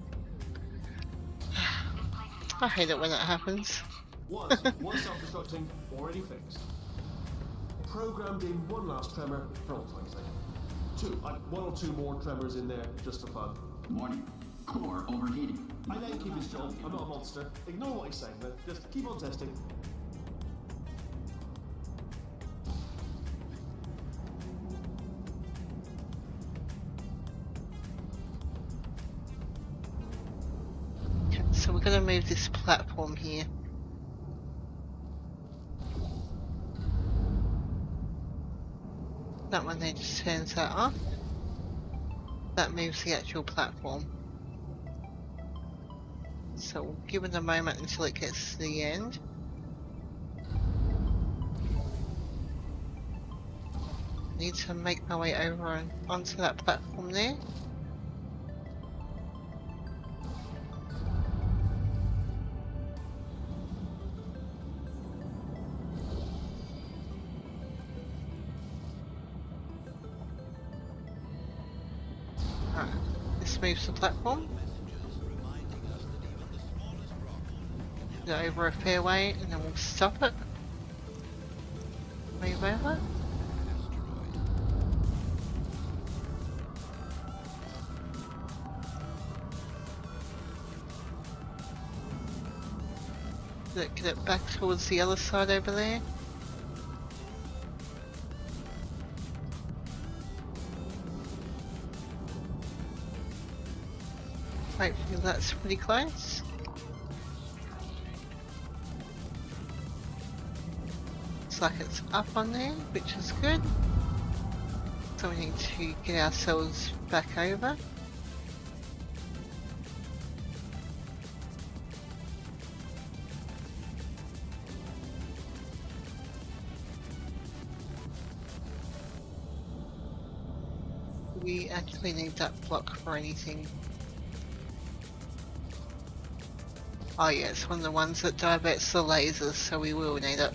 I hate it when that happens. One self-destructing, already fixed. Programmed in one last tremor for all time's sake. Two, one or two more tremors in there just for fun. Warning. Core overheating. I let him keep his job. I'm not a monster. Ignore what he's saying, man. Just keep on testing. So we're going to move this platform here. That one then just turns that off. That moves the actual platform. So we'll give it a moment until it gets to the end. Need to make my way over and onto that platform there. This moves the platform. Go over a fair way and then we'll stop it. Move over. Get it back towards the other side over there. Hopefully that's pretty close. Looks like it's up on there, which is good. So we need to get ourselves back over. We actually need that block for anything. Oh yeah, it's one of the ones that diverts the lasers, so we will need it.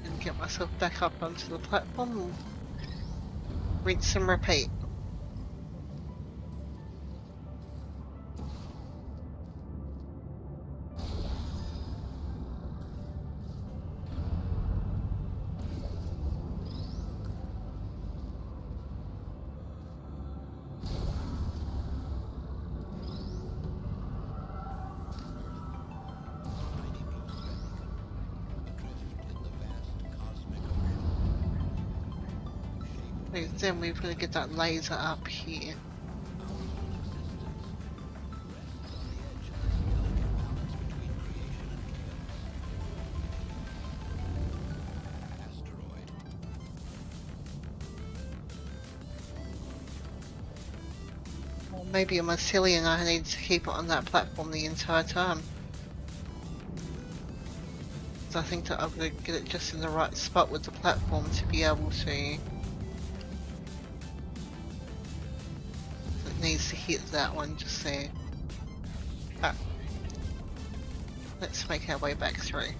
And get myself back up onto the platform and rinse and repeat. Then we've got to get that laser up here. Or maybe I'm silly and I need to keep it on that platform the entire time. So I think that I've got to get it just in the right spot with the platform to be able to... needs to hit that one just there. Ah. Let's make our way back through.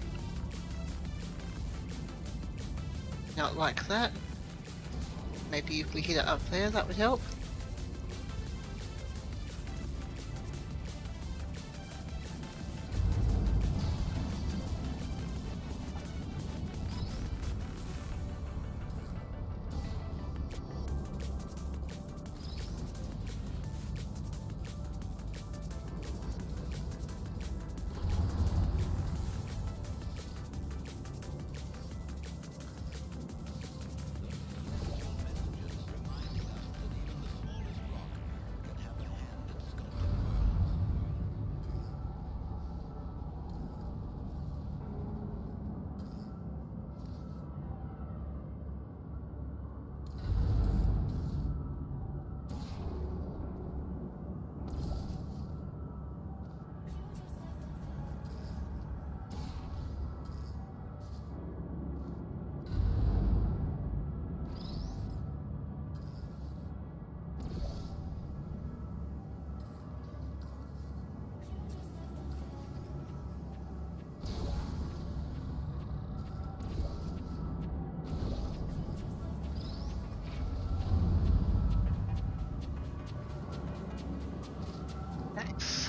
Not like that. Maybe if we hit it up there, that would help.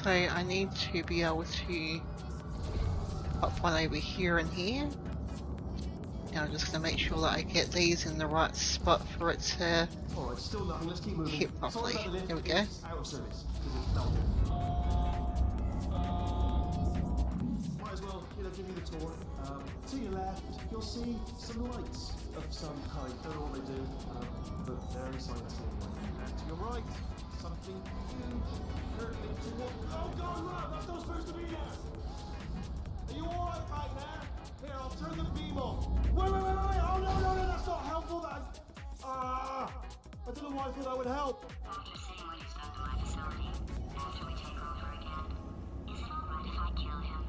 So I need to be able to pop one over here and here. Now I'm just going to make sure that I get these in the right spot for it to Alright, still nothing. Let's keep moving. hit properly. Sorry about the lift, Here we go. it's out of service. Might as well, give you the tour. To your left, you'll see some lights of some kind. Don't know what they do, but very scientific. And to your right, something huge, hurtling toward. Oh God, look! That's not supposed to be there. Are you all right back there? Here, I'll turn the beam off. Wait! Oh no! That's not helpful. I don't know why I thought that would help. After seeing what he's done to my facility, after we take over again, is it alright if I kill him?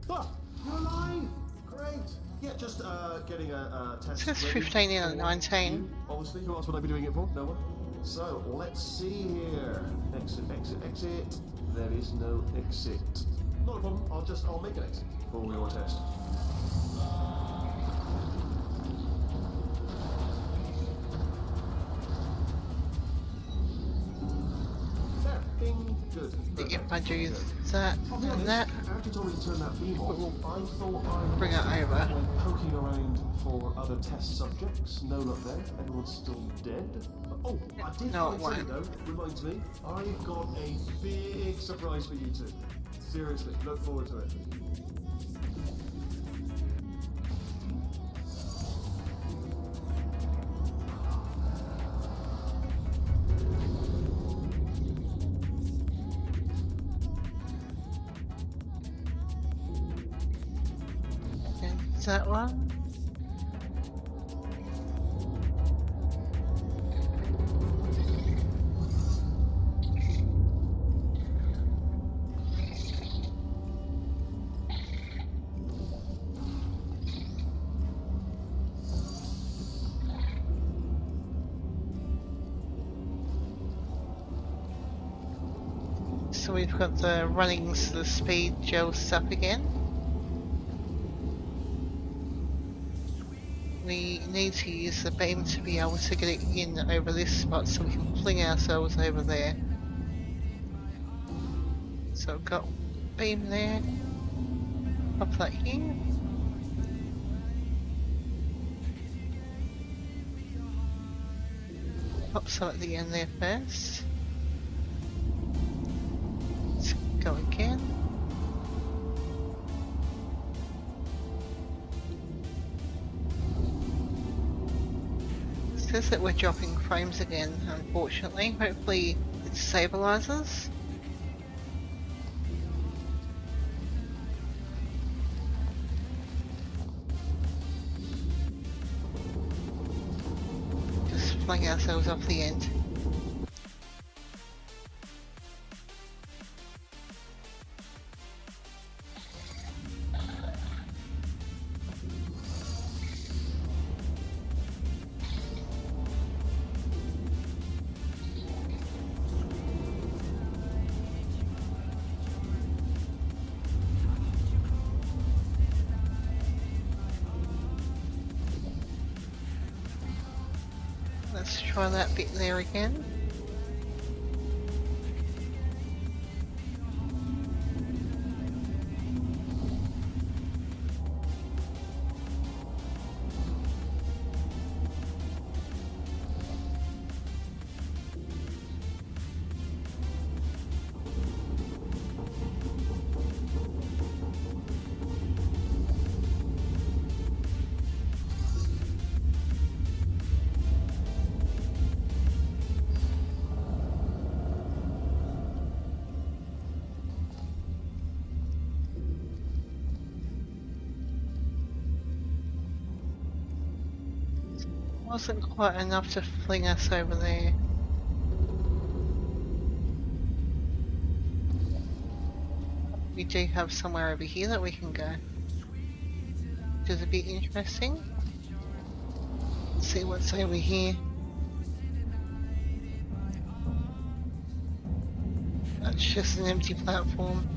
Ah, you're alive! Great! Yeah, just getting a test. So it's ready 15 out of for 19. you. Obviously, who else would I be doing it for? No one. So, let's see here. Exit. There is no exit. Not a problem. I'll make an exit for your test. There. Bing. Good. If I do that I'll be and honest, that, after you told me to turn that beam off, I thought I bring it over. went poking around for other test subjects. No luck there. Everyone's still dead. Oh, I did No, find it something though. Reminds me, I've got a big surprise for you two. Seriously, look forward to it. And that one. So we've got the running the speed gel stuff again. We need to use the beam to be able to get it in over this spot so we can fling ourselves over there. So I've got beam there. Pop that here. Pop some at the end there first. Let's go again. It says that we're dropping frames again, unfortunately. Hopefully it stabilizes. Just fling ourselves off the end. Let's try that bit there again. Wasn't quite enough to fling us over there. We do have somewhere over here that we can go, which is a bit interesting. Let's see what's over here. It's just an empty platform.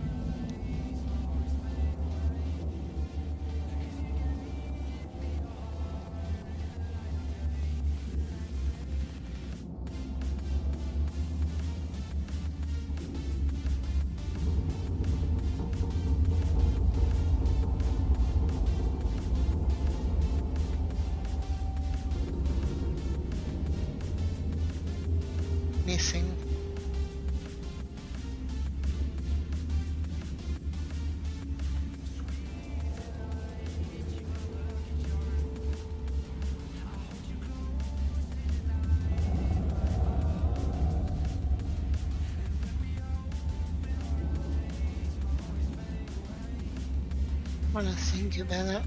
Missing. Want to think about it.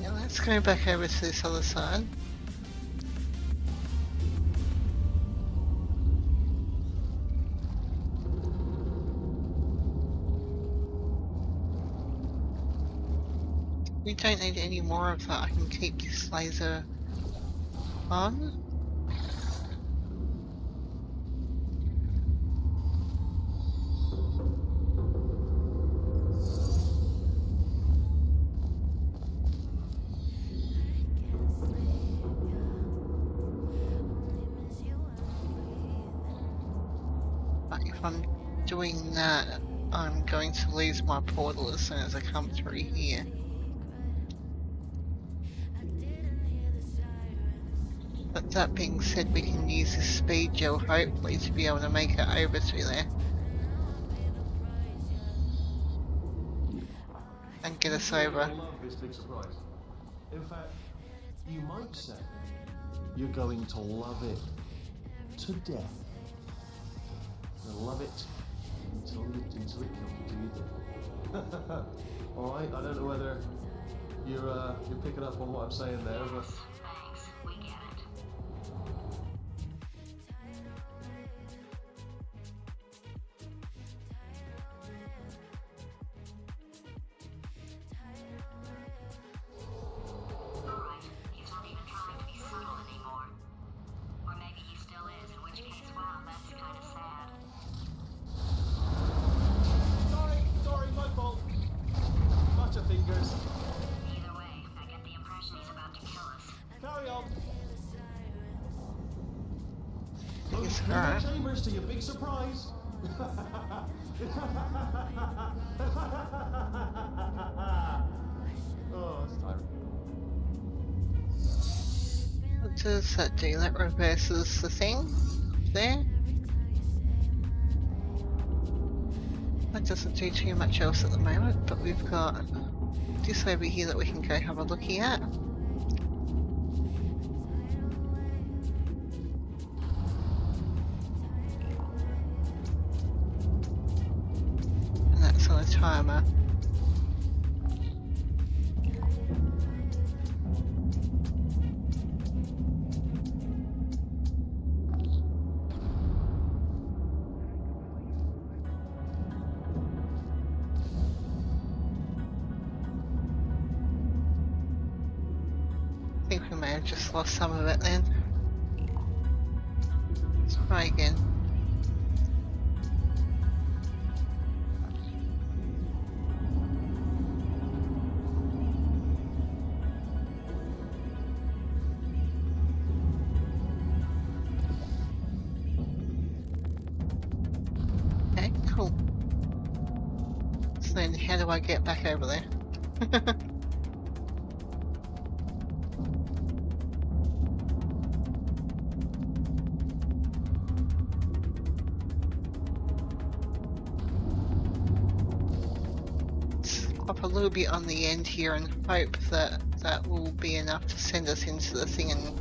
Yeah, let's go back over to this other side. We don't need any more of that. I can keep this laser on. But if I'm doing that, I'm going to lose my portal as soon as I come through here. But that being said, we can use the speed gel hopefully to be able to make it over through there. And get us over. I love this big surprise. In fact, you might say you're going to love it to death. You'll love it until it kills you. All right, I don't know whether you're picking up on what I'm saying there, but. Thanks, we get it. Alright, he's not even trying to be subtle anymore. Or maybe he still is, in which case, wow, that's kind of sad. Sorry, my fault. Bunch of fingers. Either way, I get the impression he's about to kill us. Carry on. It's Move alright. the chambers to your big surprise. Oh, it's tiring. What does that do? That reverses the thing there. That doesn't do too much else at the moment, but we've got this over here that we can go have a looky at. And that's on a timer. I think we may have just lost some of it then. Let's try again. Okay, cool. So then how do I get back over there? Up a little bit on the end here and hope that that will be enough to send us into the thing and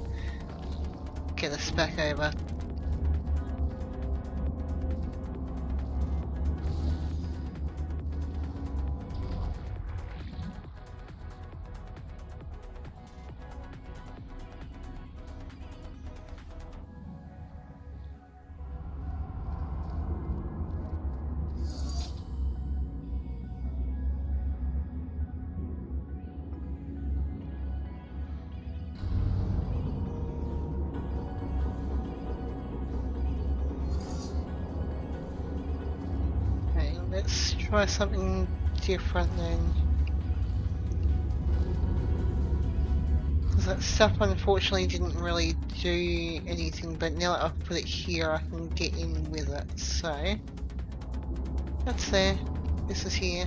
get us back over. Try something different then. Because that stuff unfortunately didn't really do anything, but now that I've put it here I can get in with it, so that's there. This is here.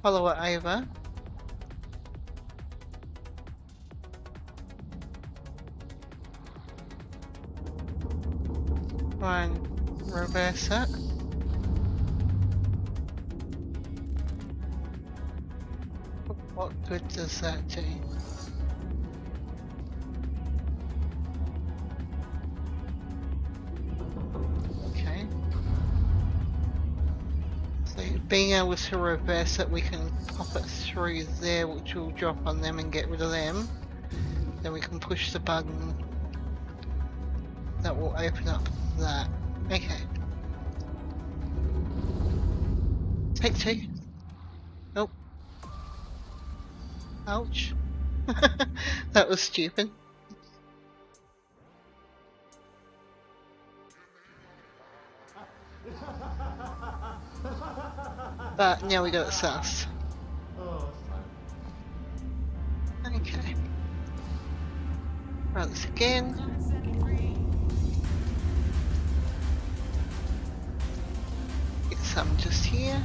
Follow it over. Try and reverse it. What good does that do? Okay. So being able to reverse it, we can pop it through there, which will drop on them and get rid of them. Then we can push the button. That will open up that. Okay. Take two. Nope. Ouch. That was stupid. But now we got it sus. Okay. Run this again. Get some just here.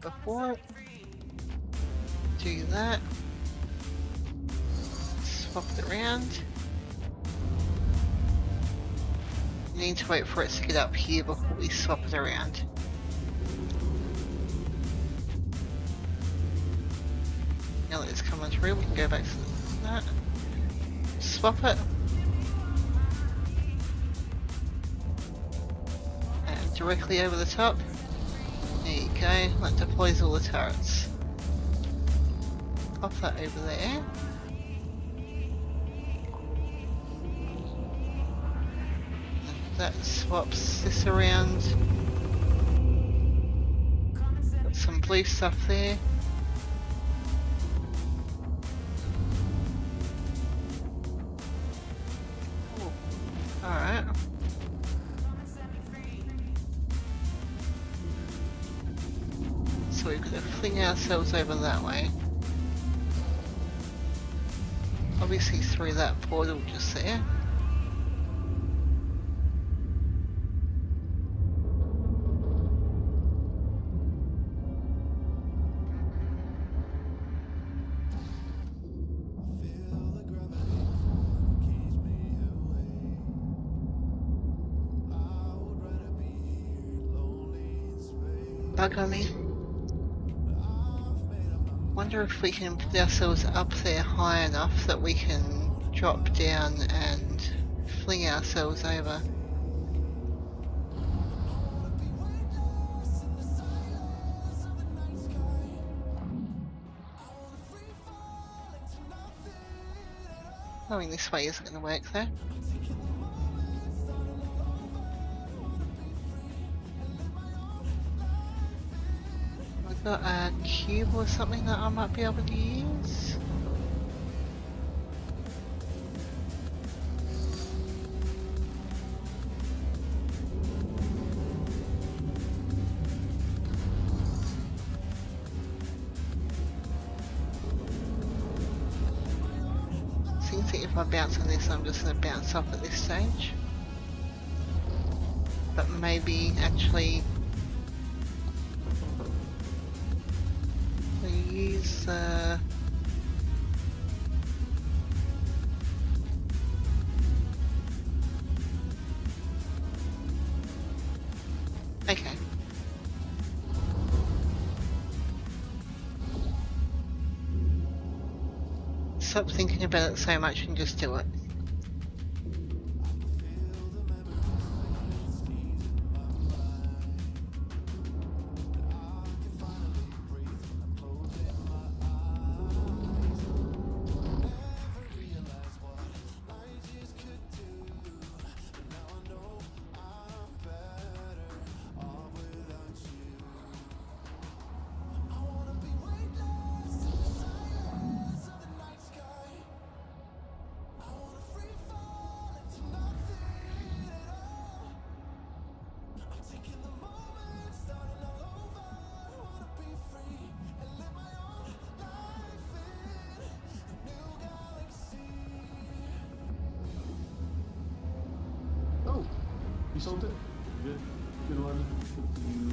Before do that, swap it around. We need to wait for it to get up here before we swap it around. Now that it's coming through, we can go back to that. Swap it. And directly over the top. There you go, that deploys all the turrets. Pop that over there. And that swaps this around. Got some blue stuff there. Alright. So we've got to fling ourselves over that way. Obviously through that portal just there. Bug on me. Wonder if we can put ourselves up there high enough that we can drop down and fling ourselves over. Going this way isn't going to work though. I've got a cube or something that I might be able to use. Seems that if I bounce on this, I'm just going to bounce off at this stage. But maybe actually use okay. Stop thinking about it so much and just do it. solved it? Good. Good one. Good for you.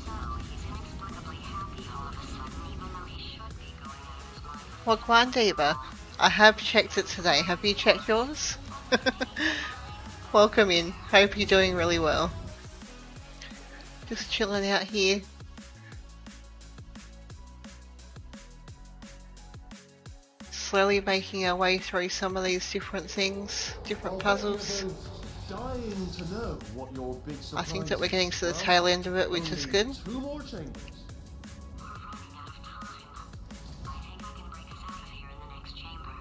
So, he's inexplicably happy all of a sudden, even though he should be going out of his mind. Well, Gwandiva, I have checked it today. Have you checked yours? Welcome in. Hope you're doing really well. Just chilling out here. Slowly making our way through some of these different things, different puzzles. Dying to know what your big I think that we're surprise getting is. to the tail end of it, which is Only good. 2 more chambers. We're running out of time. I think I can break us out of here in the next chamber.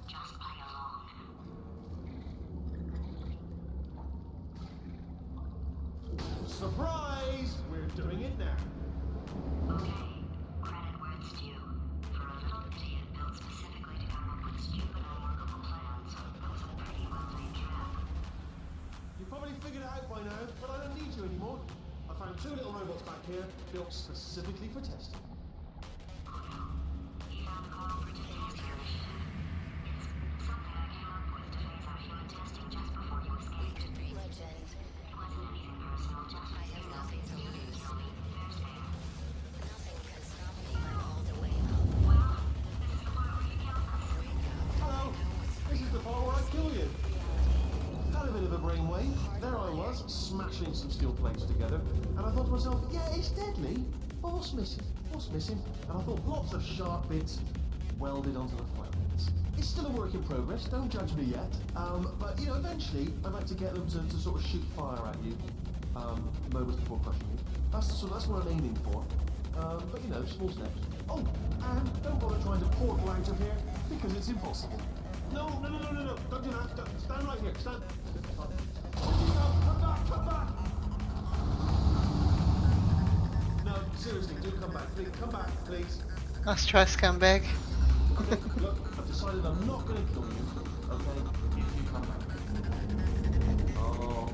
Just play along. Surprise! We're doing it now. Okay, credit where it's due. For a little idiot built specifically to come up with stupid, unworkable plans, that was a pretty well-laid trap. You probably figured it out by now, but I don't need you anymore. I found 2 little robots back here, built specifically for testing. Oh no, you found a cooperative testing mission. It's something I came up with to phase out human testing just before you escaped. Legend. It wasn't anything personal, just you didn't kill me. Fair stand. Nothing can stop me. I'm all the way up. Well, this is the part where you kill us. Hello! This is the part where I kill you. Had a bit of a brainwave. There I was, smashing some steel plates together, and I thought to myself, yeah, it's deadly, but what's missing? What's missing? And I thought lots of sharp bits welded onto the front ends. It's still a work in progress, don't judge me yet. But you know, eventually I'd like to get them to sort of shoot fire at you, moments before crushing you. That's what I'm aiming for. But you know, small steps. Oh, and don't bother trying to portal out of here, because it's impossible. No, don't do that. Stand right here, stand. Where'd you go? Come back, come back! No, seriously, do come back, please. Come back, please. Let's try scumbag. Okay, look, I've decided I'm not going to kill you, okay, if you come back. Oh,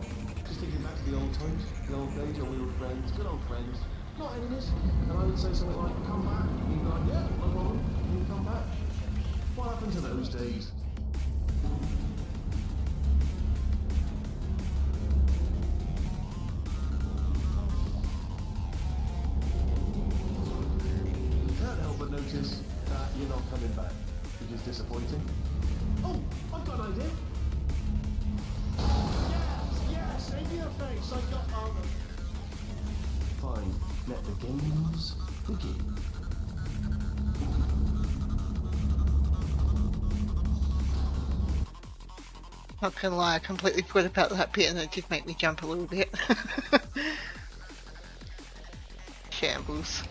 just thinking back to the old times, the old days when we were friends, good old friends, not enemies. And I would say something like, come back, and you'd be like, yeah, no problem, and you'd come back. What happened to those days? Can't help but notice that you're not coming back, which is disappointing. Oh, I've got an idea. Yes, in your face. I got. Fine. Let the games begin. Not gonna lie, I completely forgot about that bit and it did make me jump a little bit. Shambles.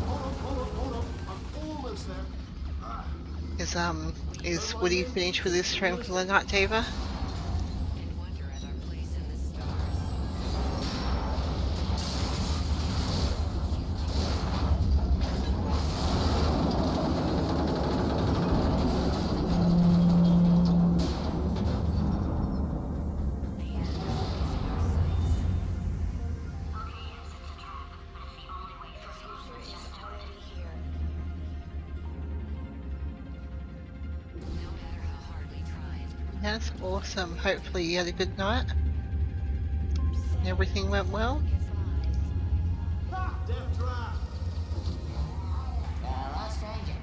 Hold on. I'm almost there. Ah. Is Woody finished with his stream for the night, Diva? And wonder at our place in the stars. That's awesome. Hopefully you had a good night. And everything went well. Ha! Death trap! Hello, stranger.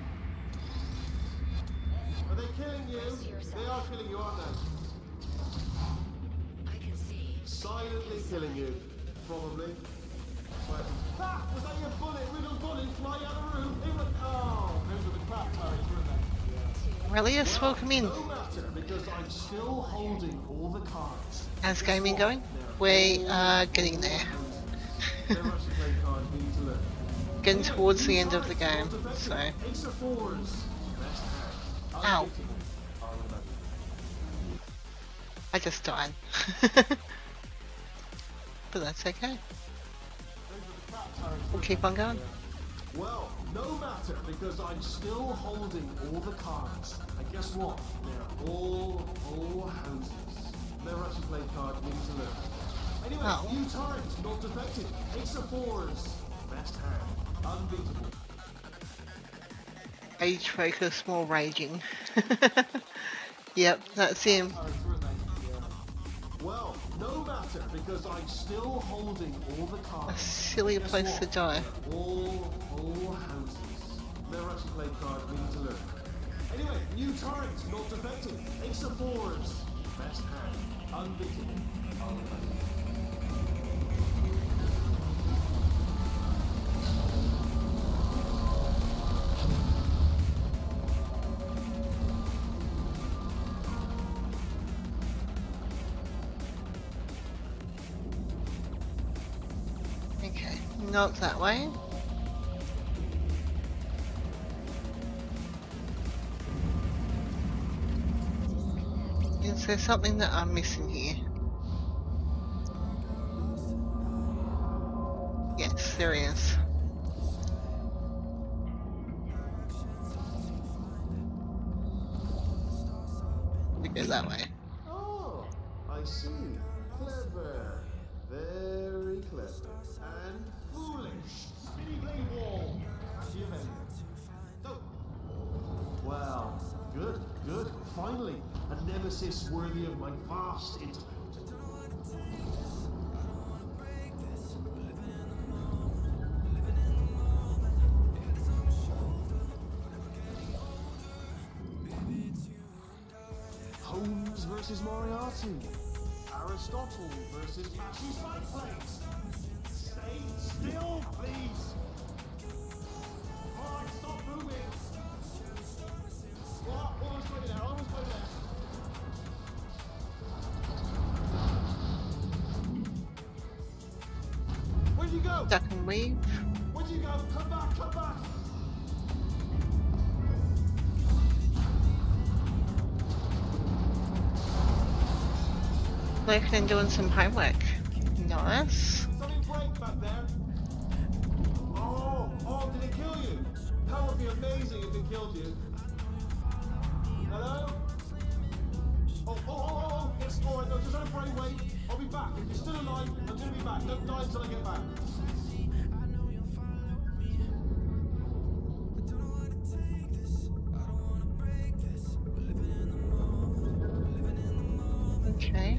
Are they killing you? They are killing you, aren't they? I can see. Silently killing you. Probably. Right. Ha! Was that your bullet? Riddle bullet flying out of the room? It was. Oh, those were the crap turrets, weren't they? Relius, welcome in. No matter, because I'm still holding all the cards. How's gaming going? We are getting there. Never actually played cards, we need to learn. Getting towards the end of the game, so. Ace of fours. Best hand. Ow. I just died. But that's okay. We'll keep on going. Well, no matter, because I'm still holding all the cards. And guess what? They're all houses. Never actually played cards, we need to learn. Anyway, Oh. new targets, not affected. Ace of fours. Best hand. Unbeatable. Age focus, more raging. Yep, that's him. Well, no matter, because I'm still holding all the cards. A silly Guess place what? to die. All houses. Never actually played cards, we need to learn. Anyway, new turret, not defective. Ace of fours. Best hand. Unbeatable. Okay, not that way. Is there something that I'm missing here? Yes, there is. We go that way. Oh, I see. Clever. Very clever. And foolish. Spinny blade wall. Machiavellian. Oh. Well, good, good. Finally, a nemesis worthy of my vast intellect. Holmes versus Moriarty. Aristotle versus Mashy Spikeblades. Stay still, please. Alright, stop moving. Well, almost got it there, almost got it there. Where'd you go? Duck and weave. Where'd you go? Come back, come back. Working and doing some homework. Nice. Something break back there. Oh, did it kill you? That would be amazing if it killed you. Hello? Oh, it's alright, no, just on a brainwave. I'll be back. If you're still alive, I'm gonna be back. Don't die until I get back. Okay.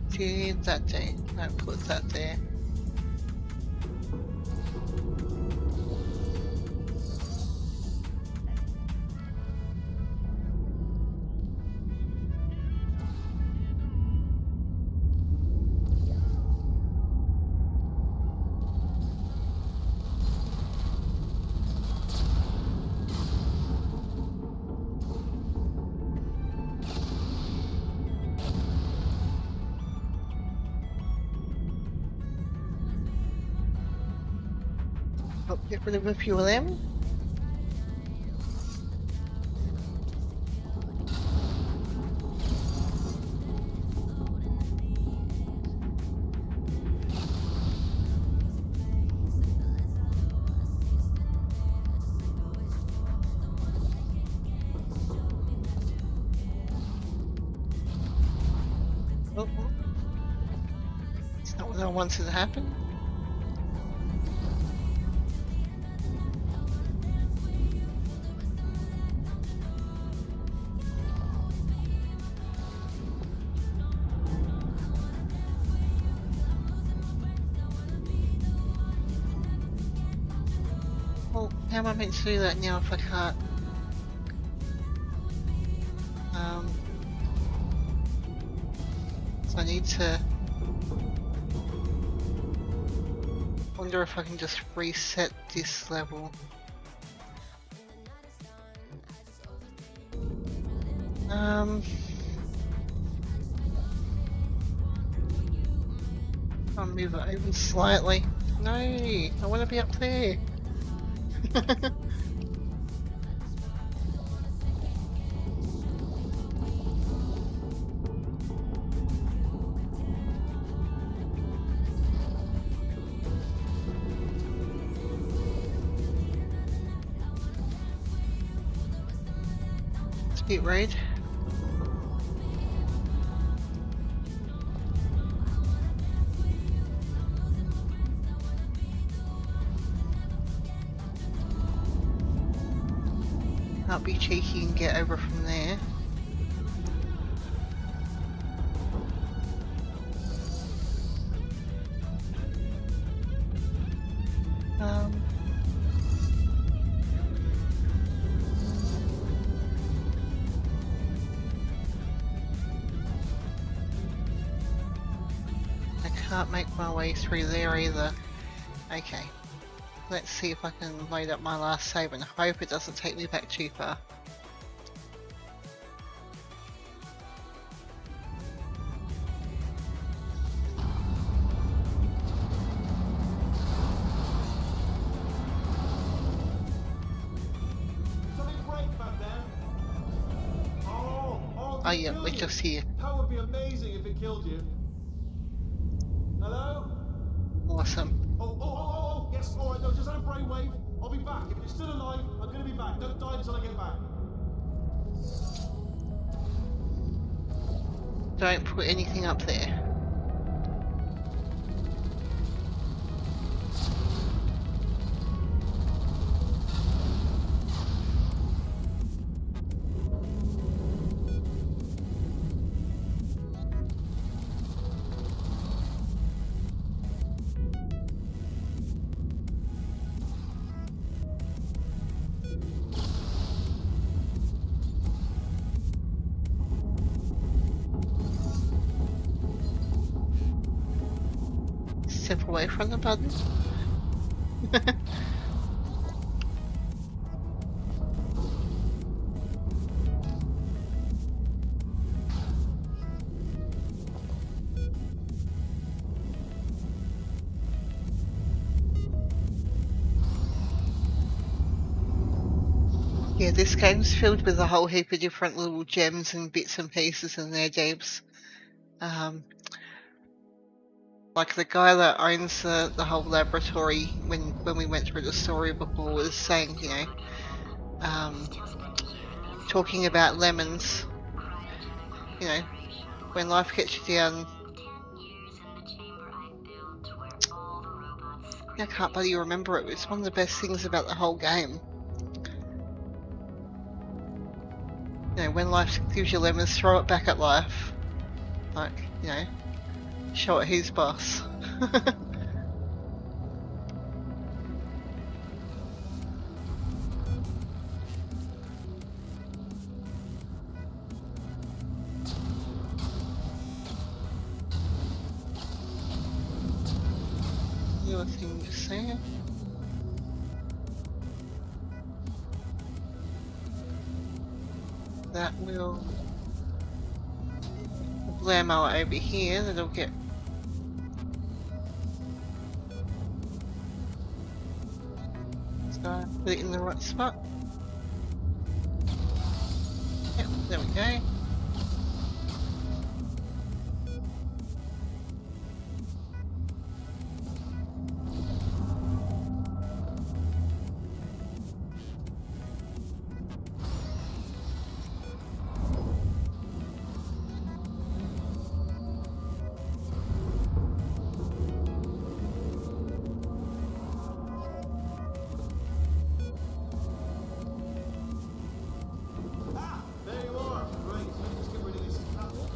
Do you need that there? No, put that there. Oh, get rid of a few of them. Oh, it's not what I wanted to happen. Well, how am I meant to do that now if I can't? So I need to wonder if I can just reset this level. I'll move it even slightly. No, I want to be up there. Bit rude. I'll be cheeky and get over from there. I can't make my way through there either. Okay. Let's see if I can load up my last save and hope it doesn't take me back too far. Something break back there. Oh, Oh yeah, we're just here. That would be amazing if it killed you. Hello? Awesome. Oh, yes, alright, no, just had a brainwave. I'll be back. If you're still alive, I'm gonna be back. Don't die until I get back. Don't put anything up there. Step away from the button. Yeah, this game's filled with a whole heap of different little gems and bits and pieces in there, Debs. Like the guy that owns the whole laboratory, when we went through the story before, was saying, you know, talking about lemons. You know, when life gets you down. I can't bloody remember it. It's one of the best things about the whole game. You know, when life gives you lemons, throw it back at life. Like, you know, show it who's boss. The other thing to say. That will blammo over here, that'll get so put it in the right spot. Yep, there we go. There you are. Great. So you just get rid of this catwalk.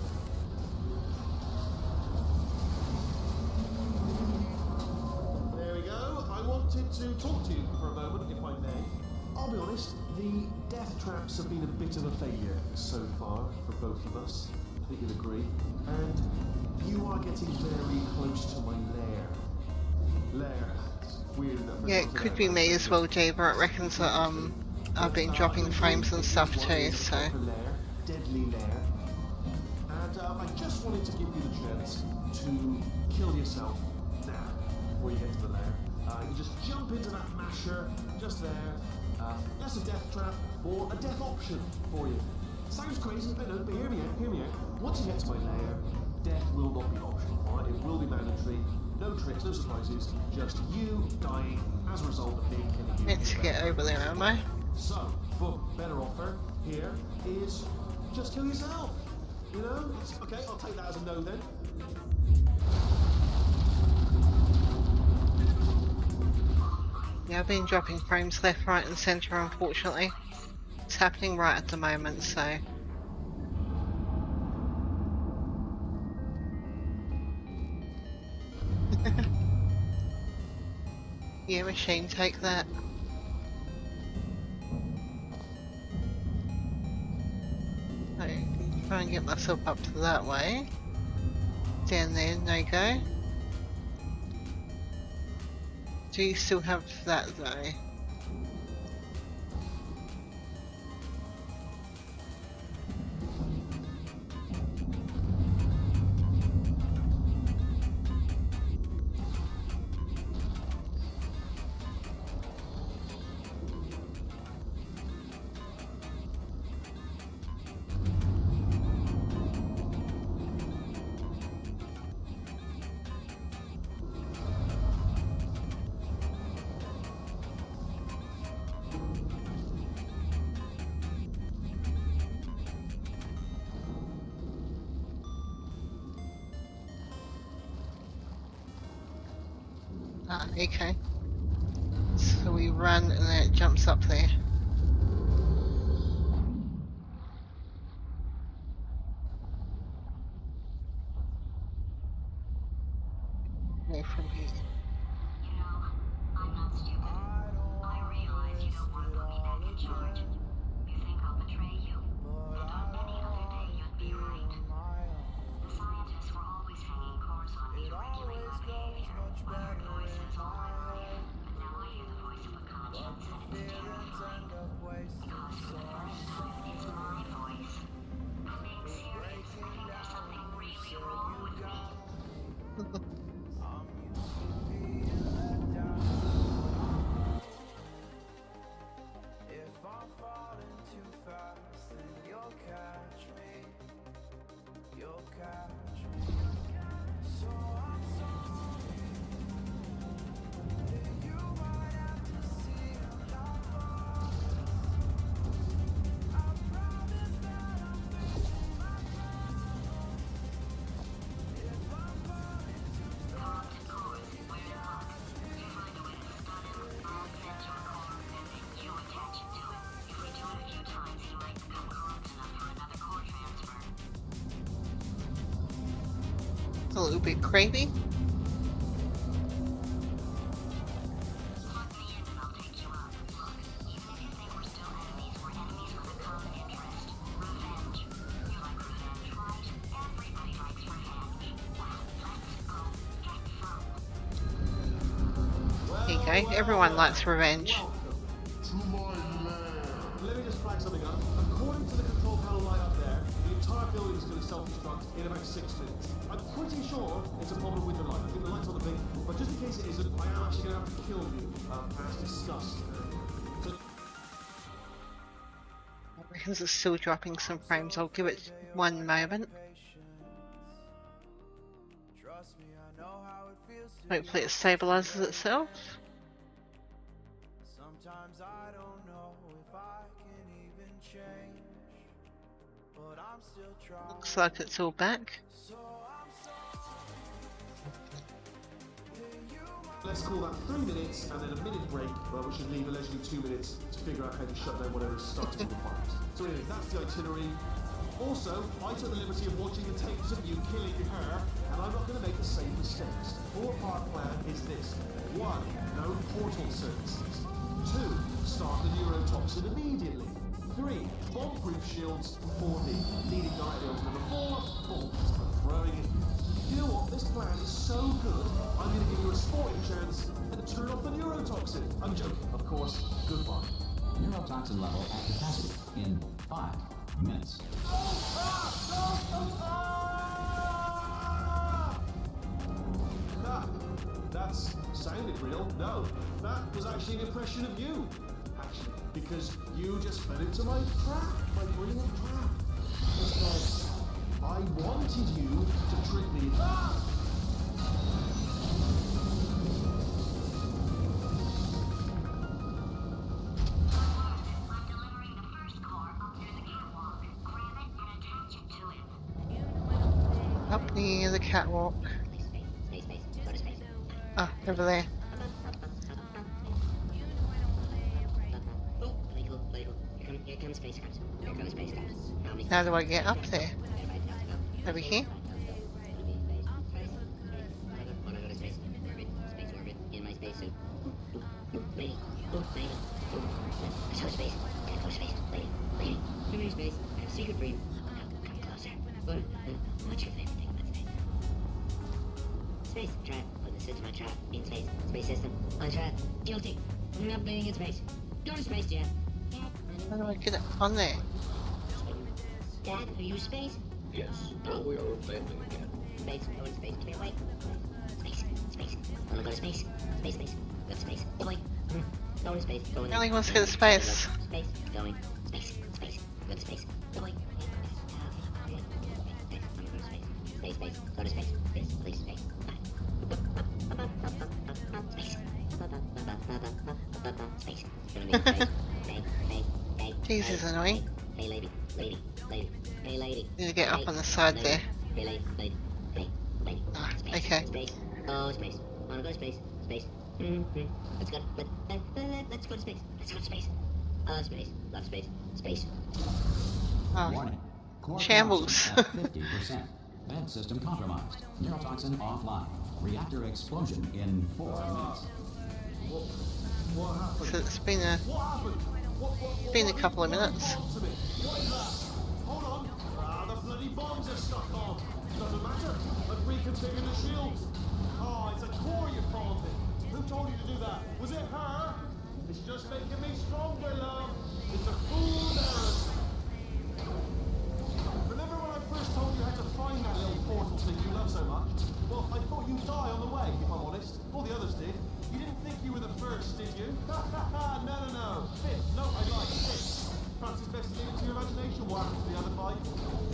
There we go. I wanted to talk to you for a moment, if I may. I'll be honest, the death traps have been a bit of a failure so far for both of us. I think you'll agree. And you are getting very close to my lair. Lair. Weird enough. Yeah, it could be me as well, Jay, but it reckons that I've been dropping frames and stuff too, so. Deadly lair. And I just wanted to give you the chance to kill yourself now, before you get to the lair. You just jump into that masher, just there. That's a death trap, or a death option for you. Sounds crazy, I know, but hear me out. Once you get to my lair, death will not be optional, alright? It will be mandatory. No tricks, no surprises, just you dying as a result of me killing you. Let's get over there, am I? So, boom, better offer here is just kill yourself. You know? Okay, I'll take that as a no then. Yeah, I've been dropping frames left, right and centre, unfortunately. It's happening right at the moment, so... Yeah, machine, take that. So, try and get myself up to that way. Down there, no go. Do you still have that though? Ah, okay. So we run and then it jumps up there. Go from here. You know, I'm not stupid. I realize you don't want to put me back in charge. You think I'll betray you. And on any other day, you'd be right. The scientists were always hanging course on me to regulate my behavior. I heard voices all my life. But now I hear the voice of a conscience, and it's terrifying. Because for the first time, it's my voice. I'm being serious. I think there's something really wrong with me. If I'm falling too fast, then you'll catch me. You'll catch me. So I'm sorry. You might have to see I'm not far. I promise that I'm fixing my flaws. If I'm falling too fast, Compton course, we're in luck. If you find a way to stun him, I'll send you a core and make you attach it to it. If we do it a few times, he might become corrupt enough for another core transfer. It's a little bit creepy. Plug me in and I'll take you out. Look, even if you think we're still enemies, we're enemies with a common interest. Revenge. You like revenge, right? Everybody likes revenge. Well, let's go get some. There you go. Everyone likes revenge. Let me just flag something up. According to the control panel light up there, the entire building is going to self-destruct in about 6 minutes. I'm pretty sure it's a problem with the light. I think the light's on the blink, but just in case it isn't, I am actually going to have to kill you, as discussed. So Because it's still dropping some frames, I'll give it one moment. trust me, I know how it feels to Hopefully it stabilizes itself. Sometimes I don't know if I can even change, but I'm still trying. Looks like it's all back. So I'm let's call that 3 minutes and then a minute break, which should leave allegedly 2 minutes to figure out how to shut down whatever's starting the fires. So anyway, that's the itinerary. Also, I took the liberty of watching the tapes of you killing her, and I'm not going to make the same mistakes. The 4-part plan is this. 1. No portal services. 2. Start the neurotoxin immediately. 3. Bomb-proof shields for 4D. Leading directly on to number 4. Bombs for throwing it. You know what? This plan is so good, I'm going to give you a sporting chance and turn off the neurotoxin. I'm joking, of course. Goodbye. Neurotoxin level at capacity in 5 minutes. That's sounded real. No, that was actually an impression of you. Actually, because you just fell into my trap, my brilliant trap. Because I wanted you to trick me. Up near the catwalk. Ah, over there. Here comes spacecraft. Here comes spacecraft. How do I get up there? Over here? Wanna go to space? Space orbit. In my spacesuit. Lady. Lady. Let's go to space. Gotta go to space. Lady. Lady. Come here, space. I have a secret for you. Come closer. What's your favorite thing about space? Space. Trap. Put the suit to my trap. In space. Space system. On trap. Guilty. I'm not being in space. Go to space, Dad. How do I get on there? Dad, are you space? Yes. Now we are a family again. Space. Go to space. Come here, wait. Space. Space. Wanna go to space? Space. Space. Go to space. Boy. Go to space. Go in there. Ellie wants to go to space. Space. Going. Space. Space. Go to space. Boy. Space. Space. Go to space. Space. Please. Space. Space. Space. Gonna be space. Jeez, is annoying. Hey, lady. Lady. Lady. Hey, lady. Need to get up on the side there. Hey, lady. Lady. Hey, lady. Ah, Space. okay. Space. Oh, space. Wanna go to space? Space. Let's go. Let's go to space. Let's go to space. Space. Love space. Space. Oh, Warning. Core shambles. corruption at 50%. Vent system compromised. Neurotoxin offline. Reactor explosion in 4 minutes. What happened? So it's been a What happened? been a couple of minutes. What is that? Hold on. The bloody bombs are stuck on. Doesn't matter. I've reconfigured the shields. Oh, it's a core you faulted. Who told you to do that? Was it her? It's just making me stronger, love. It's a fool's errand. Remember when I first told you how to find that little portal thing you love so much? Well, I thought you'd die on the way, if I'm honest. All the others did. You didn't think you were the first, did you? No. Fifth. No, I lied. Sixth. Perhaps it's best to leave it to your imagination what happened to the other 5.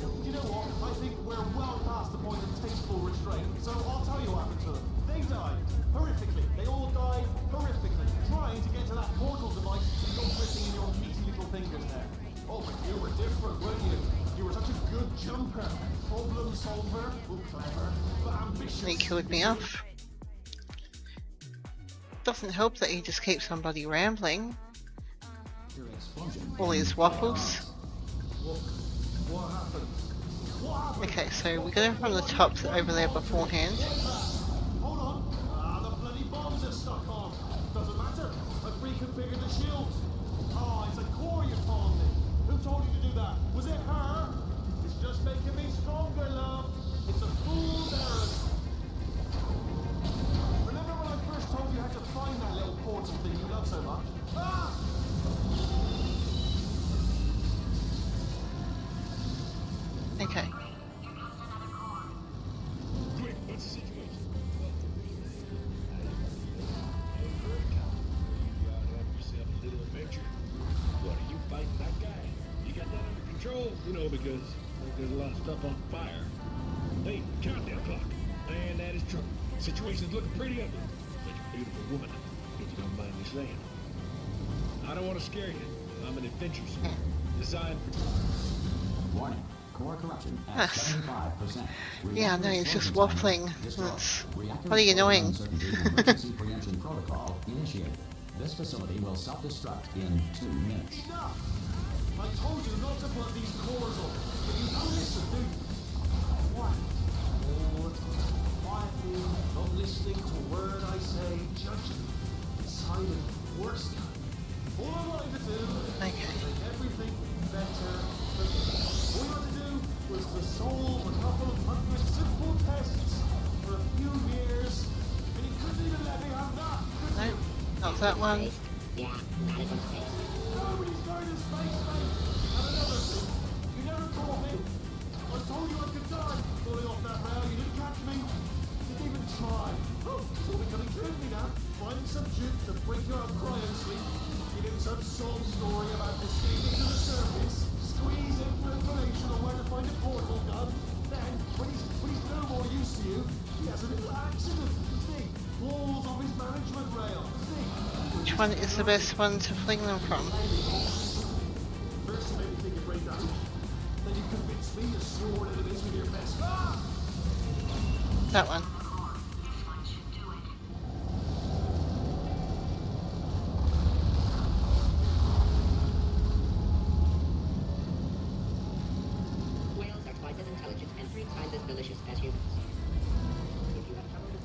Do you know what? I think we're well past the point of tasteful restraint, so I'll tell you what happened to them. They died. Horrifically. They all died horrifically. Trying to get to that portal device you're gripping in your meaty little fingers there. Oh, but you were different, weren't you? You were such a good jumper. Problem solver. Clever. But ambitious. He killed me off. Doesn't help that he just keeps somebody rambling. All his waffles. What happened? Okay, so we got him from the top over there beforehand. Hold on. The bloody bombs are stuck on. Doesn't matter. I've reconfigured the shields. Oh, it's a core you called me. Who told you to do that? Was it her? It's just making me stronger, love. It's a fool's errand. Remember when I first told you how to find that little portal thing you love so much? Ah! Okay. Quick, what's the situation? You out having yourself a little adventure. What, are you fighting that guy? You got that under control? You know, because there's a lot of stuff on fire. Hey, countdown clock. Man, that is trouble. Situation's looking pretty ugly. Such a beautiful woman, if you don't mind me saying. I don't want to scare you. I'm an adventure suit designed for... Warning. Core corruption at 75%. Yeah, no, he's just waffling. That's bloody annoying. Emergency preemption protocol initiated. This facility will self-destruct in 2 minutes. Enough! I told you not to put these cores on, but you don't listen, do you? What? Bored, quietly, not listening to a word I say, judging, deciding, worst kind. All I wanted to do was make everything better for me. All you had to do was to solve a couple of hundred simple tests for a few years, and you couldn't even let me have that, could you? No, not that one. Yeah, gotta go to space. Nobody's going to space, mate! And another thing, you never caught me. I told you I could die falling off that rail. You didn't catch me. You didn't even try. Oh, it's all becoming clear to me now. Finding some juke to break your cryo sleep. Giving some soul story about escaping to the surface. Squeeze in for information on where to find a portal gun. Then, when he's no more use to you, he has a little accident. See? Falls off his management rail. See? Which one is the best one to fling them from? First you made me think of brain damage. Then you convinced me you're sworn enemies with your best. Ah! That one. This one should do it. Whales are twice as intelligent and 3 times as delicious as humans. If you have trouble with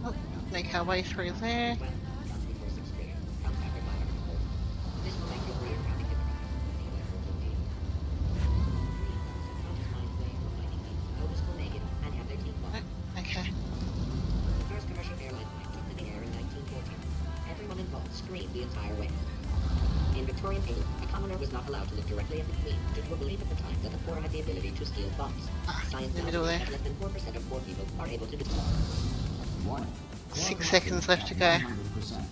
Oh, make our way through there. well, comes before 6th grade. Comes after 500 gold. This will make your career counting different. Go to school naked and have their teeth walk. Okay. The first commercial airline plane took to the air in 1914. Everyone involved screamed the entire way. In Victorian England, a commoner was not allowed to look directly at the Queen due to a belief at the time that the poor had the ability to steal bombs. Science in the now middle shows there. that less than 4% of poor people are able to do so. Warning. 6 seconds left to go. 100%.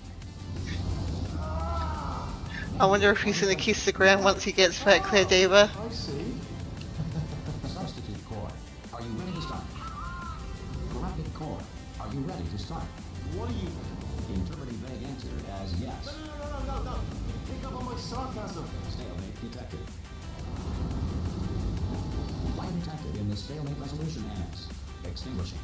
I wonder if he's gonna kiss the ground once he gets back there, Diva. I see. Substitute core. Are you ready to start? Corrected core. Are you ready to start? What are you? Interpreting vague answer as yes. No. Pick up on my sarcasm. Stalemate detected. Light detected in the stalemate resolution annex. Extinguishing.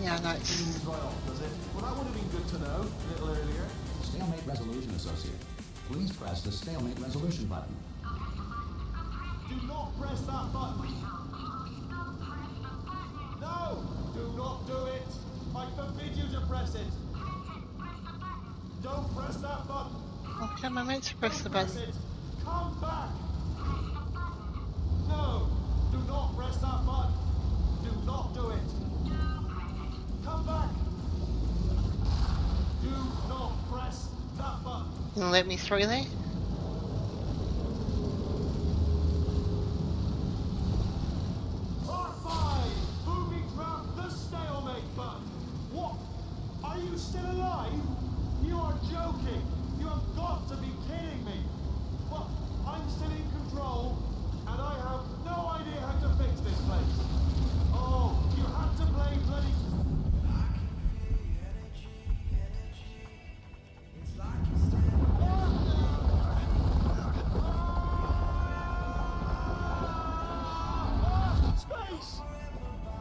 Yeah, no, it's... Eases right off, does it? Well, that would have been good to know a little earlier. Stalemate resolution associate. Please press the stalemate resolution button. Do not press that button. No! Do not do it! I forbid you to press it! Don't press that button! Oh, am I meant to press the Press button? it! Come back! No! Do not press that button! Do not do it! Come back! Do not press that button! Gonna let me through there? R5! Booby trap the stalemate button! What? Are you still alive? You are joking! You have got to be kidding me! Well, I'm still in control, and I have no idea how to fix this place. Oh, you had to play bloody... Space!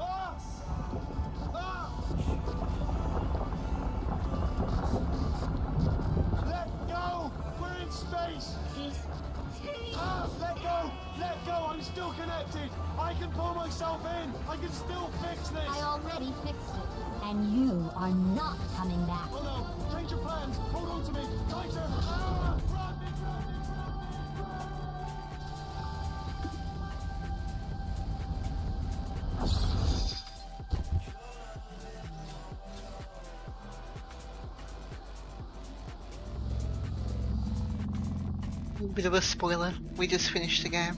Ah! Ah! Let go! We're in space! Ah! Let go! Let go! I'm still connected! I can pull myself in! I can still fix this! I already fixed it, and you are not coming back. Oh no! Change your plans! Hold on to me! Tighter! Ah! Run! Bit of a spoiler. We just finished the game.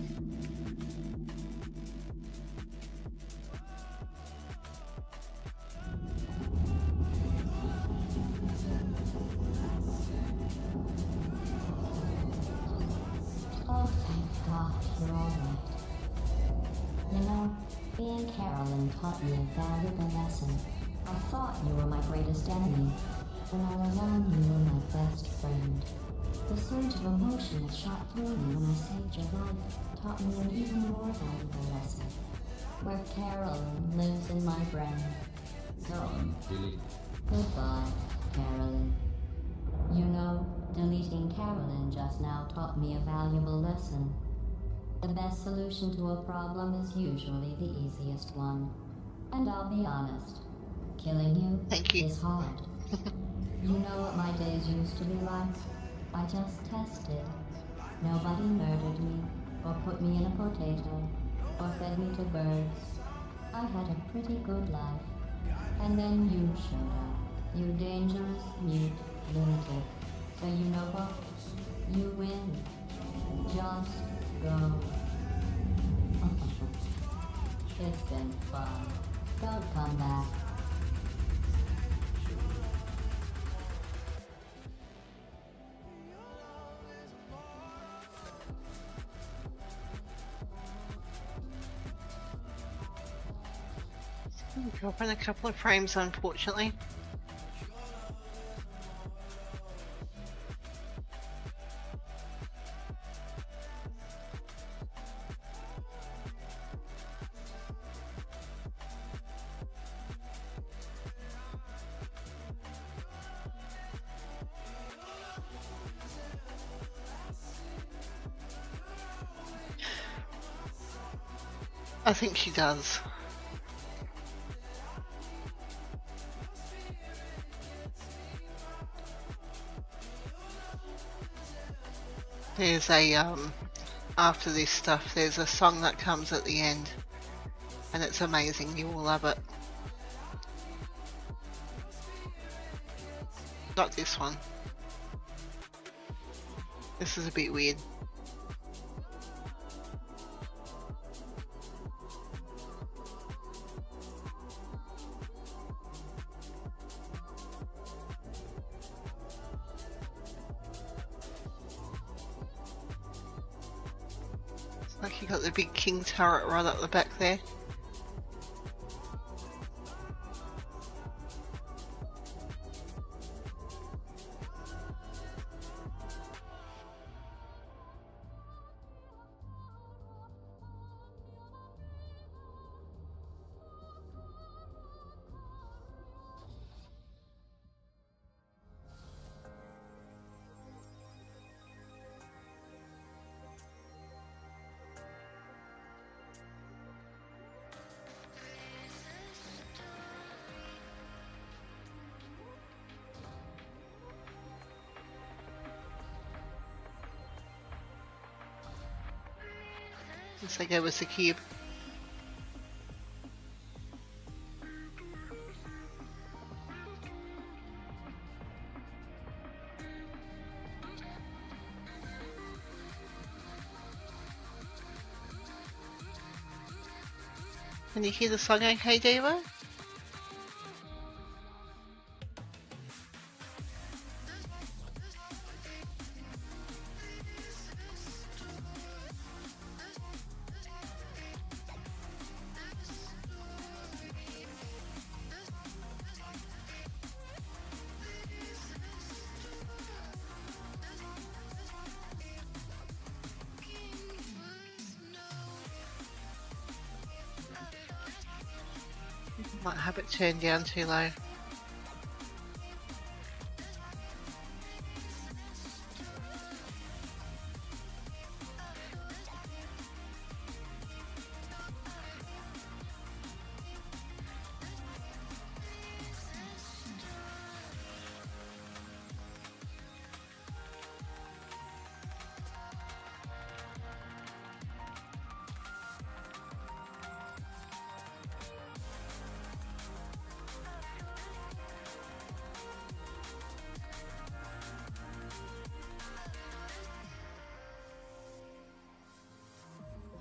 Oh, thank God you're all right. You know, being Carolyn taught me a valuable lesson. I thought you were my greatest enemy, when all along you were my best friend. The surge of emotion that shot through me when I saved your life taught me an even more valuable lesson. Where Carolyn lives in my brain. Carolyn, delete. Goodbye, Carolyn. You know, deleting Carolyn just now taught me a valuable lesson. The best solution to a problem is usually the easiest one. And I'll be honest, killing you Thank you. is hard. You know what my days used to be like? I just tested. Nobody murdered me, or put me in a potato, or fed me to birds. I had a pretty good life. And then you showed up. You dangerous, mute lunatic. So you know what? You win. Just go. It's been fun. Don't come back. Dropping a couple of frames, unfortunately. I think she does. There's a, after this stuff, there's a song that comes at the end. And it's amazing, you will love it. Not this one. This is a bit weird. It's like you got the big king turret right at the back there. Looks like it was the cube. Can you hear the song okay, Devo? Might have it turned down too low.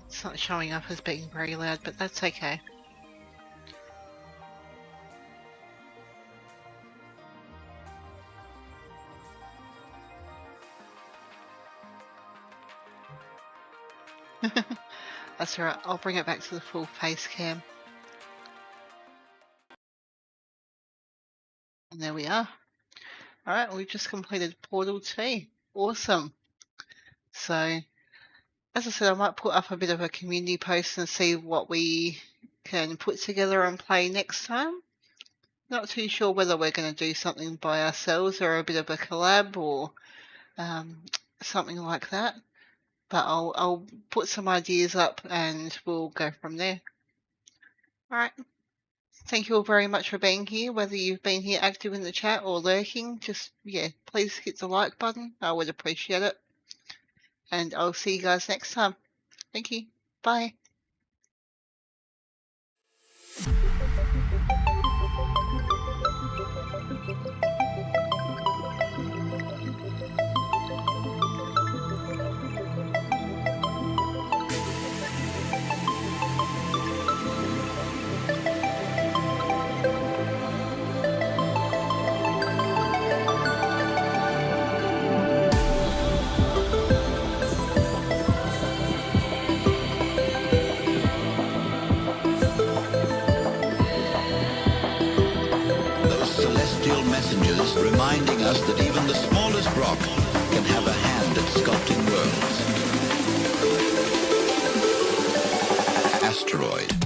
It's not showing up as being very loud, but that's okay. That's alright, I'll bring it back to the full face cam. And there we are. Alright, we've just completed Portal 2. Awesome. So, as I said, I might put up a bit of a community post and see what we can put together and play next time. Not too sure whether we're going to do something by ourselves or a bit of a collab or something like that. But I'll put some ideas up and we'll go from there. Alright. Thank you all very much for being here, whether you've been here active in the chat or lurking. Just, yeah, please hit the like button. I would appreciate it. And I'll see you guys next time. Thank you. Bye. Celestial messengers reminding us that even the smallest rock can have a hand at sculpting worlds. Asteroid.